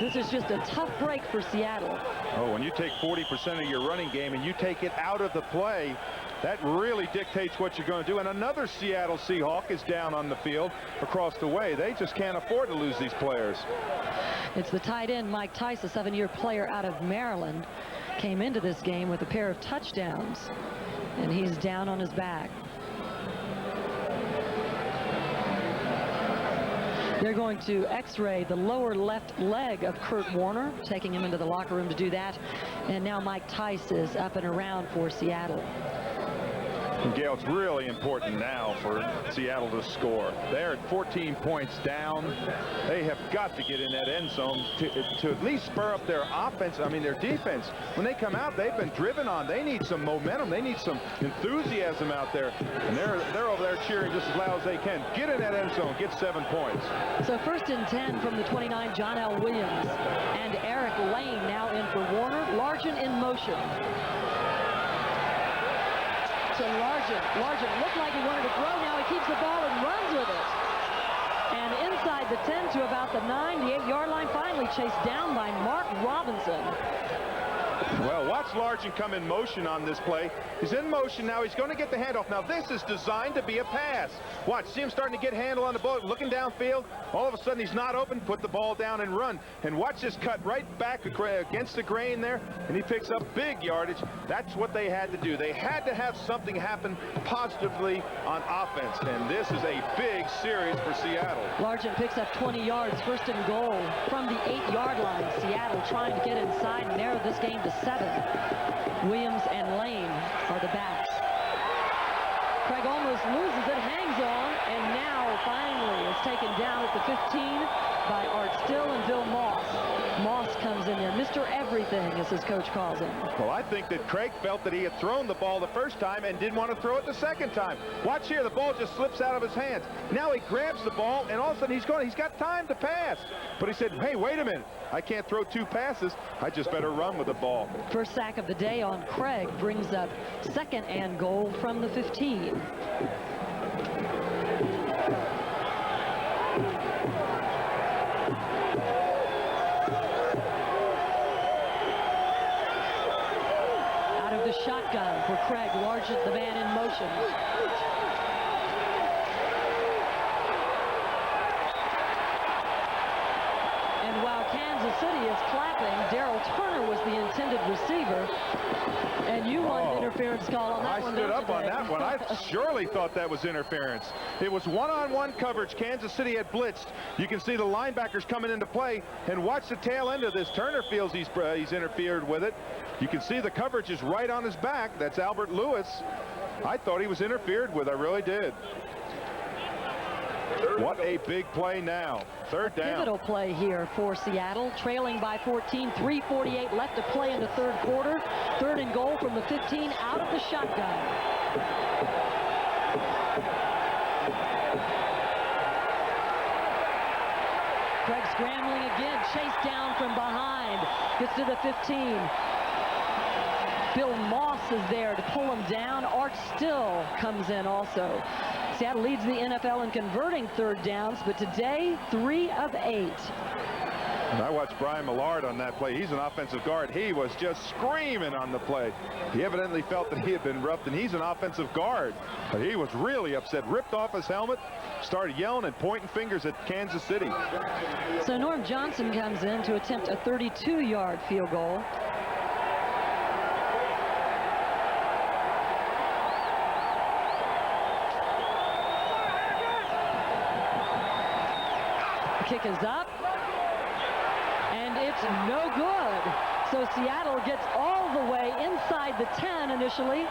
this is just a tough break for Seattle. Oh, when you take 40% of your running game and you take it out of the play, that really dictates what you're going to do. And another Seattle Seahawk is down on the field across the way. They just can't afford to lose these players. It's the tight end Mike Tice, a 7-year player out of Maryland, came into this game with a pair of touchdowns, and he's down on his back. They're going to x-ray the lower left leg of Kurt Warner, taking him into the locker room to do that. And now Mike Tice is up and around for Seattle. And Gayle, it's really important now for Seattle to score. They're at 14 points down. They have got to get in that end zone to at least spur up their offense. I mean, their defense. When they come out, they've been driven on. They need some momentum. They need some enthusiasm out there. And they're over there cheering just as loud as they can. Get in that end zone. Get 7 points. So 1st and 10 from the 29, John L. Williams. And Eric Lane now in for Warner. Largent in motion. To Largent. Largent looked like he wanted to throw. Now he keeps the ball and runs with it. And inside the 10 to about the 9, the 8-yard line, finally chased down by Mark Robinson. Well, watch Largent come in motion on this play. He's in motion now. He's going to get the handoff. Now, this is designed to be a pass. Watch, see him starting to get handle on the ball, looking downfield. All of a sudden, he's not open. Put the ball down and run. And watch this cut right back against the grain there, and he picks up big yardage. That's what they had to do. They had to have something happen positively on offense, and this is a big series for Seattle. Largent picks up 20 yards, first and goal from the 8-yard line. Seattle trying to get inside and narrow this game to 7. Williams and Lane are the backs. Craig almost loses it, hangs on, and now finally is taken down at the 15 by Art Still and Bill Moss. Moss comes in there, Mr. Everything, as his coach calls him. Well, I think that Craig felt that he had thrown the ball the first time and didn't want to throw it the second time. Watch here, the ball just slips out of his hands. Now he grabs the ball, and all of a sudden he's got time to pass. But he said, hey, wait a minute. I can't throw 2 passes. I just better run with the ball. First sack of the day on Craig brings up 2nd and goal from the 15. The shotgun for Craig. Largent, the man in motion. And while Kansas City is clapping, Darrell Turner was the intended receiver. And you wanted interference call on that one. I stood up on that one. I surely thought that was interference. It was one-on-one coverage. Kansas City had blitzed. You can see the linebackers coming into play. And watch the tail end of this. Turner feels he's interfered with it. You can see the coverage is right on his back. That's Albert Lewis. I thought he was interfered with. I really did. What a big play now. 3rd down. Pivotal play here for Seattle, trailing by 14, 3:48 left to play in the 3rd quarter. 3rd and goal from the 15 out of the shotgun. Craig scrambling again, chased down from behind, gets to the 15. Bill Moss is there to pull him down. Art Still comes in also. Seattle leads the NFL in converting 3rd downs, but today, 3 of 8. And I watched Brian Millard on that play. He's an offensive guard. He was just screaming on the play. He evidently felt that he had been roughed, and he's an offensive guard. But he was really upset, ripped off his helmet, started yelling and pointing fingers at Kansas City. So Norm Johnson comes in to attempt a 32-yard field goal. Kick is up, and it's no good. So Seattle gets all the way inside the 10 initially.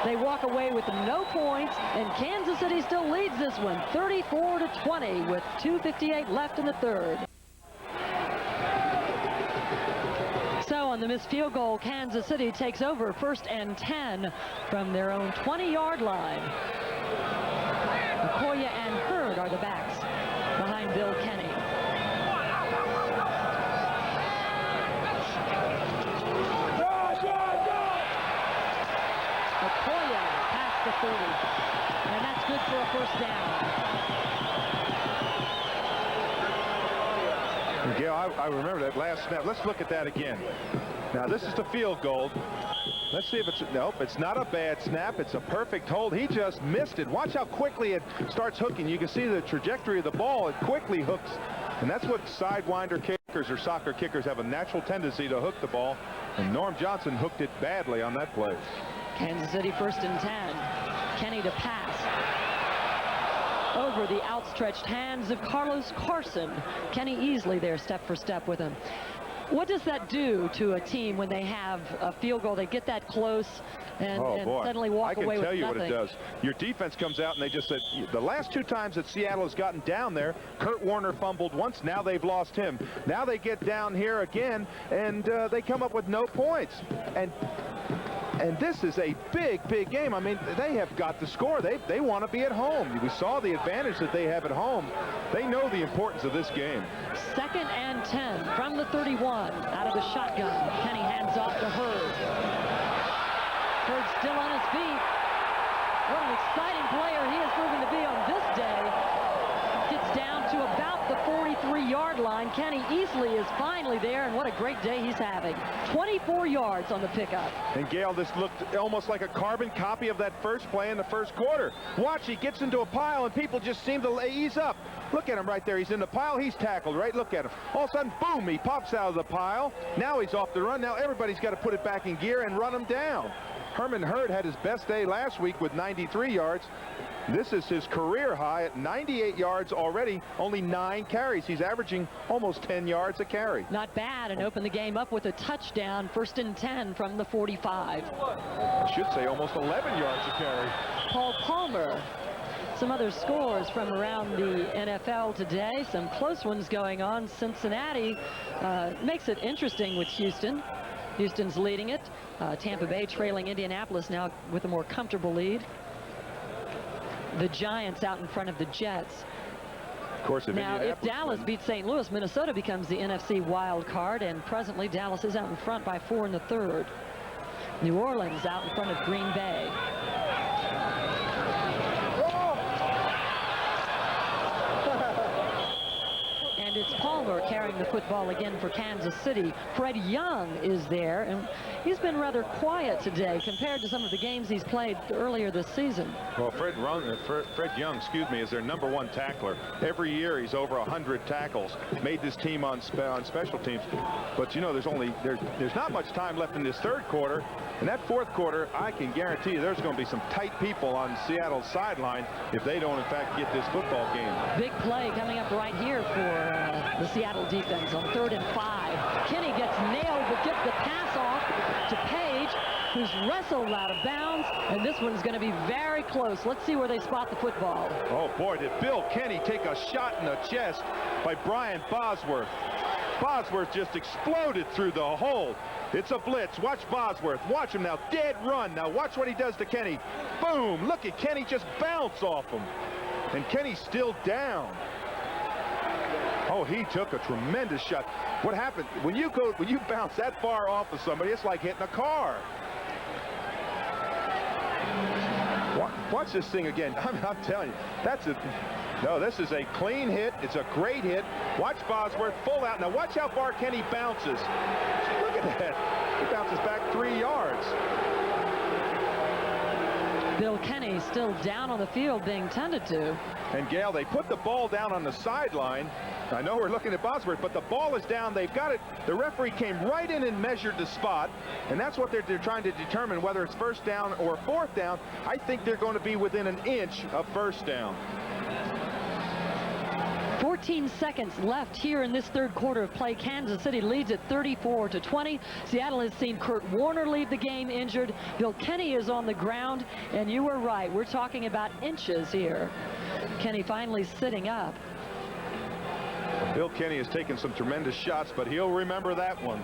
They walk away with no points, and Kansas City still leads this one, 34-20, with 2:58 left in the 3rd. So on the missed field goal, Kansas City takes over 1st and 10 from their own 20-yard line. Okoye and Hurd are the backs behind Bill Kenny. Okoye past the 30, and that's good for a 1st down. Gayle, I remember that last snap. Let's look at that again. Now, this is the field goal. Let's see if it's, nope, it's not a bad snap. It's a perfect hold. He just missed it. Watch how quickly it starts hooking. You can see the trajectory of the ball. It quickly hooks. And that's what sidewinder kickers or soccer kickers have a natural tendency to hook the ball. And Norm Johnson hooked it badly on that play. Kansas City 1st and 10. Kenny to pass. Over the outstretched hands of Carlos Carson. Kenny easily there step for step with him. What does that do to a team when they have a field goal? They get that close and suddenly walk away with nothing. I can tell you what it does. Your defense comes out and they just said, the last 2 times that Seattle has gotten down there, Kurt Warner fumbled once, now they've lost him. Now they get down here again and they come up with no points. And this is a big, big game. I mean, they have got to score. They want to be at home. We saw the advantage that they have at home. They know the importance of this game. 2nd and 10 from the 31 out of the shotgun. Kenny hands off to Hurd. Hurd still on his feet. What an exciting player he has proven to be on this day. Gets down to about the 43-yard line. and Kenny Easley is finally there, and what a great day he's having. 24 yards on the pickup. And Gayle, this looked almost like a carbon copy of that first play in the first quarter. Watch, he gets into a pile, and people just seem to ease up. Look at him right there. He's in the pile. He's tackled, right? Look at him. All of a sudden, boom, he pops out of the pile. Now he's off the run. Now everybody's got to put it back in gear and run him down. Herman Hurd had his best day last week with 93 yards. This is his career high at 98 yards already, only 9 carries. He's averaging almost 10 yards a carry. Not bad, and opened the game up with a touchdown, 1st and 10 from the 45. I should say almost 11 yards a carry. Paul Palmer. Some other scores from around the NFL today. Some close ones going on. Cincinnati makes it interesting with Houston. Houston's leading it. Tampa Bay trailing Indianapolis now with a more comfortable lead. The Giants out in front of the Jets. Of course, now, if Dallas beats St. Louis, Minnesota becomes the NFC wild card, and presently Dallas is out in front by 4 in the 3rd. New Orleans out in front of Green Bay. And it's Palmer carrying the football again for Kansas City. Fred Young is there, and he's been rather quiet today compared to some of the games he's played earlier this season. Well, Fred Young, is their #1 tackler. Every year he's over 100 tackles. Made this team on special teams. But you know, there's not much time left in this 3rd quarter. In that 4th quarter, I can guarantee you there's going to be some tight people on Seattle's sideline if they don't, in fact, get this football game. Big play coming up right here for the Seattle defense on 3rd and 5. Kenny gets nailed, but gets the pass off to Page, who's wrestled out of bounds, and this one's going to be very close. Let's see where they spot the football. Oh, boy, did Bill Kenny take a shot in the chest by Brian Bosworth. Bosworth just exploded through the hole. It's a blitz. Watch Bosworth. Watch him now. Dead run. Now watch what he does to Kenny. Boom. Look at Kenny just bounce off him. And Kenny's still down. Oh, he took a tremendous shot. What happened? When you bounce that far off of somebody, it's like hitting a car. Watch this thing again. I'm telling you, no, this is a clean hit. It's a great hit. Watch Bosworth full out. Now watch how far Kenny bounces. Look at that. He bounces back 3 yards. Bill Kenny still down on the field being tended to. And Gayle, they put the ball down on the sideline. I know we're looking at Bosworth, but the ball is down. They've got it. The referee came right in and measured the spot, and that's what they're trying to determine, whether it's 1st down or 4th down. I think they're going to be within an inch of 1st down. 14 seconds left here in this 3rd quarter of play. Kansas City leads at 34-20. Seattle has seen Kurt Warner leave the game injured. Bill Kenny is on the ground, and you were right. We're talking about inches here. Kenny finally sitting up. Bill Kenny has taken some tremendous shots, but he'll remember that one.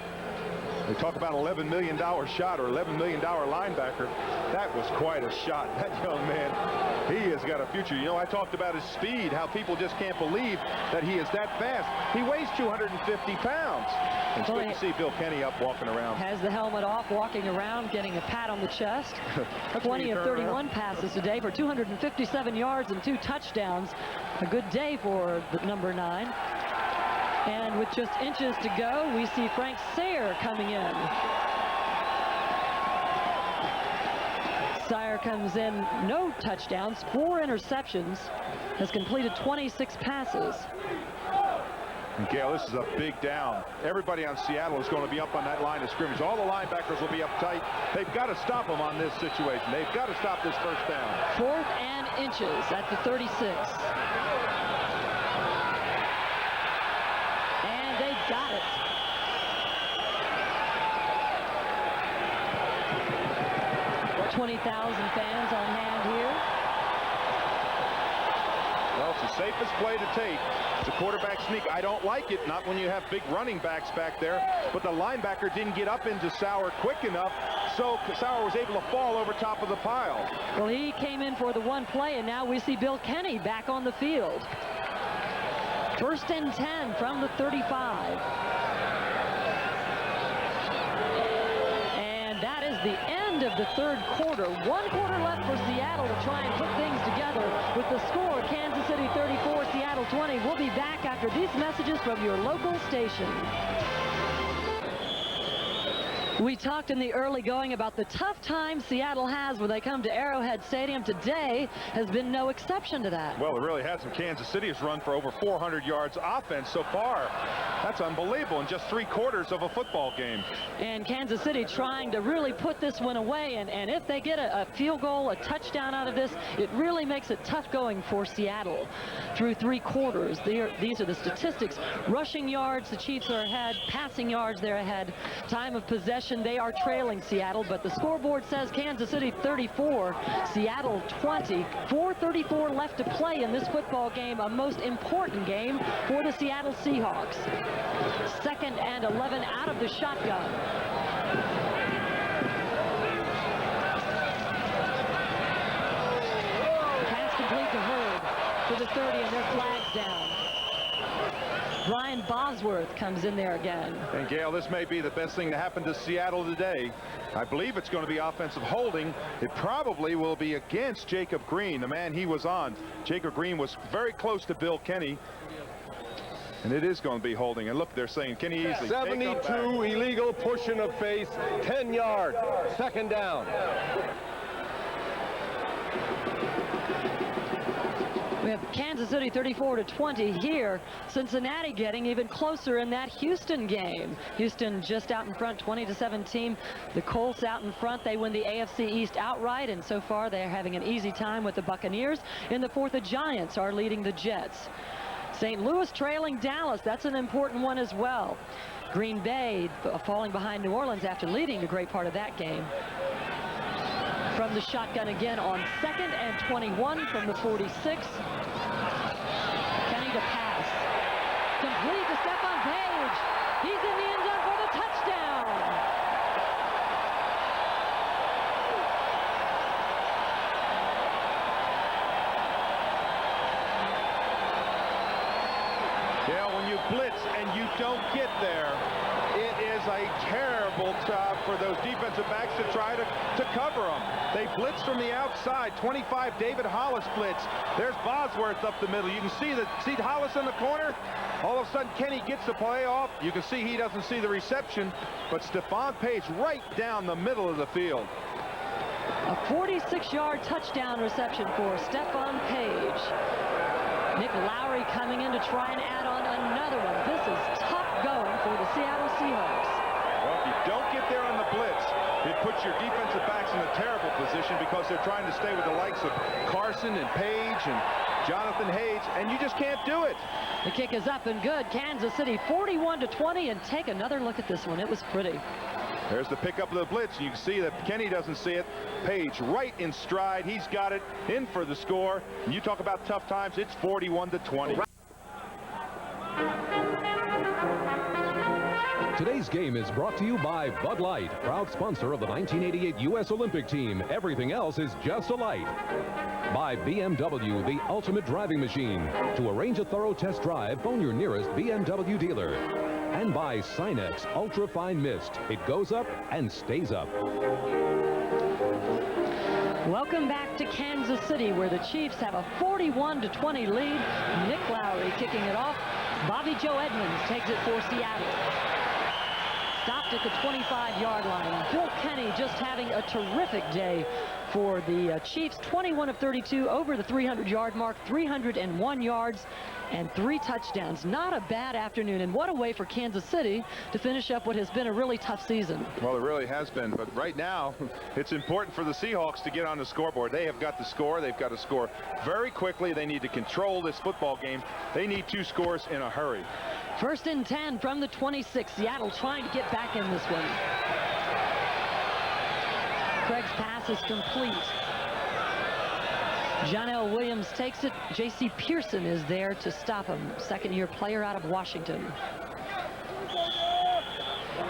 They talk about $11 million shot or $11 million linebacker. That was quite a shot. That young man, he has got a future. You know, I talked about his speed, how people just can't believe that he is that fast. He weighs 250 pounds. It's good to see Bill Kenny up walking around. Has the helmet off, walking around, getting a pat on the chest. 20 of 31 passes today for 257 yards and 2 touchdowns. A good day for the number 9. And with just inches to go, we see Frank Sayer coming in. Sayer comes in, no touchdowns, 4 interceptions, has completed 26 passes. And Gayle, this is a big down. Everybody on Seattle is going to be up on that line of scrimmage. All the linebackers will be up tight. They've got to stop them on this situation. They've got to stop this 1st down. 4th and inches at the 36. Got it. What, 20,000 fans on hand here. Well, it's the safest play to take. It's a quarterback sneak. I don't like it, not when you have big running backs back there, but the linebacker didn't get up into Sauer quick enough, so Sauer was able to fall over top of the pile. Well, he came in for the one play, and now we see Bill Kenny back on the field. 1st and 10 from the 35. And that is the end end of the third quarter. 1 quarter left for Seattle to try and put things together with the score, Kansas City 34, Seattle 20. We'll be back after these messages from your local station. We talked in the early going about the tough time Seattle has when they come to Arrowhead Stadium. Today has been no exception to that. Well, it really hasn't. Kansas City has run for over 400 yards offense so far. That's unbelievable in just 3 quarters of a football game. And Kansas City trying to really put this one away. And if they get a field goal, a touchdown out of this, it really makes it tough going for Seattle. Through 3 quarters, these are the statistics. Rushing yards, the Chiefs are ahead. Passing yards, they're ahead. Time of possession, they are trailing Seattle, but the scoreboard says Kansas City 34, Seattle 20. 4:34 left to play in this football game, a most important game for the Seattle Seahawks. 2nd and 11 out of the shotgun. Pass complete to Hurd for the 30, and their flag's down. Brian Bosworth comes in there again. And Gayle, this may be the best thing to happen to Seattle today. I believe it's going to be offensive holding. It probably will be against Jacob Green, the man he was on. Jacob Green was very close to Bill Kenny. And it is going to be holding. And look, they're saying Kenny easily. 72 illegal push in the face, 10 yards, 2nd down. We have Kansas City 34-20 here. Cincinnati getting even closer in that Houston game. Houston just out in front, 20-17. The Colts out in front. They win the AFC East outright, and so far they're having an easy time with the Buccaneers. In the 4th, the Giants are leading the Jets. St. Louis trailing Dallas. That's an important one as well. Green Bay falling behind New Orleans after leading a great part of that game. From the shotgun again on 2nd and 21 from the 46. Kenny to pass. Complete to Stephon Page. He's in the end zone for the touchdown. Yeah, when you blitz and you don't get there, it is a terrible job for those defensive backs to try to cover them. They blitz from the outside. 25, David Hollis blitz. There's Bosworth up the middle. You can see Hollis in the corner. All of a sudden, Kenny gets the play off. You can see he doesn't see the reception, but Stephon Page right down the middle of the field. A 46-yard touchdown reception for Stephon Page. Nick Lowry coming in to try and add on another one. This is tough going for the Seattle Seahawks. Well, if you don't get there on the blitz, it puts your defensive backs in a terrible position because they're trying to stay with the likes of Carson and Page and Jonathan Hayes, and you just can't do it. The kick is up and good. Kansas City 41-20, and take another look at this one. It was pretty. There's the pickup of the blitz. You can see that Kenny doesn't see it. Page right in stride. He's got it in for the score. And you talk about tough times, it's 41-20. Today's game is brought to you by Bud Light, proud sponsor of the 1988 U.S. Olympic team. Everything else is just a light. By BMW, the ultimate driving machine. To arrange a thorough test drive, phone your nearest BMW dealer. And by Sinex Ultra Fine Mist. It goes up and stays up. Welcome back to Kansas City, where the Chiefs have a 41-20 lead. Nick Lowry kicking it off. Bobby Joe Edmonds takes it for Seattle. Stopped at the 25-yard line. Bill Kenny just having a terrific day for the Chiefs. 21 of 32 over the 300-yard mark, 301 yards and 3 touchdowns. Not a bad afternoon, and what a way for Kansas City to finish up what has been a really tough season. Well, it really has been, but right now it's important for the Seahawks to get on the scoreboard. They have got to score. They've got to score very quickly. They need to control this football game. They need 2 scores in a hurry. 1st and 10 from the 26. Seattle trying to get back in this one. Craig's pass is complete. John L. Williams takes it. J.C. Pearson is there to stop him. 2nd-year player out of Washington.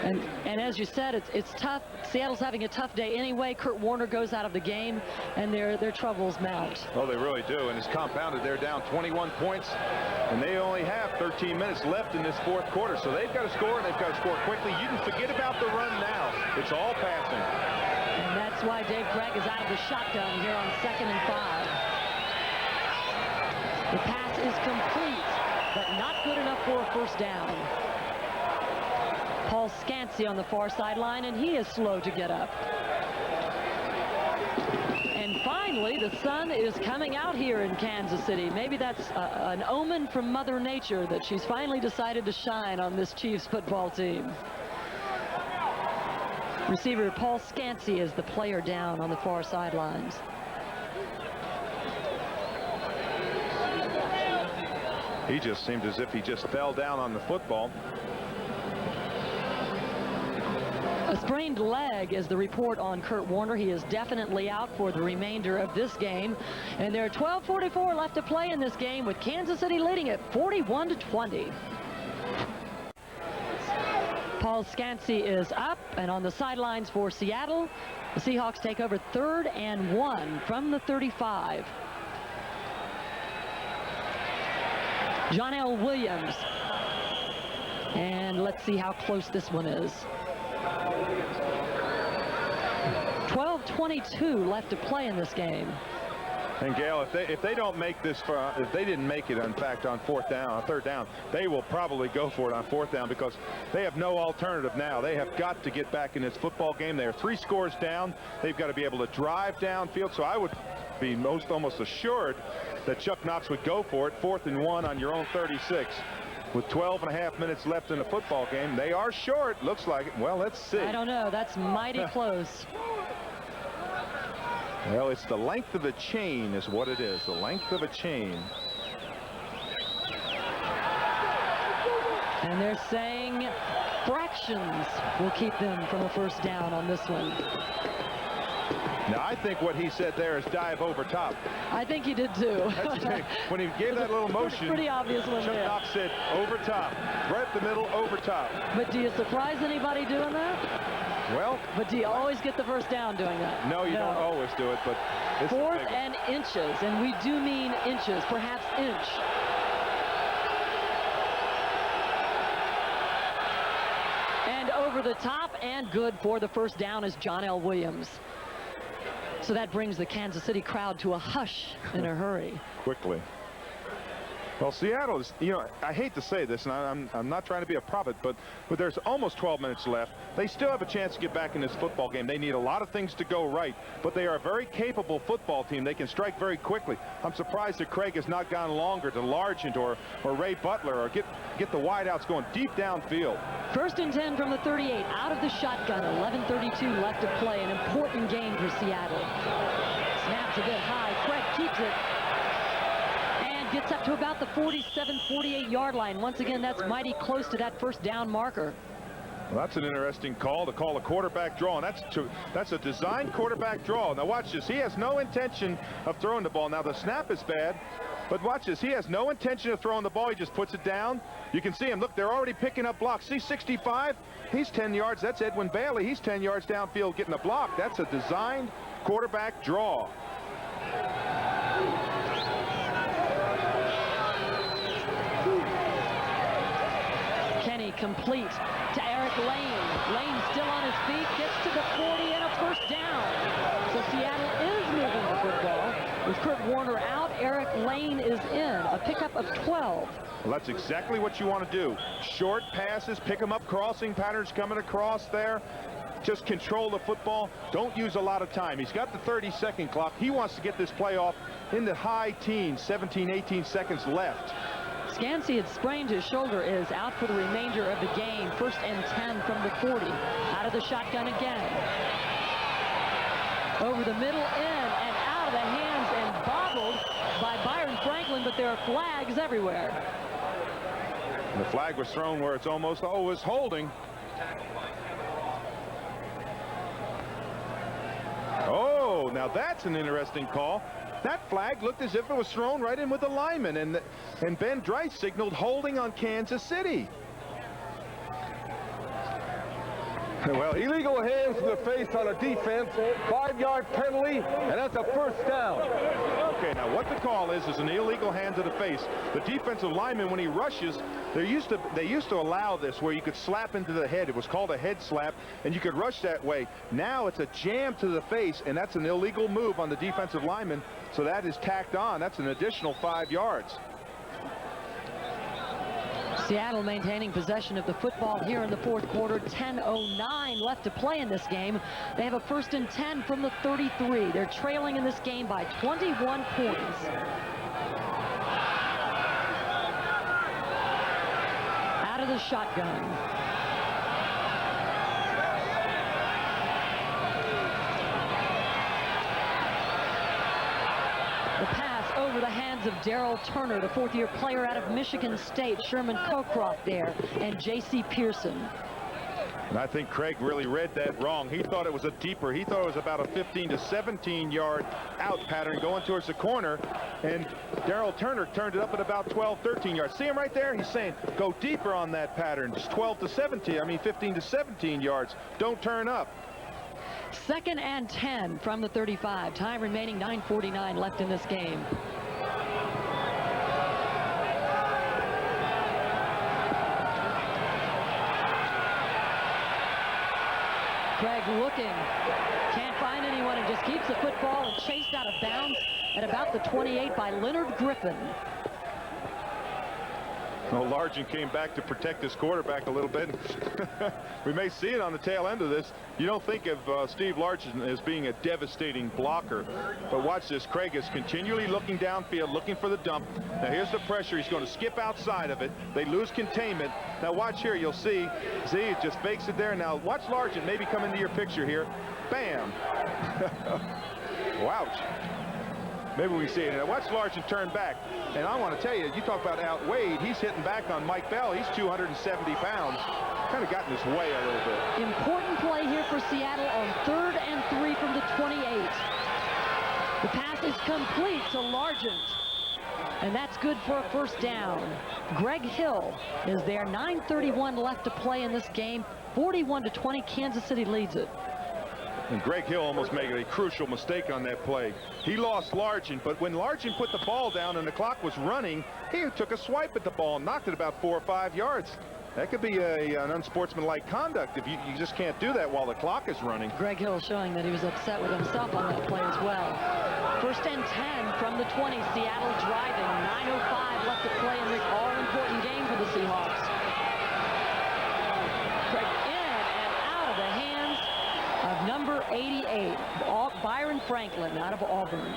And as you said, it's tough. Seattle's having a tough day anyway. Kurt Warner goes out of the game, and their troubles mount. Oh, they really do, and it's compounded. They're down 21 points, and they only have 13 minutes left in this 4th quarter. So they've got to score, and they've got to score quickly. You can forget about the run now. It's all passing. And that's why Dave Craig is out of the shotgun here on 2nd and 5. The pass is complete, but not good enough for a first down. Paul Scansey on the far sideline, and he is slow to get up. And finally, the sun is coming out here in Kansas City. Maybe that's an omen from Mother Nature that she's finally decided to shine on this Chiefs football team. Receiver Paul Scansey is the player down on the far sidelines. He just seemed as if he just fell down on the football. A sprained leg is the report on Kurt Warner. He is definitely out for the remainder of this game. And there are 12:44 left to play in this game, with Kansas City leading at 41-20. Paul Scansey is up, and on the sidelines for Seattle, the Seahawks take over 3rd and 1 from the 35. John L. Williams. And let's see how close this one is. 12:22 left to play in this game. And Gayle, if they don't make this, if they didn't make it, in fact, on 3rd down, they will probably go for it on 4th down, because they have no alternative now. They have got to get back in this football game. They are 3 scores down. They've got to be able to drive downfield. So I would be almost assured that Chuck Knox would go for it. 4th and 1 on your own 36. With 12.5 minutes left in the football game, they are short. Looks like it. Well, let's see. I don't know. That's mighty close. Well, it's the length of the chain is what it is. The length of a chain. And they're saying fractions will keep them from a first down on this one. Now, I think what he said there is dive over top. I think he did too. When he gave that little motion, pretty obvious one Chuck there. Knox said over top, right up the middle, over top. But do you surprise anybody doing that? Well, but do you always get the first down doing that? No, you don't always do it, but it's 4th and inches, and we do mean inches, perhaps inch. And over the top, and good for the first down is John L. Williams. So that brings the Kansas City crowd to a hush in a hurry. Quickly. Well, Seattle is, I hate to say this, and I'm not trying to be a prophet, but there's almost 12 minutes left. They still have a chance to get back in this football game. They need a lot of things to go right, but they are a very capable football team. They can strike very quickly. I'm surprised that Craig has not gone longer to Largent or Ray Butler, or get the wideouts going deep downfield. 1st and 10 from the 38, out of the shotgun. 11:32 left to play. An important game for Seattle. Snaps a bit high. Craig keeps it. Gets up to about the 47-48 yard line. Once again, that's mighty close to that first down marker. Well, that's an interesting call, to call a quarterback draw, and that's a designed quarterback draw. Now watch this. He has no intention of throwing the ball. Now the snap is bad, but watch this. He has no intention of throwing the ball. He just puts it down. You can see him. Look, they're already picking up blocks. See, 65? He's 10 yards. That's Edwin Bailey. He's 10 yards downfield getting a block. That's a designed quarterback draw. Complete to Eric Lane. Lane still on his feet, gets to the 40 and a first down. So Seattle is moving the football. With Kurt Warner out, Eric Lane is in. A pickup of 12. Well, that's exactly what you want to do. Short passes, pick them up, crossing patterns coming across there. Just control the football. Don't use a lot of time. He's got the 30-second clock. He wants to get this play off in the high teens, 17, 18 seconds left. Scansey had sprained his shoulder, is out for the remainder of the game. 1st and 10 from the 40. Out of the shotgun again. Over the middle, in and out of the hands, and bobbled by Byron Franklin, but there are flags everywhere. And the flag was thrown where it's almost always holding. Oh, now that's an interesting call. That flag looked as if it was thrown right in with the lineman, and Ben Dreiss signaled holding on Kansas City. Well, illegal hands to the face on a defense, 5-yard penalty, and that's a first down. Okay, now what the call is an illegal hand to the face. The defensive lineman, when he rushes, they used to allow this where you could slap into the head. It was called a head slap, and you could rush that way. Now it's a jam to the face, and that's an illegal move on the defensive lineman, so that is tacked on. That's an additional 5 yards. Seattle maintaining possession of the football here in the fourth quarter. 10:09 left to play in this game. They have a 1st and 10 from the 33. They're trailing in this game by 21 points. Out of the shotgun. The pass over the hands of Darrell Turner, the 4th-year player out of Michigan State. Sherman Cockcroft there, and J.C. Pearson. And I think Craig really read that wrong. He thought it was a deeper. He thought it was about a 15 to 17 yard out pattern going towards the corner. And Darrell Turner turned it up at about 12, 13 yards. See him right there? He's saying, go deeper on that pattern. Just 12 to 17. I mean, 15 to 17 yards. Don't turn up. 2nd and 10 from the 35. Time remaining, 9:49 left in this game. Craig looking, can't find anyone, and just keeps the football and chased out of bounds at about the 28 by Leonard Griffin. Well, Largent came back to protect his quarterback a little bit. We may see it on the tail end of this. You don't think of Steve Largent as being a devastating blocker, but watch this. Craig is continually looking downfield, looking for the dump. Now here's the pressure. He's going to skip outside of it. They lose containment. Now watch here. You'll see Z just fakes it there. Now watch Largent maybe come into your picture here. Bam. Wouch. Maybe we see it. Now watch Largent turn back. And I want to tell you, you talk about outweighed. He's hitting back on Mike Bell. He's 270 pounds. Kind of got in his way a little bit. Important play here for Seattle on 3rd and 3 from the 28. The pass is complete to Largent. And that's good for a 1st down. Greg Hill is there. 9:31 left to play in this game. 41-20. Kansas City leads it. And Greg Hill almost made a crucial mistake on that play. He lost Largent, but when Largent put the ball down and the clock was running, he took a swipe at the ball and knocked it about 4 or 5 yards. That could be an unsportsmanlike conduct if you just can't do that while the clock is running. Greg Hill showing that he was upset with himself on that play as well. 1st and 10 from the 20. Seattle driving. 9:05 left to play in this all-important game for the Seahawks. Craig in and out of the hands of number 88, Byron Franklin out of Auburn.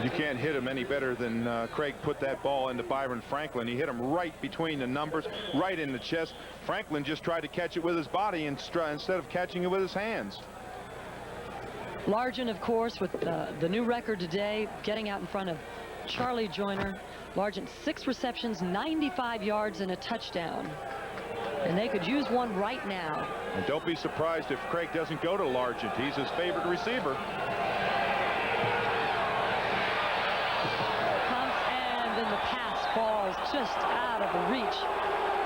You can't hit him any better than Craig put that ball into Byron Franklin. He hit him right between the numbers, right in the chest. Franklin just tried to catch it with his body instead of catching it with his hands. Largent, of course, with the new record today, getting out in front of Charlie Joyner. Largent 6 receptions, 95 yards, and a touchdown. And they could use one right now. And don't be surprised if Craig doesn't go to Largent. He's his favorite receiver. And then the pass falls just out of the reach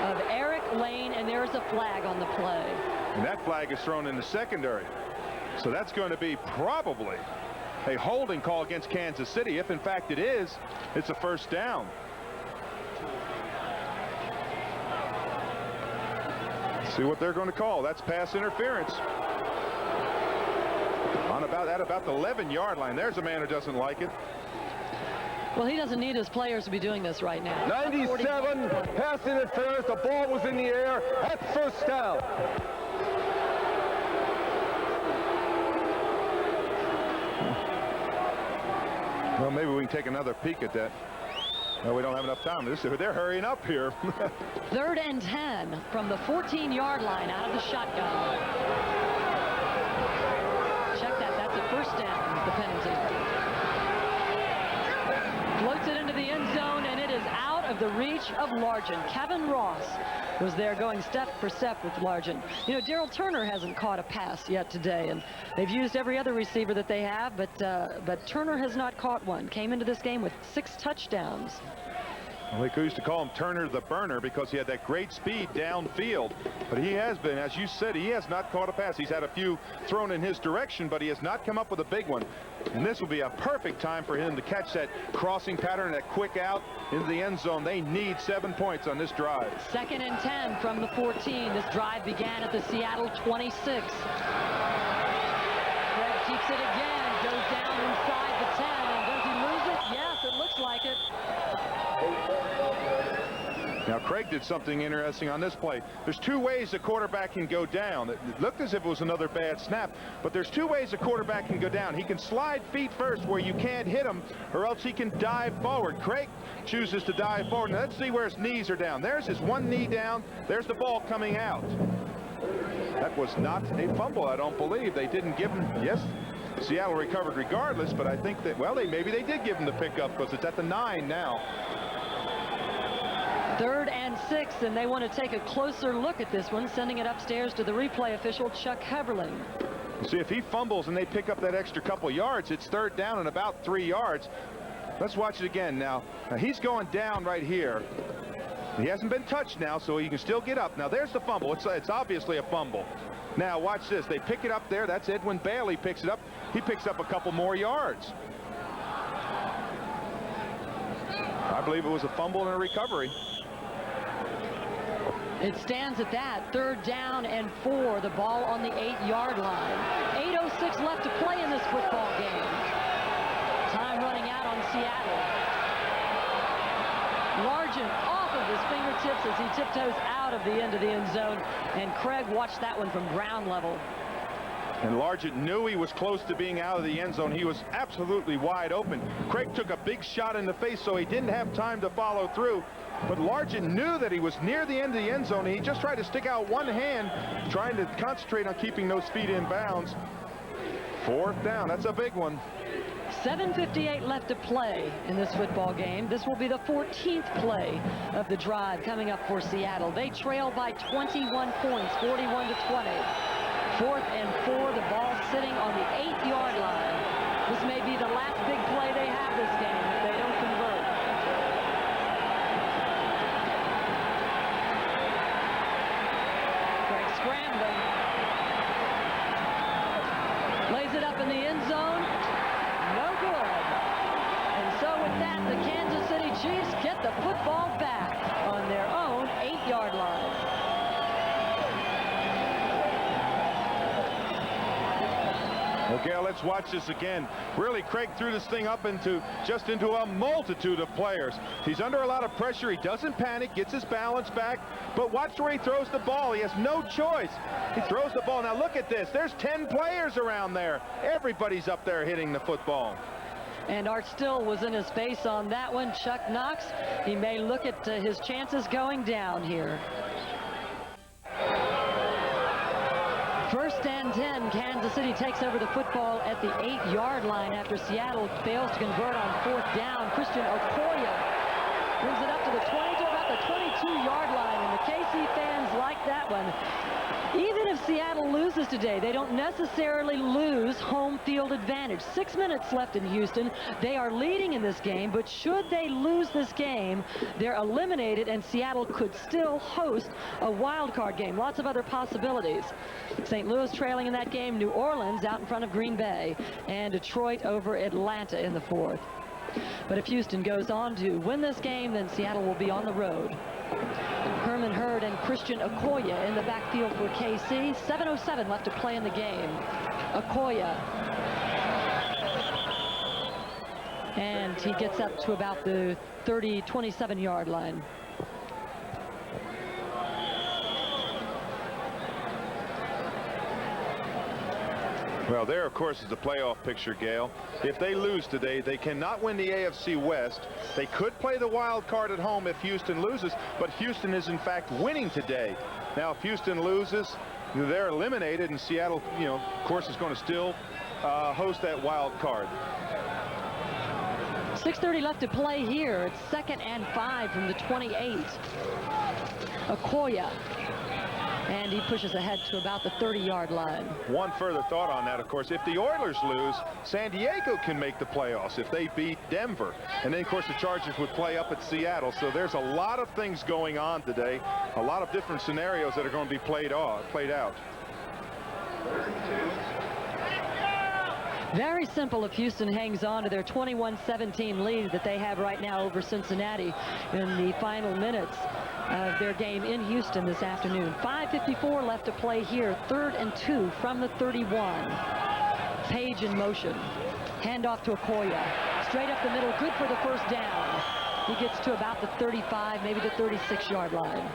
of Eric Lane, and there's a flag on the play. And that flag is thrown in the secondary. So that's going to be probably a holding call against Kansas City. If in fact it is, it's a 1st down. See what they're going to call. That's pass interference. At about the 11-yard line. There's a man who doesn't like it. Well, he doesn't need his players to be doing this right now. 97, pass interference. The ball was in the air. That's 1st down. Well, maybe we can take another peek at that. No, we don't have enough time. They're hurrying up here. 3rd and 10 from the 14-yard line out of the shotgun. Check that. That's a 1st down, the penalty. Floats it into the end zone, and it is out of the reach of Largent. Kevin Ross was there going step for step with Largent. You know, Darrell Turner hasn't caught a pass yet today, and they've used every other receiver that they have, but Turner has not caught one. Came into this game with 6 touchdowns. Well, they used to call him Turner the Burner because he had that great speed downfield. But he has been, as you said, he has not caught a pass. He's had a few thrown in his direction, but he has not come up with a big one. And this will be a perfect time for him to catch that crossing pattern, that quick out into the end zone. They need 7 points on this drive. 2nd and 10 from the 14. This drive began at the Seattle 26. Craig keeps it again, goes down inside the 10, and does he lose it? Yes, it looks like it. Now, Craig did something interesting on this play. There's 2 ways the quarterback can go down. It looked as if it was another bad snap, but there's 2 ways the quarterback can go down. He can slide feet first where you can't hit him, or else he can dive forward. Craig chooses to dive forward. Now, let's see where his knees are down. There's his one knee down. There's the ball coming out. That was not a fumble, I don't believe. They didn't give him, yes, Seattle recovered regardless, but I think that, well, maybe they did give him the pickup because it's at the 9 now. 3rd and 6, and they want to take a closer look at this one, sending it upstairs to the replay official, Chuck Heberling. See, if he fumbles and they pick up that extra couple yards, it's 3rd down and about 3 yards. Let's watch it again now. Now he's going down right here. He hasn't been touched now, so he can still get up. Now there's the fumble. It's obviously a fumble. Now watch this. They pick it up there. That's Edwin Bailey picks it up. He picks up a couple more yards. I believe it was a fumble and a recovery. It stands at that. 3rd down and 4. The ball on the 8-yard line. 8:06 left to play in this football game. Time running out on Seattle. Largent off of his fingertips as he tiptoes out of the end of the end zone. And Craig watched that one from ground level. And Largent knew he was close to being out of the end zone. He was absolutely wide open. Craig took a big shot in the face, so he didn't have time to follow through. But Largent knew that he was near the end of the end zone. He just tried to stick out one hand, trying to concentrate on keeping those feet in bounds. 4th down. That's a big one. 7:58 left to play in this football game. This will be the 14th play of the drive coming up for Seattle. They trail by 21 points, 41-20. 4th and 4. The ball sitting on the 8-yard line. This may be the last big play they have this game if they don't convert. Craig scrambling. Lays it up in the end zone. No good. And so with that, the Kansas City Chiefs get the football back on their own 8-yard line. Okay, let's watch this again. Really, Craig threw this thing up into a multitude of players. He's under a lot of pressure. He doesn't panic, gets his balance back, but watch where he throws the ball. He has no choice. He throws the ball. Now look at this. There's 10 players around there. Everybody's up there hitting the football. And Art Still was in his face on that one. Chuck Knox, he may look at his chances going down here. 1st and 10. Kansas City takes over the football at the 8-yard line after Seattle fails to convert on 4th down. Christian Okoye brings it up to the 20 to about the 22-yard line, and the KC fans like that one. Even if Seattle loses today, they don't necessarily lose home field advantage. 6 minutes left in Houston. They are leading in this game, but should they lose this game, they're eliminated, and Seattle could still host a wild card game. Lots of other possibilities. St. Louis trailing in that game, New Orleans out in front of Green Bay, and Detroit over Atlanta in the 4th. But if Houston goes on to win this game, then Seattle will be on the road. Herman Hurd and Christian Okoye in the backfield for KC. 7:07 left to play in the game. Okoye. And he gets up to about the 27-yard line. Well, there, of course, is the playoff picture, Gayle. If they lose today, they cannot win the AFC West. They could play the wild card at home if Houston loses, but Houston is, in fact, winning today. Now, if Houston loses, they're eliminated, and Seattle, of course, is going to still host that wild card. 6:30 left to play here. It's 2nd and 5 from the 28. Okoye. And he pushes ahead to about the 30-yard line. One further thought on that, of course, if the Oilers lose, San Diego can make the playoffs if they beat Denver. And then, of course, the Chargers would play up at Seattle. So there's a lot of things going on today, a lot of different scenarios that are going to be played out. Very simple if Houston hangs on to their 21-17 lead that they have right now over Cincinnati in the final minutes of their game in Houston this afternoon. 5:54 left to play here. 3rd and 2 from the 31. Page in motion. Handoff to Okoye. Straight up the middle. Good for the first down. He gets to about the 35, maybe the 36-yard line.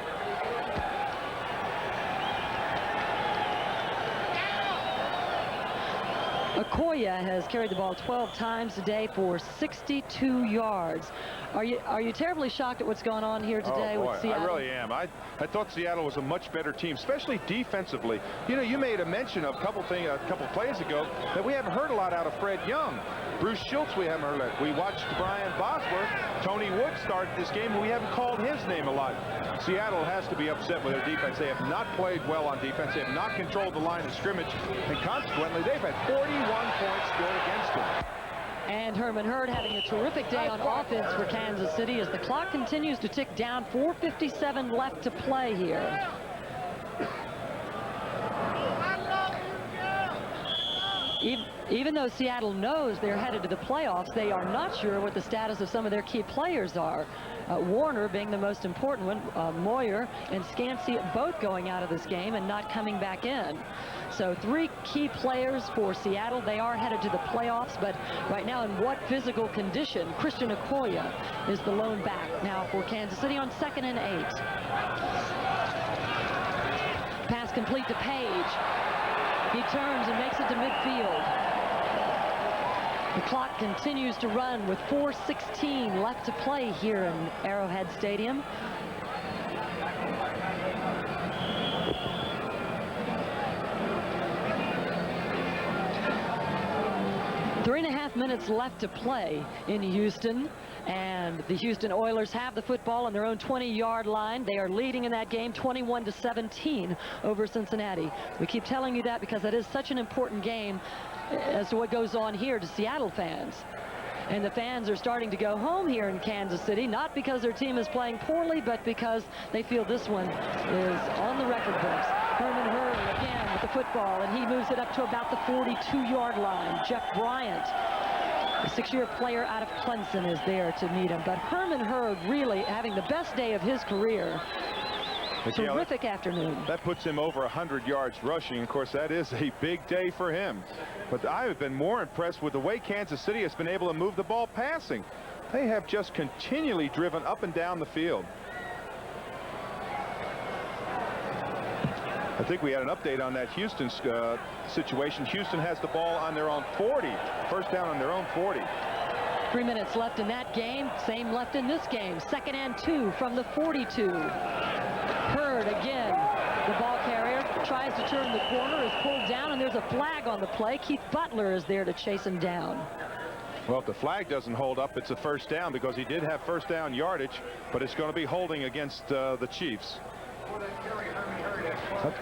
Okoye has carried the ball 12 times today for 62 yards. Are you terribly shocked at what's going on here today with Seattle? I really am. I thought Seattle was a much better team, especially defensively. You know, you made a mention of a couple plays ago that we haven't heard a lot out of Fred Young. Bruce Schultz we haven't heard of. We watched Brian Bosworth. Tony Wood started this game, and we haven't called his name a lot. Seattle has to be upset with their defense. They have not played well on defense. They have not controlled the line of scrimmage, and consequently, they've had 41 points scored against them. And Herman Hurd having a terrific day on offense for Kansas City as the clock continues to tick down. 4:57 left to play here. Even though Seattle knows they're headed to the playoffs, they are not sure what the status of some of their key players are. Warner being the most important one, Moyer and Scansey both going out of this game and not coming back in. So 3 key players for Seattle. They are headed to the playoffs, but right now in what physical condition? Christian Okoye is the lone back now for Kansas City on 2nd and 8. Pass complete to Page. He turns and makes it to midfield. The clock continues to run with 4:16 left to play here in Arrowhead Stadium. Three and a half minutes left to play in Houston, and the Houston Oilers have the football on their own 20-yard line. They are leading in that game 21-17 over Cincinnati. We keep telling you that because that is such an important game as to what goes on here to Seattle fans. And the fans are starting to go home here in Kansas City, not because their team is playing poorly, but because they feel this one is on the record books. Herman Hurd again with the football, and he moves it up to about the 42-yard line. Jeff Bryant, the 6-year player out of Clemson, is there to meet him. But Herman Hurd really having the best day of his career. Terrific afternoon. That puts him over 100 yards rushing. Of course, that is a big day for him. But I have been more impressed with the way Kansas City has been able to move the ball passing. They have just continually driven up and down the field. I think we had an update on that Houston situation. Houston has the ball on their own 40. First down on their own 40. 3 minutes left in that game. Same left in this game. 2nd and 2 from the 42. Hurd again. The ball carrier tries to turn the corner, is pulled down, and there's a flag on the play. Keith Butler is there to chase him down. Well, if the flag doesn't hold up, it's a first down because he did have first down yardage, but it's going to be holding against the Chiefs.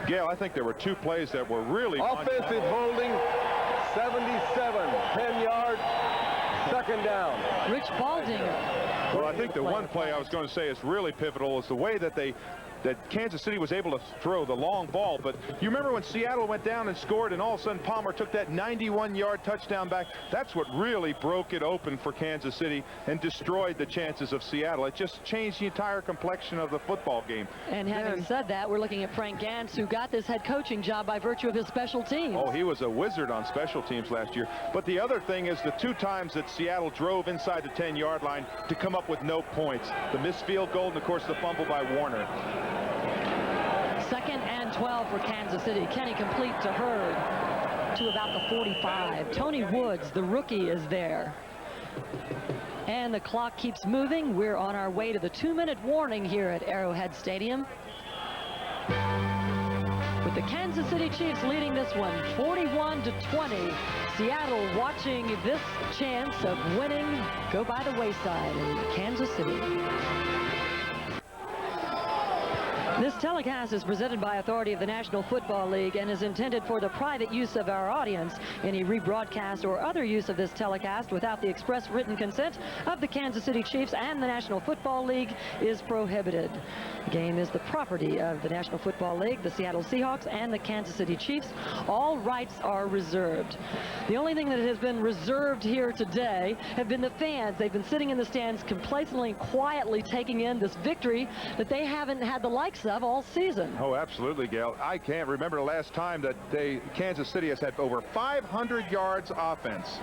Gayle, I think there were 2 plays that were really offensive holding, 77, 10 yards, 2nd down. Rich Baldinger. Well, I think the one play I was going to say is really pivotal is the way that Kansas City was able to throw the long ball. But you remember when Seattle went down and scored, and all of a sudden Palmer took that 91-yard touchdown back? That's what really broke it open for Kansas City and destroyed the chances of Seattle. It just changed the entire complexion of the football game. And having said that, we're looking at Frank Gantz, who got this head coaching job by virtue of his special teams. Oh, he was a wizard on special teams last year. But the other thing is the 2 times that Seattle drove inside the 10-yard line to come up with no points. The missed field goal and, of course, the fumble by Warner. 2nd and 12 for Kansas City. Kenny complete to Hurd to about the 45. Tony Woods, the rookie, is there. And the clock keeps moving. We're on our way to the 2-minute warning here at Arrowhead Stadium. With the Kansas City Chiefs leading this one 41-20. Seattle watching this chance of winning go by the wayside in Kansas City. This telecast is presented by authority of the National Football League and is intended for the private use of our audience. Any rebroadcast or other use of this telecast without the express written consent of the Kansas City Chiefs and the National Football League is prohibited. The game is the property of the National Football League, the Seattle Seahawks, and the Kansas City Chiefs. All rights are reserved. The only thing that has been reserved here today have been the fans. They've been sitting in the stands complacently and quietly taking in this victory that they haven't had the likes of all season. Oh, absolutely, Gail. I can't remember the last time that Kansas City has had over 500 yards offense.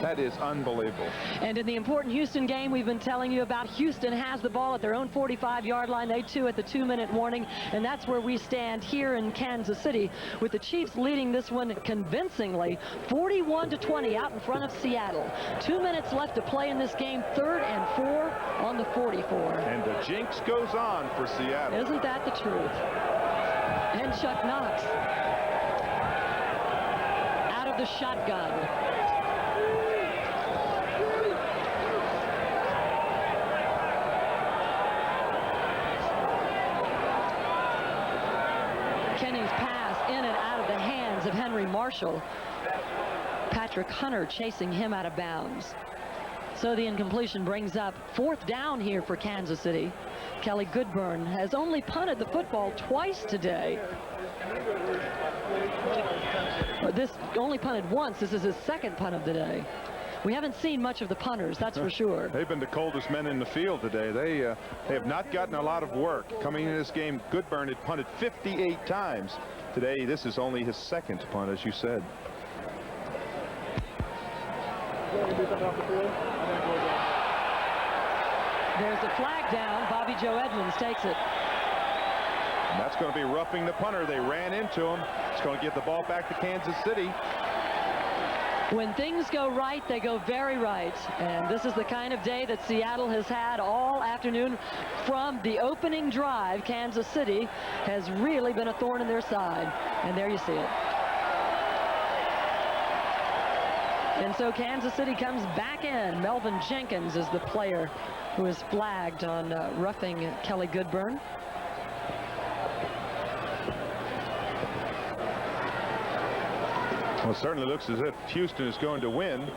That is unbelievable. And in the important Houston game we've been telling you about, Houston has the ball at their own 45-yard line. They too at the 2-minute warning, and that's where we stand here in Kansas City, with the Chiefs leading this one convincingly, 41-20 out in front of Seattle. 2 minutes left to play in this game, 3rd and 4 on the 44. And the jinx goes on for Seattle. Isn't that the truth? And Chuck Knox out of the shotgun. Kenny's pass in and out of the hands of Henry Marshall. Patrick Hunter chasing him out of bounds. So the incompletion brings up 4th down here for Kansas City. Kelly Goodburn has only punted the football twice today. This only punted once. This is his 2nd punt of the day. We haven't seen much of the punters, that's for sure. They've been the coldest men in the field today. They have not gotten a lot of work. Coming into this game, Goodburn had punted 58 times. Today, this is only his 2nd punt, as you said. There's the flag down. Bobby Joe Edmonds takes it. And that's going to be roughing the punter. They ran into him. It's going to get the ball back to Kansas City. When things go right, they go very right. And this is the kind of day that Seattle has had all afternoon. From the opening drive, Kansas City has really been a thorn in their side. And there you see it. And so Kansas City comes back in. Melvin Jenkins is the player who is flagged on roughing Kelly Goodburn. Well, it certainly looks as if Houston is going to win.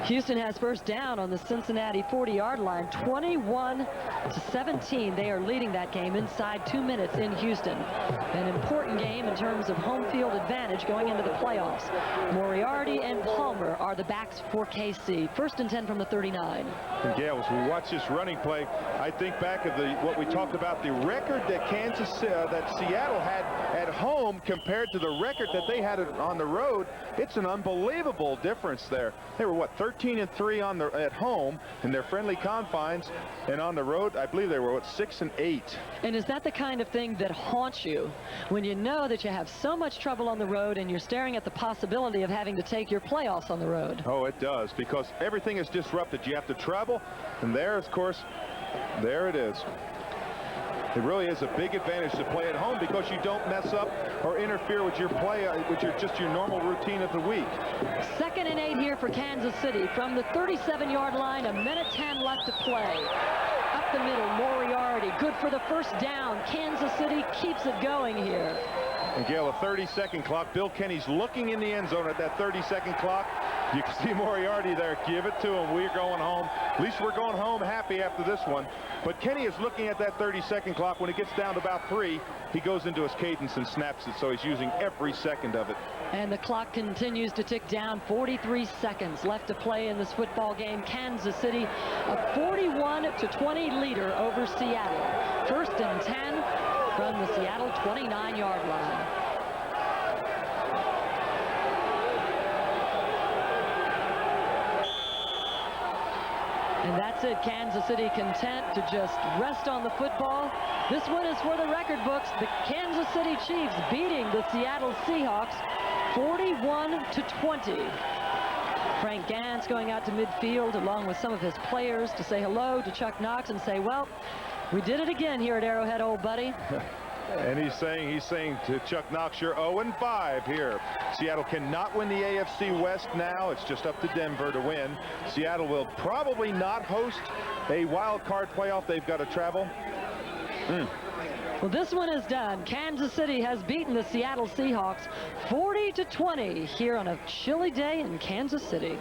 Houston has 1st down on the Cincinnati 40-yard line, 21-17. They are leading that game inside 2 minutes in Houston. An important game in terms of home field advantage going into the playoffs. Moriarty and Palmer are the backs for KC. 1st and 10 from the 39. And Gail, as we watch this running play, I think back of what we talked about, the record that Seattle had at home compared to the record that they had on the road. It's an unbelievable difference there. They were what, 13-3 at home in their friendly confines, and on the road, I believe they were what, 6-8. And is that the kind of thing that haunts you when you know that you have so much trouble on the road and you're staring at the possibility of having to take your playoffs on the road? Oh, it does, because everything is disrupted. You have to travel, and there, of course, there it is. It really is a big advantage to play at home because you don't mess up or interfere with your play, with just your normal routine of the week. 2nd and 8 here for Kansas City from the 37-yard line. 1:10 left to play. Up the middle, Moriarty, good for the 1st down. Kansas City keeps it going here. And Gail, a 30-second clock. Bill Kenny's looking in the end zone at that 30-second clock. You can see Moriarty there. Give it to him. We're going home. At least we're going home happy after this one. But Kenny is looking at that 30-second clock. When it gets down to about 3, he goes into his cadence and snaps it. So he's using every second of it. And the clock continues to tick down. 43 seconds left to play in this football game. Kansas City, a 41-20 leader over Seattle. 1st and 10 from the Seattle 29-yard line. And that's it. Kansas City content to just rest on the football. This one is for the record books. The Kansas City Chiefs beating the Seattle Seahawks 41-20. Frank Gantz going out to midfield along with some of his players to say hello to Chuck Knox and say, well, we did it again here at Arrowhead, old buddy. And he's saying to Chuck Knox, you're 0-5 here. Seattle cannot win the AFC West now. It's just up to Denver to win. Seattle will probably not host a wild card playoff. They've got to travel. Well, this one is done. Kansas City has beaten the Seattle Seahawks 40-20 here on a chilly day in Kansas City.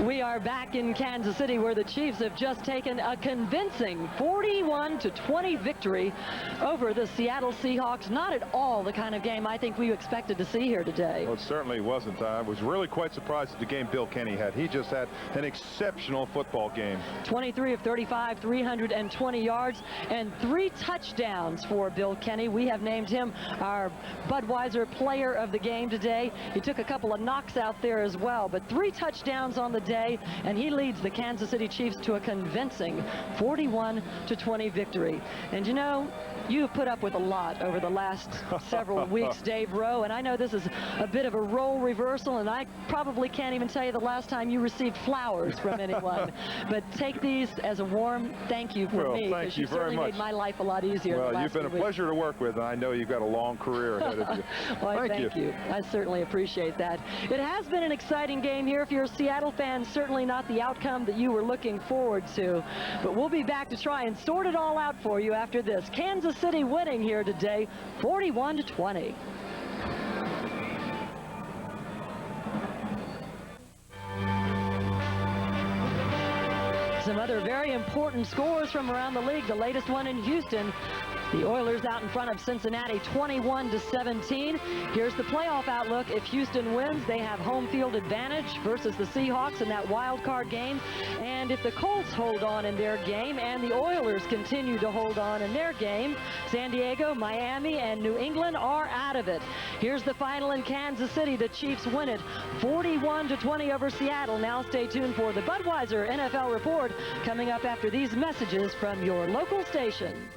We are back in Kansas City, where the Chiefs have just taken a convincing 41-20 victory over the Seattle Seahawks. Not at all the kind of game I think we expected to see here today. Well, it certainly wasn't. I was really quite surprised at the game Bill Kenny had. He just had an exceptional football game. 23 of 35, 320 yards, and 3 touchdowns for Bill Kenny. We have named him our Budweiser player of the game today. He took a couple of knocks out there as well, but 3 touchdowns on the day, and he leads the Kansas City Chiefs to a convincing 41-20 victory. And you know, you've put up with a lot over the last several weeks, Dave Rowe, and I know this is a bit of a role reversal, and I probably can't even tell you the last time you received flowers from anyone. But take these as a warm thank you for me, because you certainly made my life a lot easier. Well, you've been a pleasure to work with, and I know you've got a long career ahead of you. Well, thank you. I certainly appreciate that. It has been an exciting game here. If you're a Seattle fan, certainly not the outcome that you were looking forward to. But we'll be back to try and sort it all out for you after this. Kansas City winning here today, 41-20. Some other very important scores from around the league. The latest one in Houston. The Oilers out in front of Cincinnati 21-17. Here's the playoff outlook. If Houston wins, they have home field advantage versus the Seahawks in that wild card game. And if the Colts hold on in their game and the Oilers continue to hold on in their game, San Diego, Miami, and New England are out of it. Here's the final in Kansas City. The Chiefs win it 41-20 over Seattle. Now stay tuned for the Budweiser NFL Report coming up after these messages from your local station.